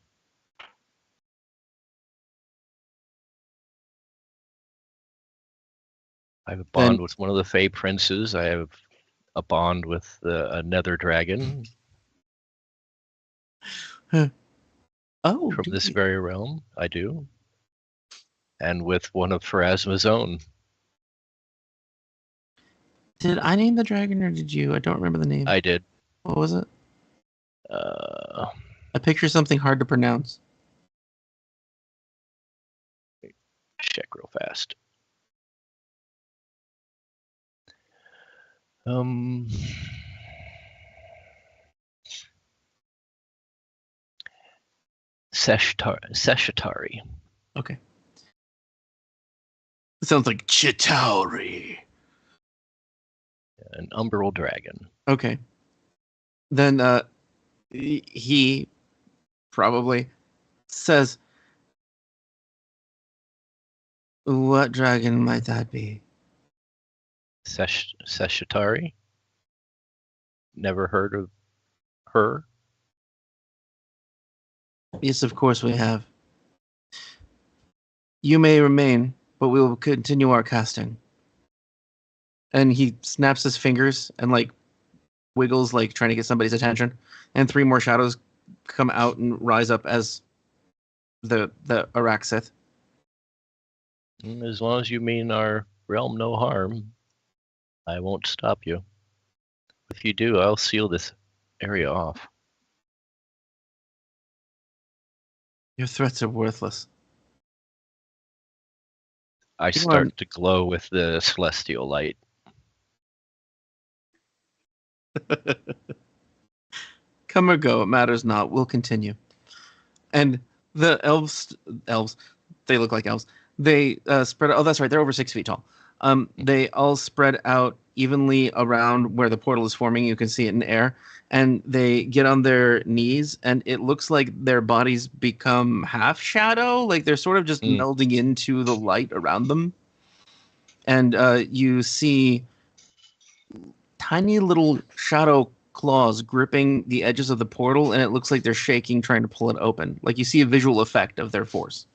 I have a bond with one of the Fey princes. I have a bond with a nether dragon. Oh, from this very realm, I do. And with one of Pharasma's own. Did I name the dragon or did you? I don't remember the name. I did. What was it? Uh, I picture something hard to pronounce. check real fast. Seshatari. Okay. It sounds like Chitauri. An umbral dragon. Okay. Then he probably says, "What dragon might that be?" Seshatari? Never heard of her? Yes, of course we have. You may remain, but we will continue our casting. And he snaps his fingers and like wiggles, like trying to get somebody's attention. And 3 more shadows come out and rise up as the Araxith. As long as you mean our realm no harm, I won't stop you. If you do, I'll seal this area off. Your threats are worthless. I start to glow with the celestial light. Come or go, it matters not. We'll continue. And the elves, they look like elves. They spread. Oh, that's right. They're over 6 feet tall. They all spread out evenly around where the portal is forming. You can see it in air, and they get on their knees, and it looks like their bodies become half shadow, like they're sort of just melding into the light around them. And you see tiny little shadow claws gripping the edges of the portal, and it looks like they're shaking, trying to pull it open. Like you see a visual effect of their force.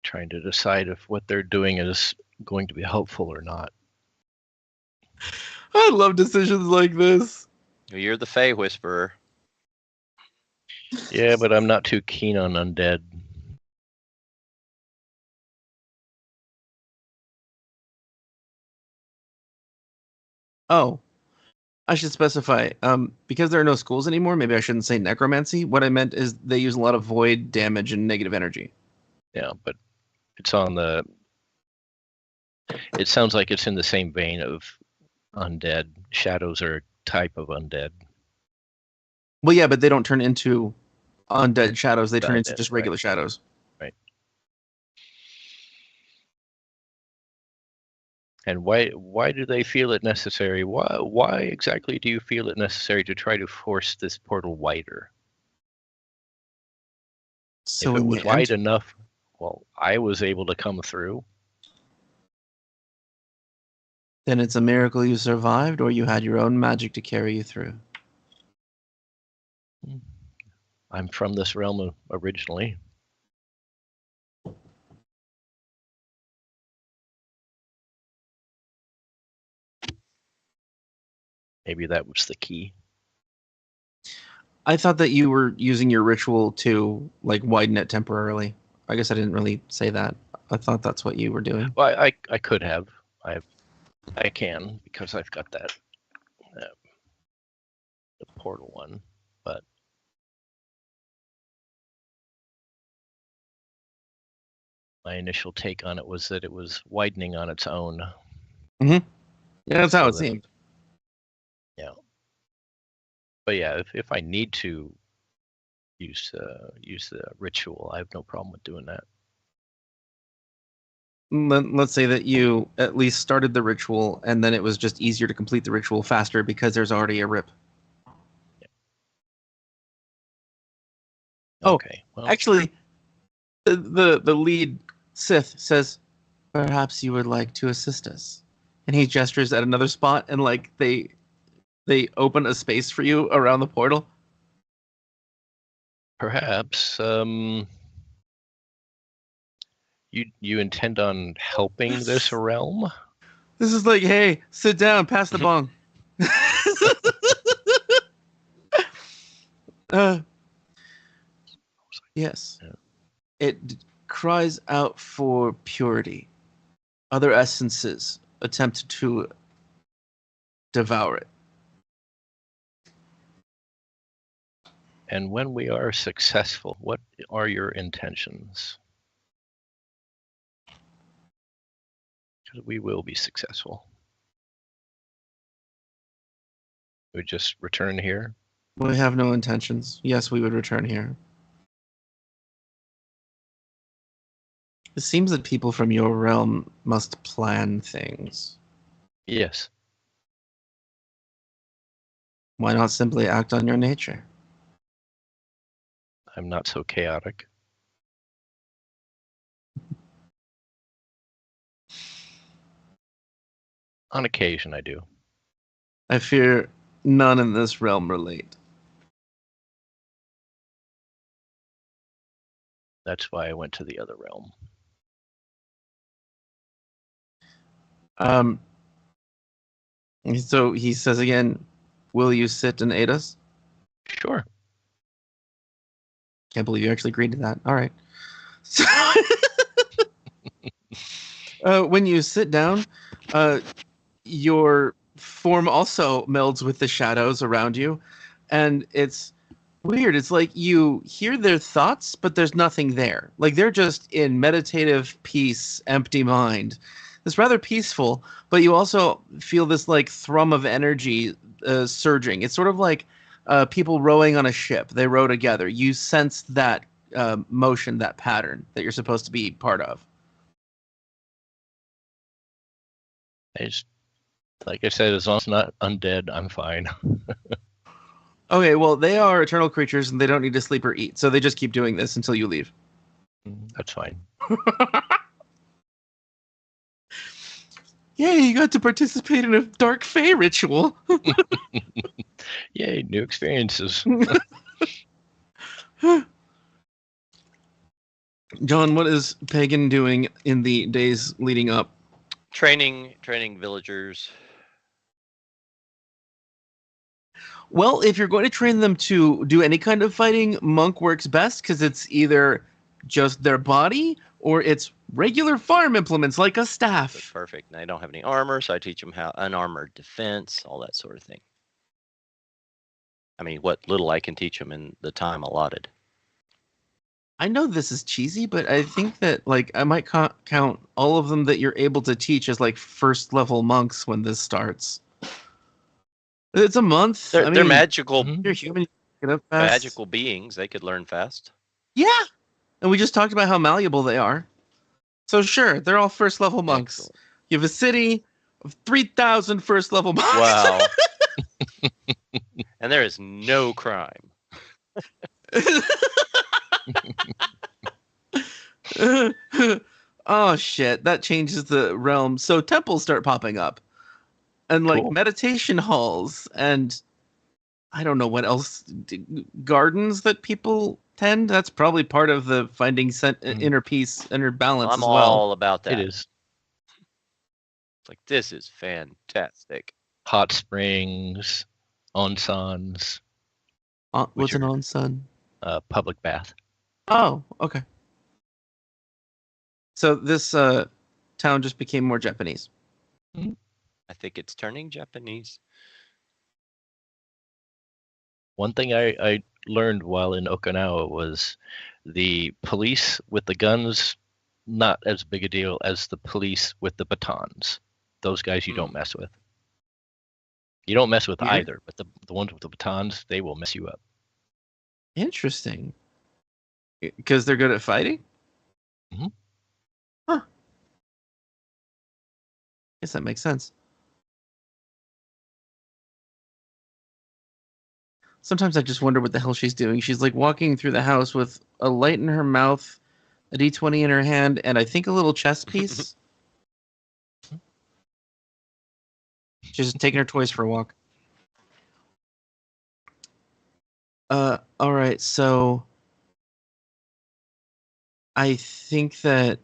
Trying to decide if what they're doing is going to be helpful or not. I love decisions like this. You're the Fey Whisperer. Yeah, but I'm not too keen on undead. Oh, I should specify. Because there are no schools anymore, maybe I shouldn't say necromancy. What I meant is they use a lot of void damage and negative energy. Yeah, but it's on the... It sounds like it's in the same vein of undead. Shadows are a type of undead. Well, yeah, but they don't turn into undead shadows. They turn into Undead, just regular shadows. Right. And why do they feel it necessary? Why exactly do you feel it necessary to try to force this portal wider? So if it was wide enough, well, I was able to come through. Then it's a miracle you survived, or you had your own magic to carry you through. I'm from this realm originally. Maybe that was the key. I thought that you were using your ritual to like widen it temporarily. I guess I didn't really say that. I thought that's what you were doing. Well, I could have. I can because I've got that the portal one, but my initial take on it was that it was widening on its own. Yeah, that's how it seemed. Yeah. But yeah, if I need to use the ritual, I have no problem with doing that. Let's say that you at least started the ritual, and then it was just easier to complete the ritual faster because there's already a rip. Yeah. Oh, okay. Well, actually, the lead Sith says, "Perhaps you would like to assist us," and he gestures at another spot, and like they open a space for you around the portal. perhaps you intend on helping this realm? This is like, hey, sit down, pass the bong. Yes. cries out for purity. Other essences attempt to devour it. And when we are successful, what are your intentions? Because we will be successful. We just return here. We have no intentions. Yes, we would return here. It seems that people from your realm must plan things. Yes. Why not simply act on your nature? I'm not so chaotic. On occasion, I do. I fear none in this realm relate. That's why I went to the other realm. So he says again, will you sit and aid us? Sure. Can't believe you actually agreed to that. All right. So, when you sit down, your form also melds with the shadows around you, and it's weird. It's like you hear their thoughts, but there's nothing there. Like they're just in meditative peace, empty mind. It's rather peaceful, but you also feel this like thrum of energy surging. It's sort of like people rowing on a ship. They row together. You sense that motion, that pattern that you're supposed to be part of. I just, like I said, as long as it's not undead, I'm fine. Okay, well, they are eternal creatures and they don't need to sleep or eat, so they just keep doing this until you leave. That's fine. Yay, you got to participate in a dark fae ritual. Yay, new experiences. John, what is Pagan doing in the days leading up? Training villagers. Well, if you're going to train them to do any kind of fighting, monk works best because it's either just their body or it's regular farm implements like a That's staff. perfect. And I don't have any armor, so I teach them how unarmored defense, all that sort of thing. I mean, what little I can teach them in the time allotted. I know this is cheesy, but I think that like I might count all of them that you're able to teach as like first level monks when this starts. It's a month. They're, I they're mean, magical, you're human. You get up fast. magical beings. They could learn fast. Yeah, and we just talked about how malleable they are. So sure, they're all first level monks. Excellent. You have a city of 3,000 first level monks. Wow. And there is no crime. Oh shit, that changes the realm. So temples start popping up. And like Cool. meditation halls and I don't know what else, gardens that people tend. That's probably part of the finding inner peace, inner balance I'm as well. all about that. It is. It's like, this is fantastic. Hot springs, onsens, What's an are- onsen? public bath. Oh, okay. So this town just became more Japanese. I think it's turning Japanese. One thing I learned while in Okinawa was the police with the guns, not as big a deal as the police with the batons. Those guys you don't mess with. You don't mess with Weird. either, but the ones with the batons, they will mess you up. Interesting. Because they're good at fighting? Mhm. Huh. Guess that makes sense. Sometimes I just wonder what the hell she's doing. She's like walking through the house with a light in her mouth, a D20 in her hand, and I think a little chess piece. She's just taking her toys for a walk. All right, so I think that.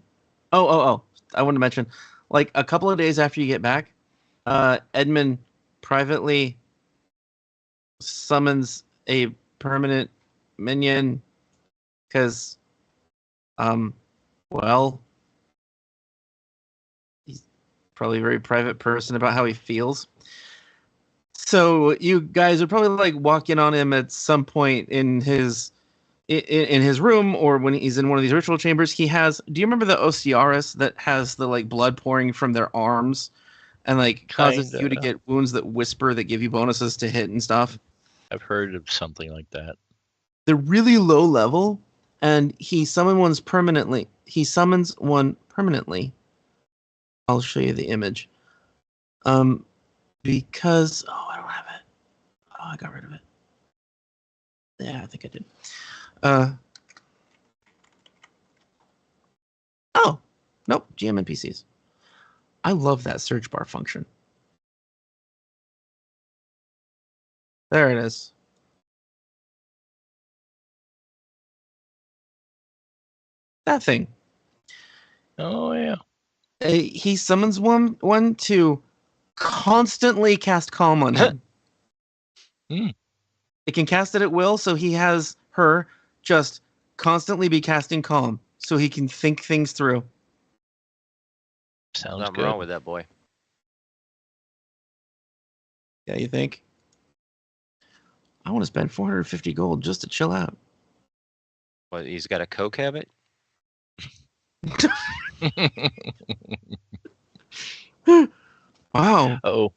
Oh! I want to mention, like a couple of days after you get back, Edmond privately summons a permanent minion because Well, he's probably a very private person about how he feels. So you guys would probably like walk in on him at some point in his room, or when he's in one of these ritual chambers. He has. Do you remember the Osiris that has the like blood pouring from their arms, and like causes you to get wounds that whisper that give you bonuses to hit and stuff? I've heard of something like that. They're really low level, and he summons one permanently. I'll show you the image. Because I don't have it. Oh, I got rid of it. Yeah, I think I did. Oh, nope. GM NPCs. I love that search bar function. There it is. That thing. Oh yeah. He summons one to constantly cast calm on him. It can cast it at will, so he has her just constantly be casting calm, so he can think things through. Sounds Nothing good. wrong with that boy. Yeah, you think? I want to spend 450 gold just to chill out. What, he's got a coke habit? Wow. Oh,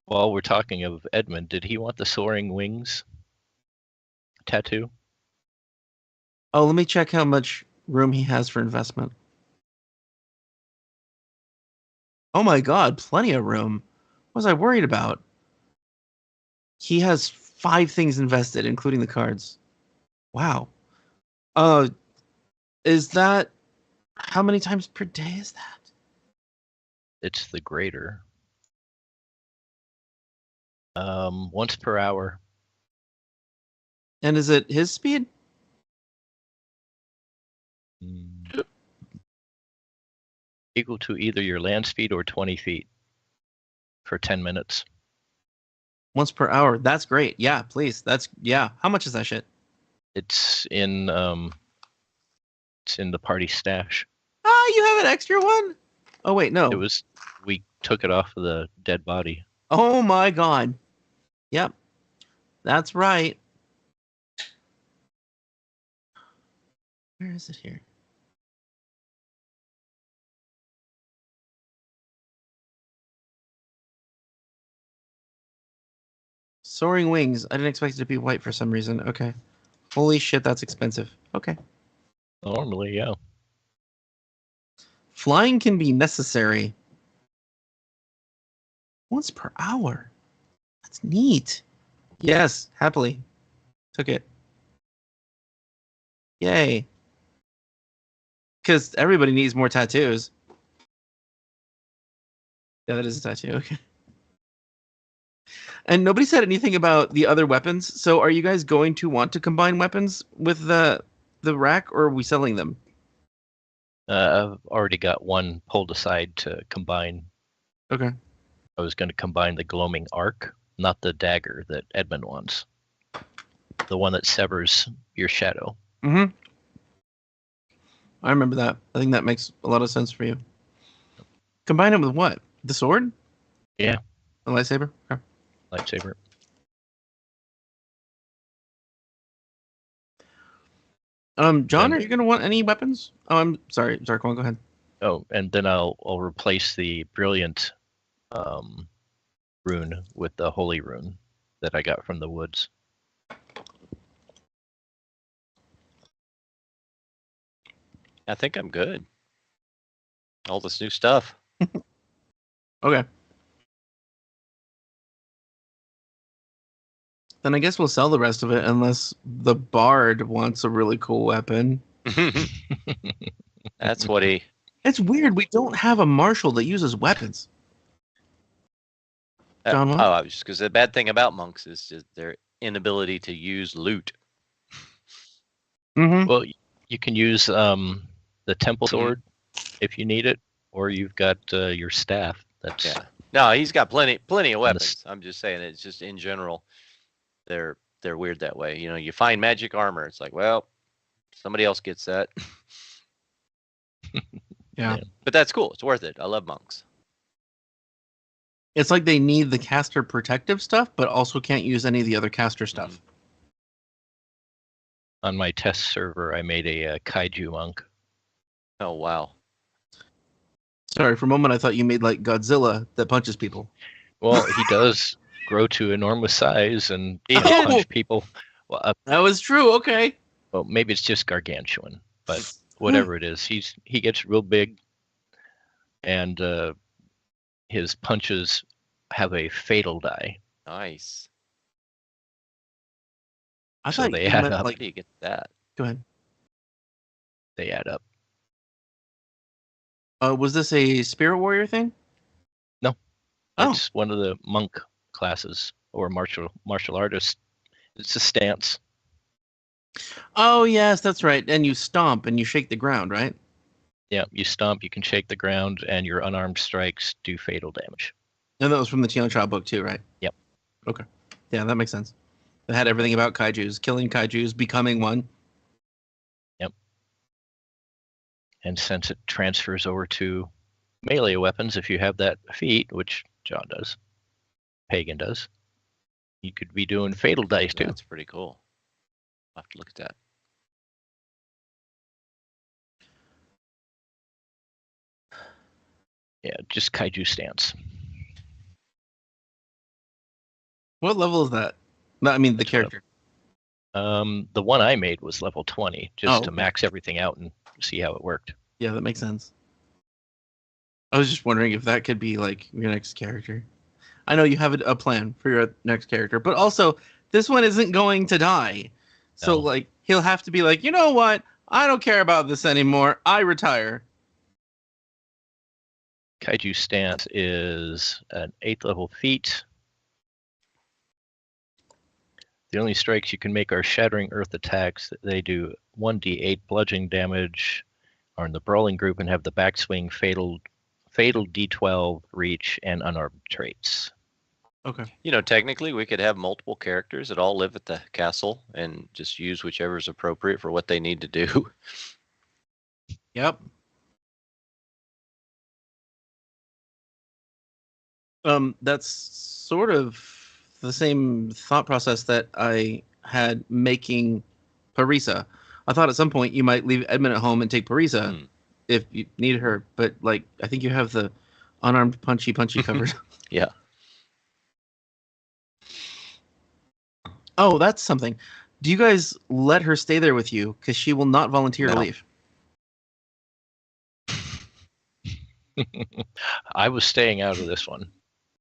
while we're talking of Edmond, did he want the soaring wings tattoo? Oh, let me check how much room he has for investment. Oh my god, plenty of room. What was I worried about? He has 5 things invested, including the cards. Wow. Is that... How many times per day is that? It's the greater. Once per hour. And is it his speed? Equal to either your land speed or 20 feet for 10 minutes. Once per hour. That's great. Yeah, please. Yeah. How much is that shit? It's in the party stash. Ah, you have an extra one? Oh wait, no. We took it off of the dead body. Oh my god. Yep. That's right. Where is it here? Soaring wings. I didn't expect it to be white for some reason. Okay. Holy shit, that's expensive. Okay. Normally, yeah. Flying can be necessary. Once per hour. That's neat. Yes, happily. Took it. Yay. Because everybody needs more tattoos. Yeah, that is a tattoo. Okay. And nobody said anything about the other weapons. So are you guys going to want to combine weapons with the rack, or are we selling them? I've already got one pulled aside to combine. Okay. I was going to combine the gloaming arc, not the dagger that Edmond wants. The one that severs your shadow. Mm-hmm. I remember that. I think that makes a lot of sense for you. Combine it with what? The sword? Yeah. The lightsaber? Okay. Lightsaber. John, are you going to want any weapons? Oh, I'm sorry. Zarkwon, go ahead. Oh, and then I'll replace the brilliant rune with the holy rune that I got from the woods. I think I'm good. All this new stuff. Okay. Then I guess we'll sell the rest of it unless the bard wants a really cool weapon. That's what he... It's weird. We don't have a marshal that uses weapons. John, what? Oh, because the bad thing about monks is just their inability to use loot. Mm-hmm. Well, you can use the temple sword if you need it, or you've got your staff. That's Yeah. No, he's got plenty of weapons. I'm just saying, it's just in general, they're weird that way. You know, you find magic armor. It's like, well, Somebody else gets that. Yeah. But that's cool. It's worth it. I love monks. It's like they need the caster protective stuff, but also can't use any of the other caster stuff. On my test server, I made a kaiju monk. Oh, wow. Sorry, for a moment I thought you made like Godzilla that punches people. Well, he does grow to enormous size and He punch people. Well, That was true. Okay. well, maybe it's just gargantuan, but whatever it is, he gets real big, and his punches have a fatal die. Nice. I So thought they you add meant, up. How like. do you get that? Go ahead. They add up. Was this a spirit warrior thing? No. Oh. It's one of the monk classes or martial artist. It's a stance. Oh yes, that's right. And you stomp and you shake the ground, right? Yeah, you stomp, you can shake the ground, and your unarmed strikes do fatal damage. And that was from the Tian Cha book too, right? Yep. Okay. Yeah, that makes sense. It had everything about kaijus, killing kaijus, becoming one. And since it transfers over to melee weapons, if you have that feat, which John does, Pagan does, you could be doing fatal dice too. That's pretty cool. I'll have to look at that. Yeah, just kaiju stance. What level is that? No, I mean the That's what character. The one I made was level 20, just to okay. max everything out and see how it worked. Yeah, that makes sense. I was just wondering if that could be like your next character. I know you have a plan for your next character, but also this one isn't going to die. So No. like he'll have to be like, you know what? I don't care about this anymore. I retire. Kaiju stance is an 8th level feat. The only strikes you can make are shattering earth attacks. They do 1d8 bludgeoning damage, are in the brawling group, and have the backswing, fatal d12, reach, and unarmed traits. Okay. You know, technically, we could have multiple characters that all live at the castle and just use whichever is appropriate for what they need to do. Yep. That's sort of the same thought process that I had making Parisa. I thought at some point you might leave Edmond at home and take Parisa if you needed her, but like I think you have the unarmed punchy covered. Yeah. Oh, that's something. Do you guys let her stay there with you? Because she will not volunteer to No. leave. I was staying out of this one.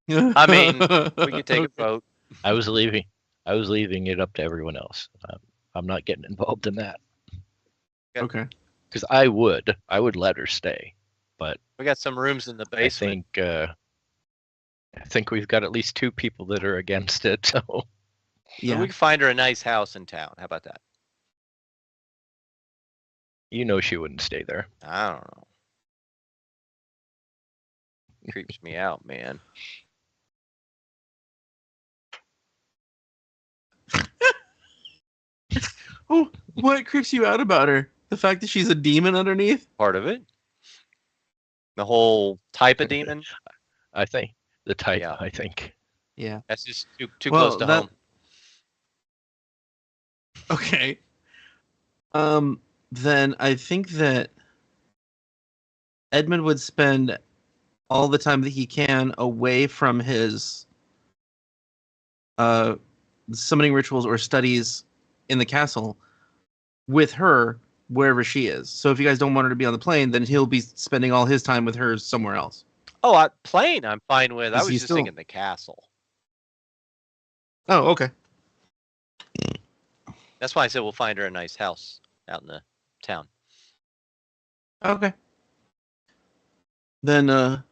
I mean, we could take a vote. I was leaving it up to everyone else. I'm not getting involved in that Okay. because I would let her stay, but We got some rooms in the I basement. think we've got at least 2 people that are against it. So So Yeah. we can find her a nice house in town. How about that? you know she wouldn't stay there. I don't know. Creeps me out, man. Oh, what creeps you out about her? The fact that she's a demon underneath? Part of it. The whole type of demon. I think the type. Yeah. I think. Yeah. That's just too Well, close to that- home. Okay. Then I think that Edmund would spend all the time that he can away from his summoning rituals or studies in the castle with her wherever she is. So if you guys don't want her to be on the plane, then he'll be spending all his time with her somewhere else. Oh, plane I'm fine with. I Is was he just still- thinking the castle. Oh, okay. That's why I said we'll find her a nice house out in the town. Okay. Then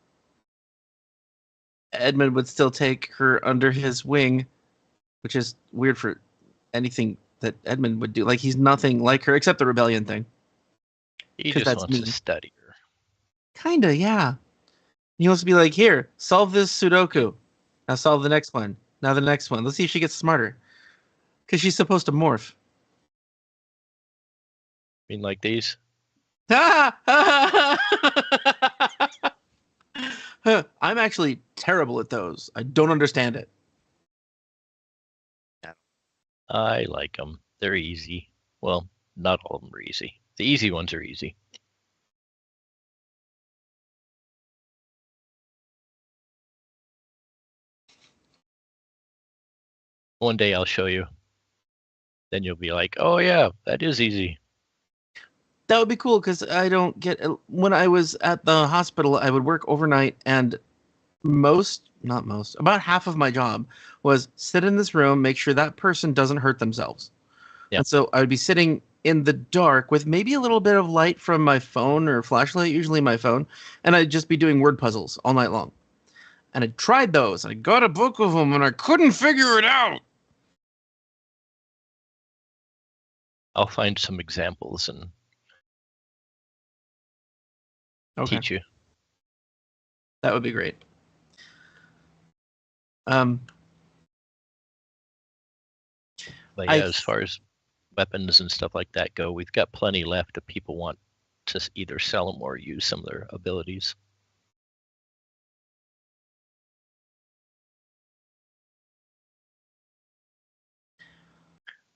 Edmund would still take her under his wing, which is weird for anything that Edmund would do. Like he's nothing like her except the rebellion thing. He 'Cause just that's wants me. to study her. Kinda, yeah. He wants to be like, here, solve this Sudoku. Now solve the next one. Now the next one. Let's see if she gets smarter. Because she's supposed to morph. mean like these? I'm actually terrible at those. I don't understand it. I like them. They're easy. Well, not all of them are easy. The easy ones are easy. One day I'll show you. Then you'll be like, oh yeah, that is easy. That would be cool because I don't get. When I was at the hospital, I would work overnight, and about half of my job was sit in this room, make sure that person doesn't hurt themselves. Yeah. And so I would be sitting in the dark with maybe a little bit of light from my phone or flashlight, usually my phone, and I'd just be doing word puzzles all night long. And I tried those. I got a book of them, and I couldn't figure it out. I'll find some examples and Okay, teach you. that would be great. But yeah, as far as weapons and stuff like that go, we've got plenty left if people want to either sell them or use some of their abilities.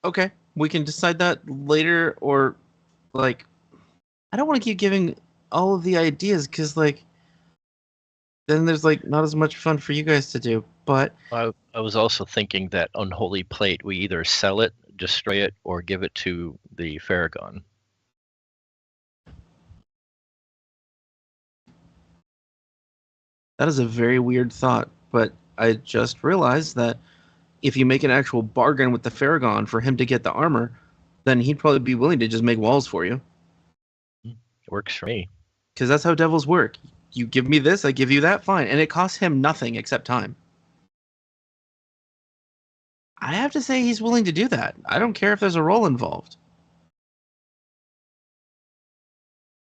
Okay, we can decide that later, or like, I don't want to keep giving all of the ideas because like, then there's like not as much fun for you guys to do. But I was also thinking that unholy plate, we either sell it, destroy it, or give it to the Faragon. that is a very weird thought. But I just realized that if you make an actual bargain with the Faragon for him to get the armor, then he'd probably be willing to just make walls for you. It works for me. Because that's how devils work. You give me this, I give you that, fine. And it costs him nothing except time. I have to say he's willing to do that. I don't care if there's a roll involved.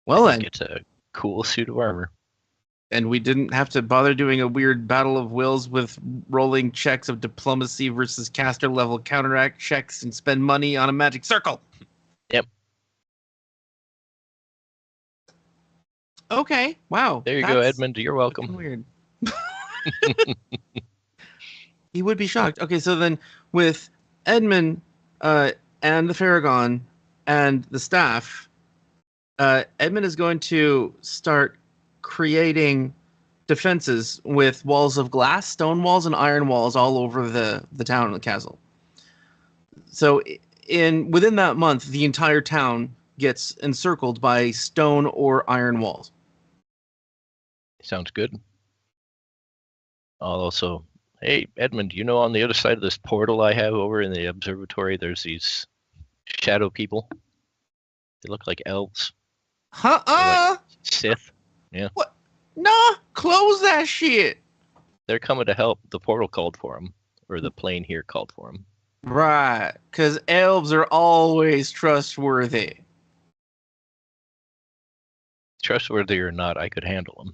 Well I think then, it's a cool suit of armor. and we didn't have to bother doing a weird battle of wills with rolling checks of diplomacy versus caster level counteract checks and spend money on a magic circle. Yep. Okay, wow. There you go, that's Edmond. You're fucking welcome. weird. He would be shocked. Okay, so then with Edmond and the Faragon and the staff, Edmund is going to start creating defenses with walls of glass, stone walls, and iron walls all over the town and the castle. So within that month, the entire town gets encircled by stone or iron walls. Sounds good. I'll also, hey, Edmund, you know on the other side of this portal I have over in the observatory, there's these shadow people. They look like elves. Like Sith. Yeah. What? Nah, close that shit. They're coming to help. The portal called for them, or the plane here called for them. Right, because elves are always trustworthy. Trustworthy or not, I could handle them.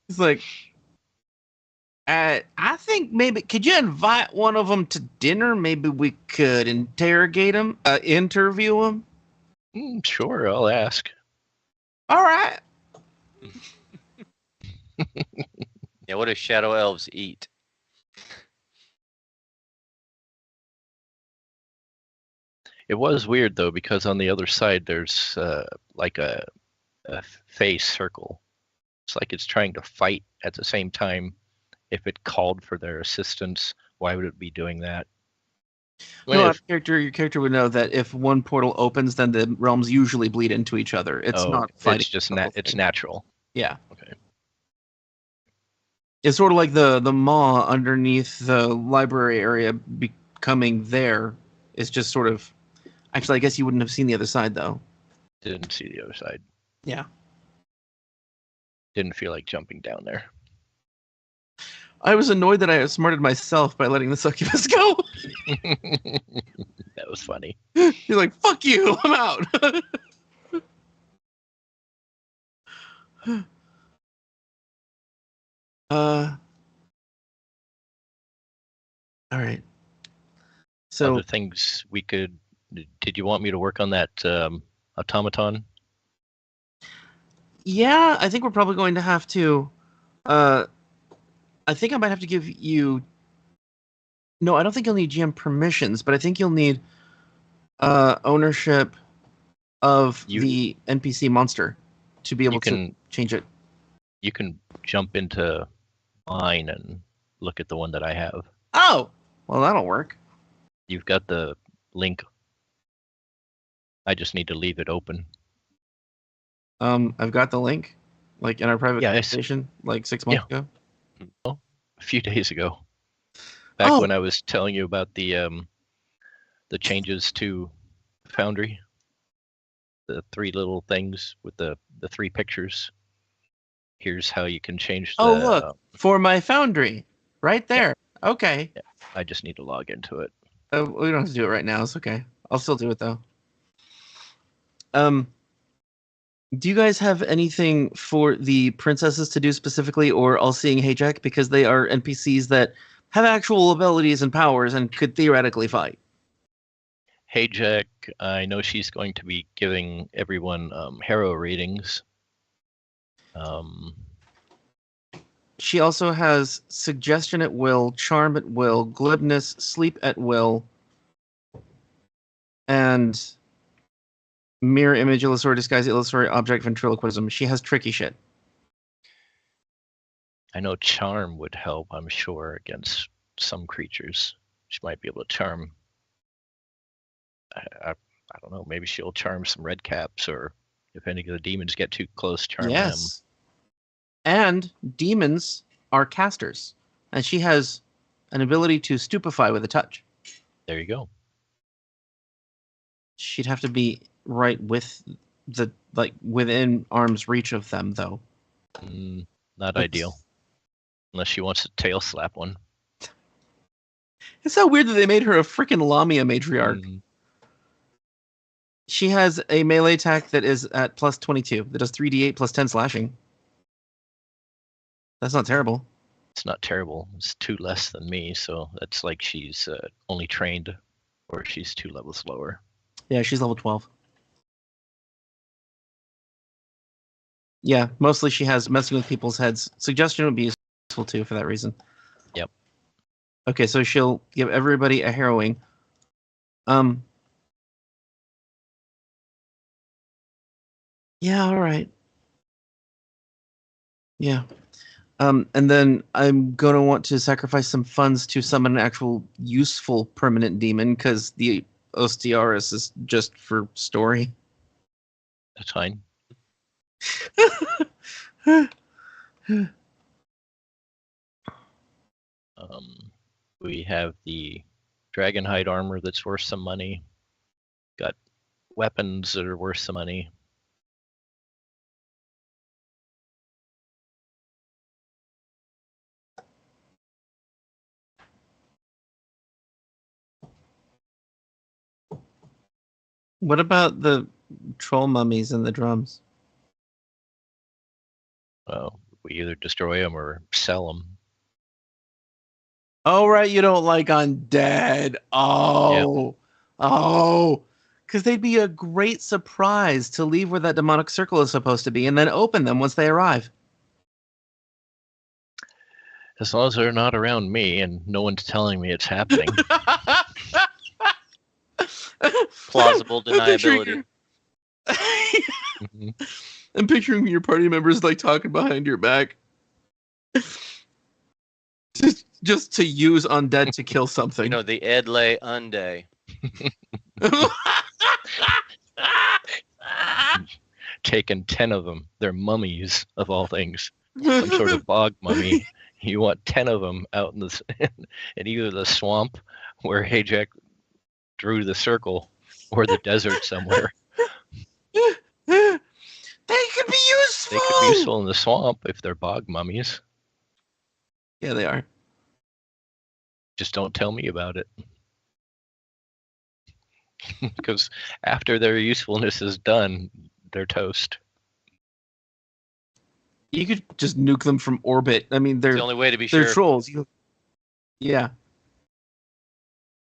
It's like, I think maybe could you invite one of them to dinner? Maybe we could interrogate him, interview him. Sure, I'll ask. All right. Yeah, what do shadow elves eat? It was weird though, because on the other side there's like a face circle. It's like it's trying to fight at the same time. If it called for their assistance, why would it be doing that? Well, your character would know that if one portal opens, then the realms usually bleed into each other. It's not fighting. It's just it's natural. Yeah. Okay. It's sort of like the maw underneath the library area becoming there. It's just sort of. Actually, I guess you wouldn't have seen the other side though. Didn't see the other side. Yeah. Didn't feel like jumping down there. I was annoyed that I outsmarted myself by letting the succubus go. That was funny. He's like, "Fuck you, I'm out." All right. So other things we could. Did you want me to work on that automaton? yeah, I think we're probably going to have to. I think I might have to give you. No, I don't think you'll need GM permissions, but I think you'll need ownership of the NPC monster to be able to change it. You can jump into mine and look at the one that I have. Oh, well, that'll work. You've got the link. I just need to leave it open. I've got the link, like in our private conversation, like 6 months ago. Oh, a few days ago. Back when I was telling you about the changes to Foundry. The 3 little things with the 3 pictures. Here's how you can change the... Oh, look, for my Foundry. Right there. Yeah. Okay. Yeah. I just need to log into it. We don't have to do it right now. It's okay. I'll still do it, though. Do you guys have anything for the princesses to do specifically, or All-Seeing Hayjack? Because they are NPCs that have actual abilities and powers and could theoretically fight. Hayjack, I know she's going to be giving everyone Harrow ratings. She also has Suggestion at Will, Charm at Will, Glibness, Sleep at Will, and Mirror Image, Illusory Disguise, Illusory Object, Ventriloquism. She has tricky shit. I know Charm would help, I'm sure, against some creatures. She might be able to charm. I don't know, maybe she'll charm some red caps, or if any of the demons get too close, charm them. And demons are casters, and she has an ability to stupefy with a touch. There you go. She'd have to be right with within arm's reach of them, though. Not ideal. Unless she wants to tail slap one. It's so weird that they made her a freaking Lamia matriarch. She has a melee attack that is at plus 22. That does 3d8 plus 10 slashing. That's not terrible. It's not terrible. It's 2 less than me, so that's like she's only trained, or she's 2 levels lower. Yeah, she's level 12. Yeah, mostly she has messing with people's heads. Suggestion would be useful too for that reason. Yep. Okay, so she'll give everybody a harrowing. Yeah, all right. Yeah. And then I'm going to want to sacrifice some funds to summon an actual useful permanent demon, because the Ostiaris is just for story. That's fine. We have the Dragonhide armor that's worth some money. Got weapons that are worth some money. What about the troll mummies and the drums? Well, we either destroy them or sell them. Oh, right, you don't like undead. Oh, because they'd be a great surprise to leave where that demonic circle is supposed to be and then open them once they arrive. As long as they're not around me and no one's telling me it's happening. Plausible deniability. I'm picturing your party members like talking behind your back. Just to use undead to kill something. You know, the Edley Unday. Taken 10 of them. They're mummies, of all things. Some sort of bog mummy. You want 10 of them out in either the swamp where Hayjack drew the circle, or the desert somewhere. They could be useful! They could be useful in the swamp if they're bog mummies. Yeah, they are. Just don't tell me about it. Because after their usefulness is done, they're toast. You could just nuke them from orbit. I mean, they're It's the only way to be they're sure. trolls. Yeah.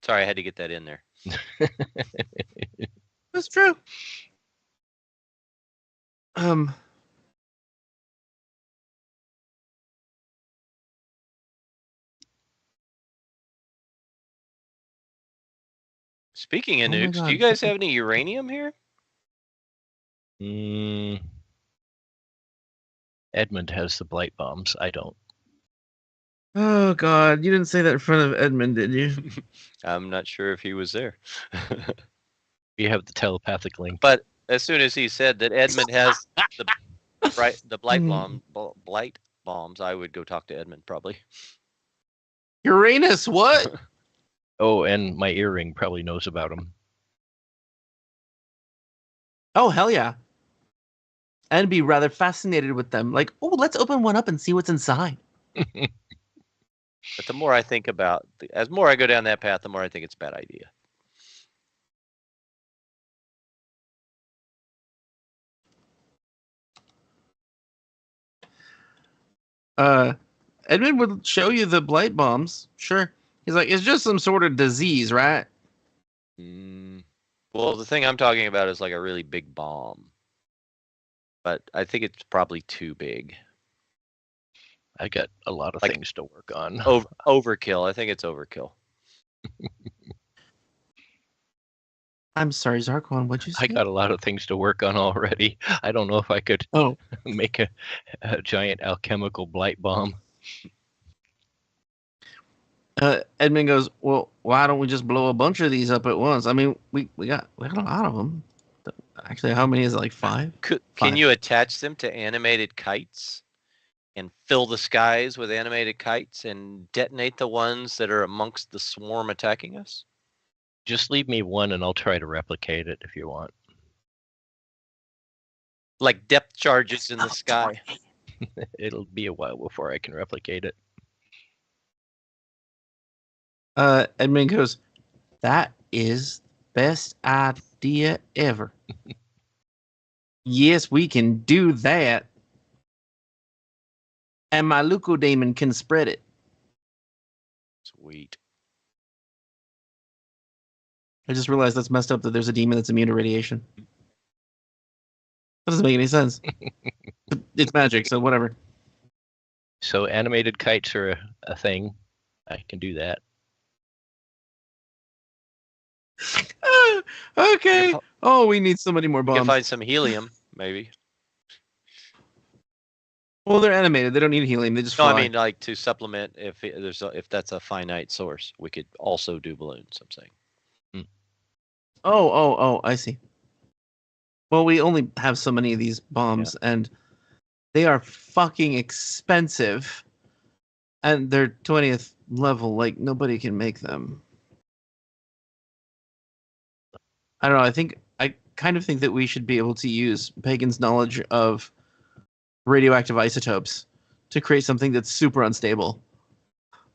Sorry, I had to get that in there. That's true. Speaking of Oh my nukes, do you God. guys have any uranium here? Edmond has the blight bombs. I don't. Oh God, you didn't say that in front of Edmond, did you? I'm not sure if he was there. You have the telepathic link. But as soon as he said that Edmund has the blight bombs, I would go talk to Edmund probably. Uranus, what? Oh, and my earring probably knows about them. Oh hell yeah. And be rather fascinated with them. Like, oh, let's open one up and see what's inside. But the more I think about, as more I go down that path, the more I think it's a bad idea. Edmund would show you the blight bombs. Sure. He's like, it's just some sort of disease, right? Well, the thing I'm talking about is like a really big bomb. But I think it's probably too big. I got a lot of Like, things to work on. Overkill. I think it's overkill. I'm sorry, Zarkwon, what'd you say? I got a lot of things to work on already. I don't know if I could make a giant alchemical blight bomb. Edmund goes, well, why don't we just blow a bunch of these up at once? I mean, we got a lot of them. Actually, how many is it? Like 5? Can Five. you attach them to animated kites and fill the skies with animated kites and detonate the ones that are amongst the swarm attacking us? Just leave me one and I'll try to replicate it if you want. Like depth charges in the sky. It'll be a while before I can replicate it. Edmund goes, that is best idea ever. Yes, we can do that. And my Leucodemon can spread it. Sweet. I just realized that's messed up that there's a demon that's immune to radiation. That doesn't make any sense. It's magic, so whatever. So animated kites are a thing. I can do that. Okay. Oh, we need so many more You can bombs. find some helium, maybe. Well, they're animated. They don't need helium. They just No, fly. I mean like to supplement if that's a finite source, we could also do balloons. I'm saying. Oh, I see. Well, we only have so many of these bombs, and they are fucking expensive. And they're 20th level. Like, nobody can make them. I don't know. I kind of think that we should be able to use Pagan's knowledge of radioactive isotopes to create something that's super unstable.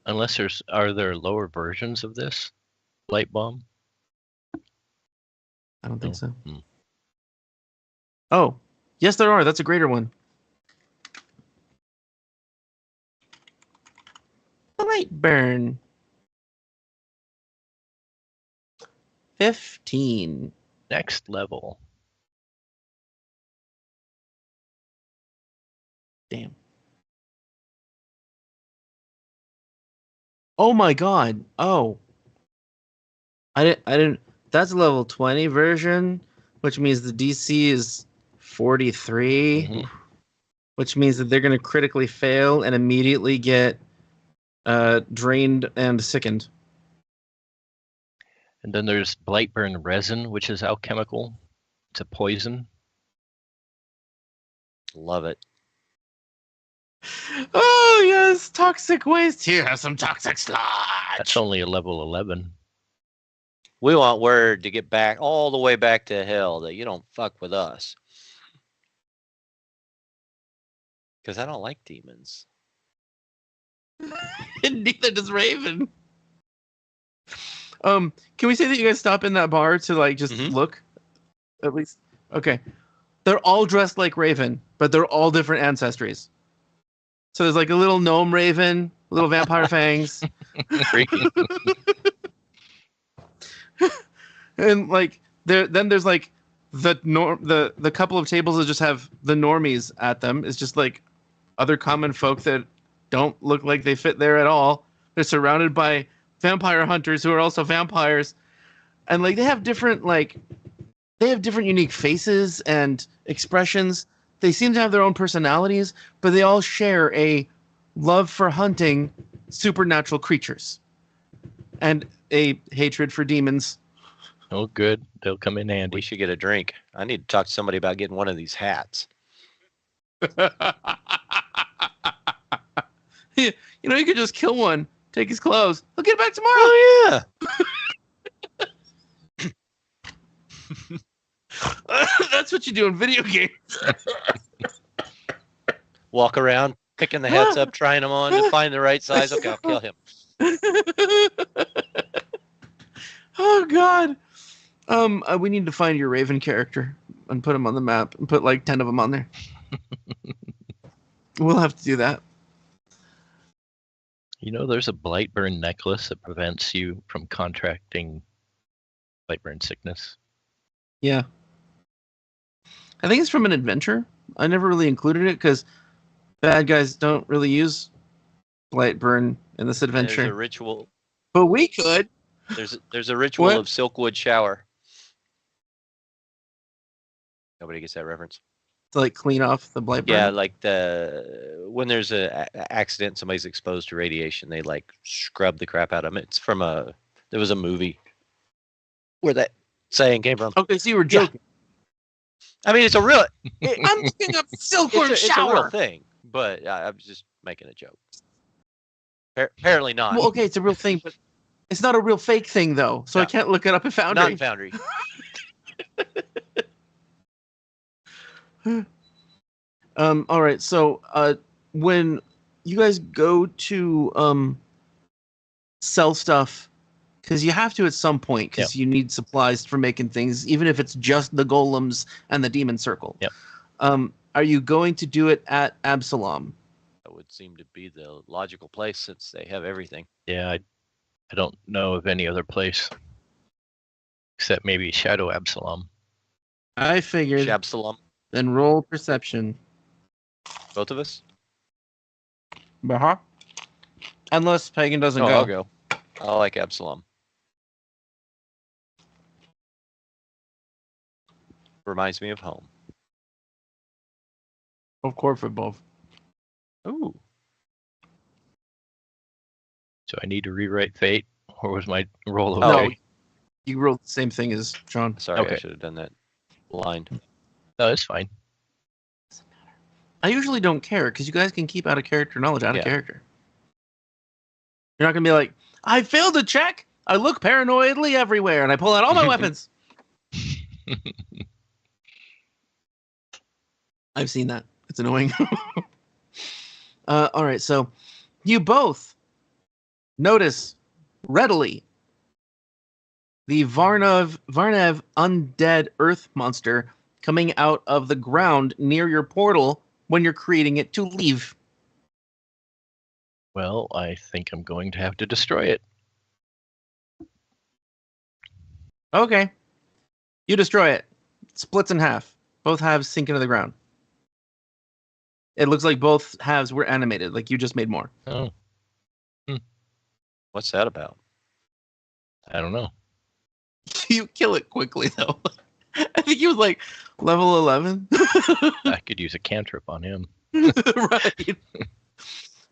Unless are there lower versions of this light bomb? I don't think so. Hmm. Oh, yes, there are. That's a greater one. Light burn. 15. Next level. Damn. Oh my god. Oh. I didn't that's a level 20 version, which means the DC is 43, Mhm. which means that they're going to critically fail and immediately get drained and sickened. And then there's Blightburn resin, which is alchemical. It's a poison. Love it. Oh yes, toxic waste. Here, have some toxic sludge. That's only a level 11. We want word to get back all the way back to hell that you don't fuck with us. Because I don't like demons. Neither does Raven. Can we say that you guys stop in that bar to like just Mhm. look? At least. Okay. They're all dressed like Raven, but they're all different ancestries. So there's like a little gnome Raven, little vampire fangs. Freaky. And like there's like the couple of tables that just have the normies at them. It's just like other common folk that don't look like they fit there at all. They're surrounded by vampire hunters who are also vampires, and like they have different unique faces and expressions. They seem to have their own personalities, but they all share a love for hunting supernatural creatures and a hatred for demons. Oh, good. They'll come in handy. We should get a drink. I need to talk to somebody about getting one of these hats. You know, you could just kill one, take his clothes. He'll get it back tomorrow. Oh yeah. That's what you do in video games. Walk around, picking the hats up, trying them on to find the right size. Okay, I'll kill him. Oh God. We need to find your Raven character and put him on the map and put like 10 of them on there. We'll have to do that. You know, there's a Blightburn necklace that prevents you from contracting Blightburn sickness. Yeah. I think it's from an adventure. I never really included it because bad guys don't really use Blightburn in this adventure. There's a ritual. But we could. There's a ritual What? of Silkwood shower. Nobody gets that reference. To like clean off the Blightburn. Yeah, like when there's a accident, somebody's exposed to radiation, they like scrub the crap out of them. It's from there was a movie where that saying came from. Okay, so you were joking. I mean, it's a real. I'm looking up Silkworm It's a real shower. thing, but I was just making a joke. Apparently not. Well, okay, it's a real thing, but it's not a real fake thing though, so I No. can't look it up in Foundry. Not in Foundry. All right, so when you guys go to sell stuff, because you have to at some point, because you need supplies for making things, even if it's just the golems and the demon circle. Yep. Are you going to do it at Absalom? That would seem to be the logical place since they have everything. Yeah, I don't know of any other place except maybe Shadow Absalom. I figured. Absalom. Then roll perception. Both of us? Uh-huh. Unless Pagan doesn't No, go. I'll go. I like Absalom. Reminds me of home. Of course, for both. Ooh. So I need to rewrite fate, or was my roll Oh. okay? No, you rolled the same thing as John. Sorry, I Okay. should have done that line. No, it's fine. I usually don't care because you guys can keep out of character knowledge out of Yeah. character. You're not gonna be like, I failed a check. I look paranoidly everywhere, and I pull out all my weapons. I've seen that. It's annoying. All right, so you both notice readily the Varnev undead earth monster coming out of the ground near your portal when you're creating it to leave. Well, I think I'm going to have to destroy it. Okay. You destroy it. It splits in half. Both halves sink into the ground. It looks like both halves were animated, like you just made more. Oh, What's that about? I don't know. You kill it quickly, though. I think he was like level 11. I could use a cantrip on him. Right.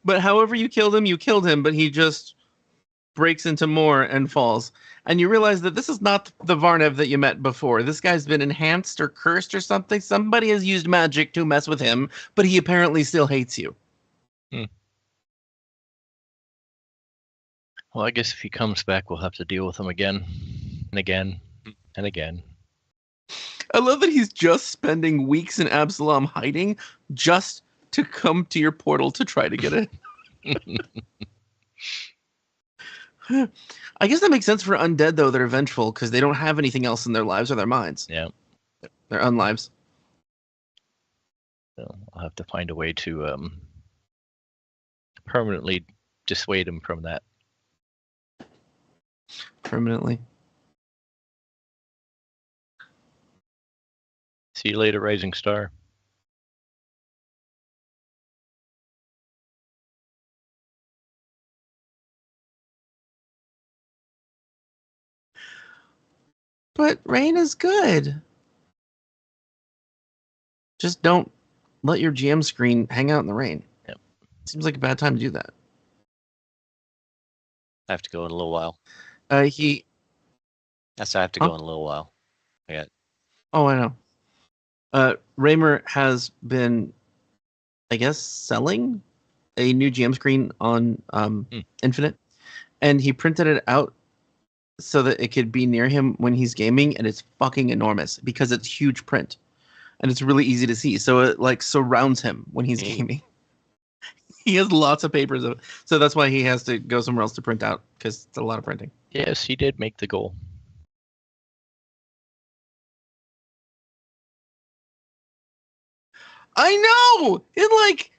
But however you killed him, but he just breaks into more and falls. And you realize that this is not the Varnev that you met before. This guy's been enhanced or cursed or something. Somebody has used magic to mess with him, but he apparently still hates you. Well, I guess if he comes back, we'll have to deal with him again and again and again. I love that he's just spending weeks in Absalom hiding just to come to your portal to try to get it. I guess that makes sense for undead, though. They're vengeful because they don't have anything else in their lives or their minds. Yeah. They're unlives. So I'll have to find a way to permanently dissuade him from that. Permanently. See you later, Rising Star. But rain is good. Just don't let your GM screen hang out in the rain. Yep. Seems like a bad time to do that. I have to go in a little while. He. Yes, I have to Huh? go in a little while. Oh, I know. Raymer has been, I guess, selling a new GM screen on Infinite, and he printed it out so that it could be near him when he's gaming, and it's fucking enormous because it's huge print, and it's really easy to see. So it like surrounds him when he's gaming. He has lots of papers of it, so that's why he has to go somewhere else to print out because it's a lot of printing. Yes, he did make the goal. I know! In like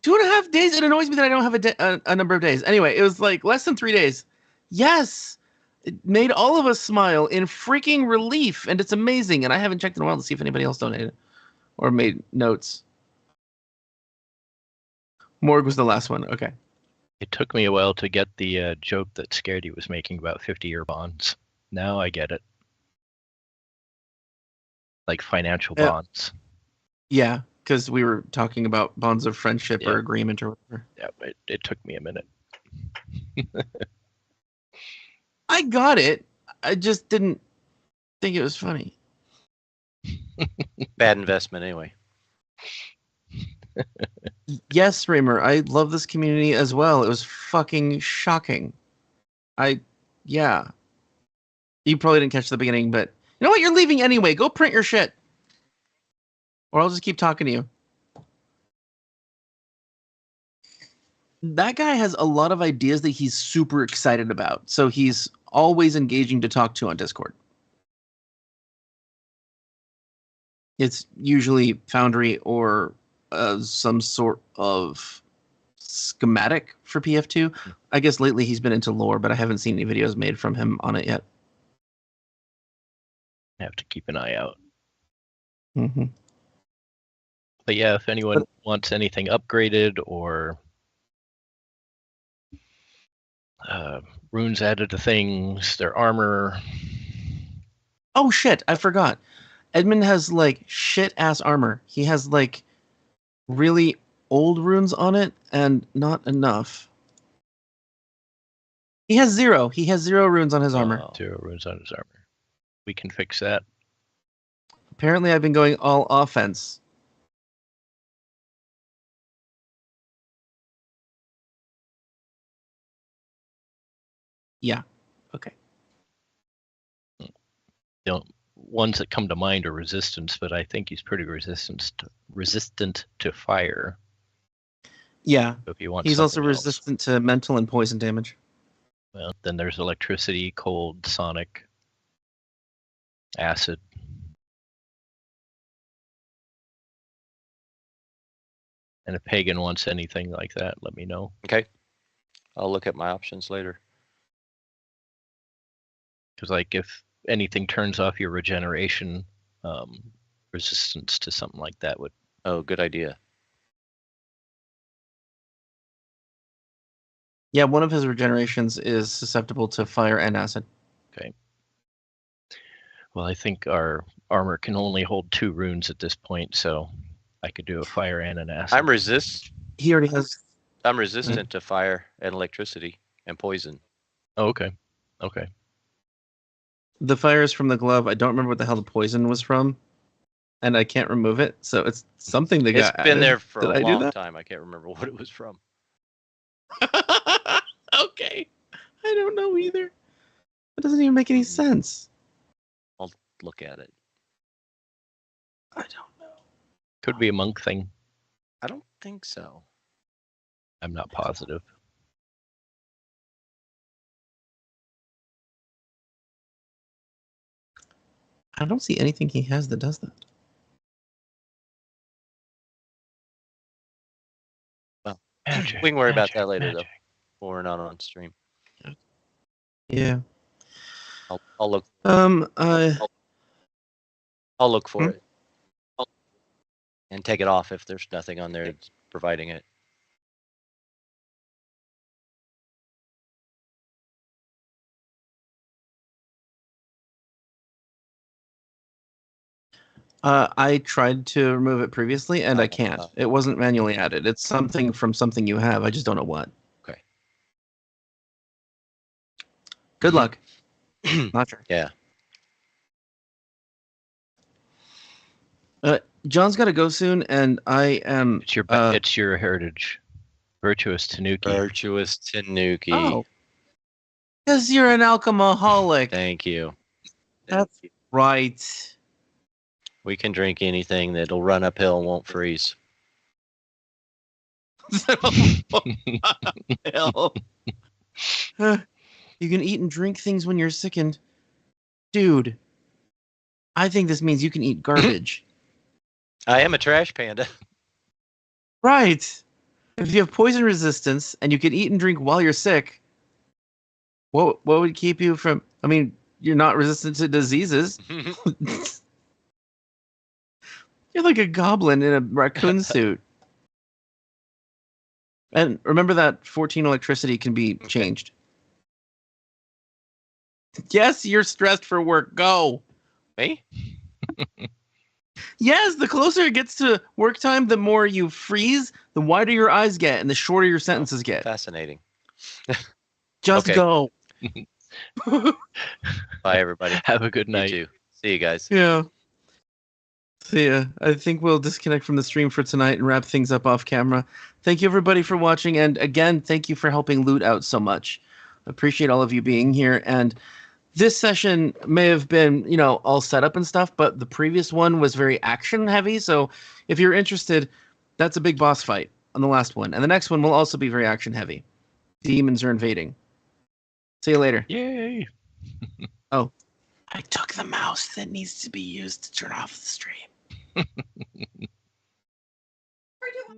2.5 days, it annoys me that I don't have a number of days. Anyway, it was like less than 3 days. Yes! It made all of us smile in freaking relief, and it's amazing. And I haven't checked in a while to see if anybody else donated or made notes. Morg was the last one. Okay. It took me a while to get the joke that Scaredy was making about 50-year bonds. Now I get it. Like financial bonds. Yeah, because we were talking about bonds of friendship or agreement or whatever. Yeah, it took me a minute. I got it. I just didn't think it was funny. Bad investment anyway. Yes, Raymer, I love this community as well. It was fucking shocking. Yeah. You probably didn't catch the beginning, but you know what? You're leaving anyway. Go print your shit. Or I'll just keep talking to you. That guy has a lot of ideas that he's super excited about. So he's always engaging to talk to on Discord. It's usually Foundry or some sort of schematic for PF2. I guess lately he's been into lore, but I haven't seen any videos made from him on it yet. I have to keep an eye out. Mm-hmm. But yeah, if anyone wants anything upgraded or runes added to things, their armor. Oh shit, I forgot. Edmond has like shit ass armor. He has like really old runes on it and not enough. He has 0. He has 0 runes on his armor. Wow. 0 runes on his armor. We can fix that. Apparently I've been going all offense. Yeah. Okay. The ones that come to mind are resistance, but I think he's pretty resistant to fire. Yeah. So if you want He's also something else, resistant to mental and poison damage. well, then there's electricity, cold, sonic, acid. And if Pagan wants anything like that, let me know. Okay. I'll look at my options later. Because like if anything turns off your regeneration, resistance to something like that would. Oh, good idea. Yeah, one of his regenerations is susceptible to fire and acid. Okay. Well, I think our armor can only hold 2 runes at this point, so I could do a fire and an acid. He already has. I'm resistant to fire and electricity and poison. Oh, okay. Okay. The fire is from the glove. I don't remember what the hell the poison was from, and I can't remove it. So it's something that It's got been added. there for Did a I do long that? time. I can't remember what it was from. Okay. I don't know either. It doesn't even make any sense. I'll look at it. I don't know. Could be a monk thing. I don't think so. I'm not positive. I don't see anything he has that does that. Well, Magic, we can worry about that magic, later, magic. though. When we're not on stream. Yeah. I'll look. I'll I'll look for it. and take it off if there's nothing on there that's providing it. I tried to remove it previously, and I can't. Oh. It wasn't manually added. It's something from something you have. I just don't know what. Okay. Good luck. Not sure. Yeah. John's got to go soon, and I am. It's your heritage. Virtuous Tanuki. Virtuous Tanuki. Oh, because you're an alcoholic. Thank you. That's right. We can drink anything that'll run uphill and won't freeze. Hell. You can eat and drink things when you're sickened. Dude, I think this means you can eat garbage. I am a trash panda. Right. If you have poison resistance and you can eat and drink while you're sick, what would keep you from... I mean, you're not resistant to diseases. You're like a goblin in a raccoon suit. And remember that 14 electricity can be changed. Yes, you're stressed for work. Go. Me? Yes, the closer it gets to work time, the more you freeze, the wider your eyes get, and the shorter your sentences get. Fascinating. Just Okay. go. Bye, everybody. Have a good You night. too. See you guys. Yeah. See ya. I think we'll disconnect from the stream for tonight and wrap things up off camera. Thank you, everybody, for watching. And again, thank you for helping Loot out so much. Appreciate all of you being here. And this session may have been, all set up and stuff, but the previous one was very action heavy. So if you're interested, that's a big boss fight on the last one. And the next one will also be very action heavy. Demons are invading. See you later. Yay! Oh, I took the mouse that needs to be used to turn off the stream. Are you-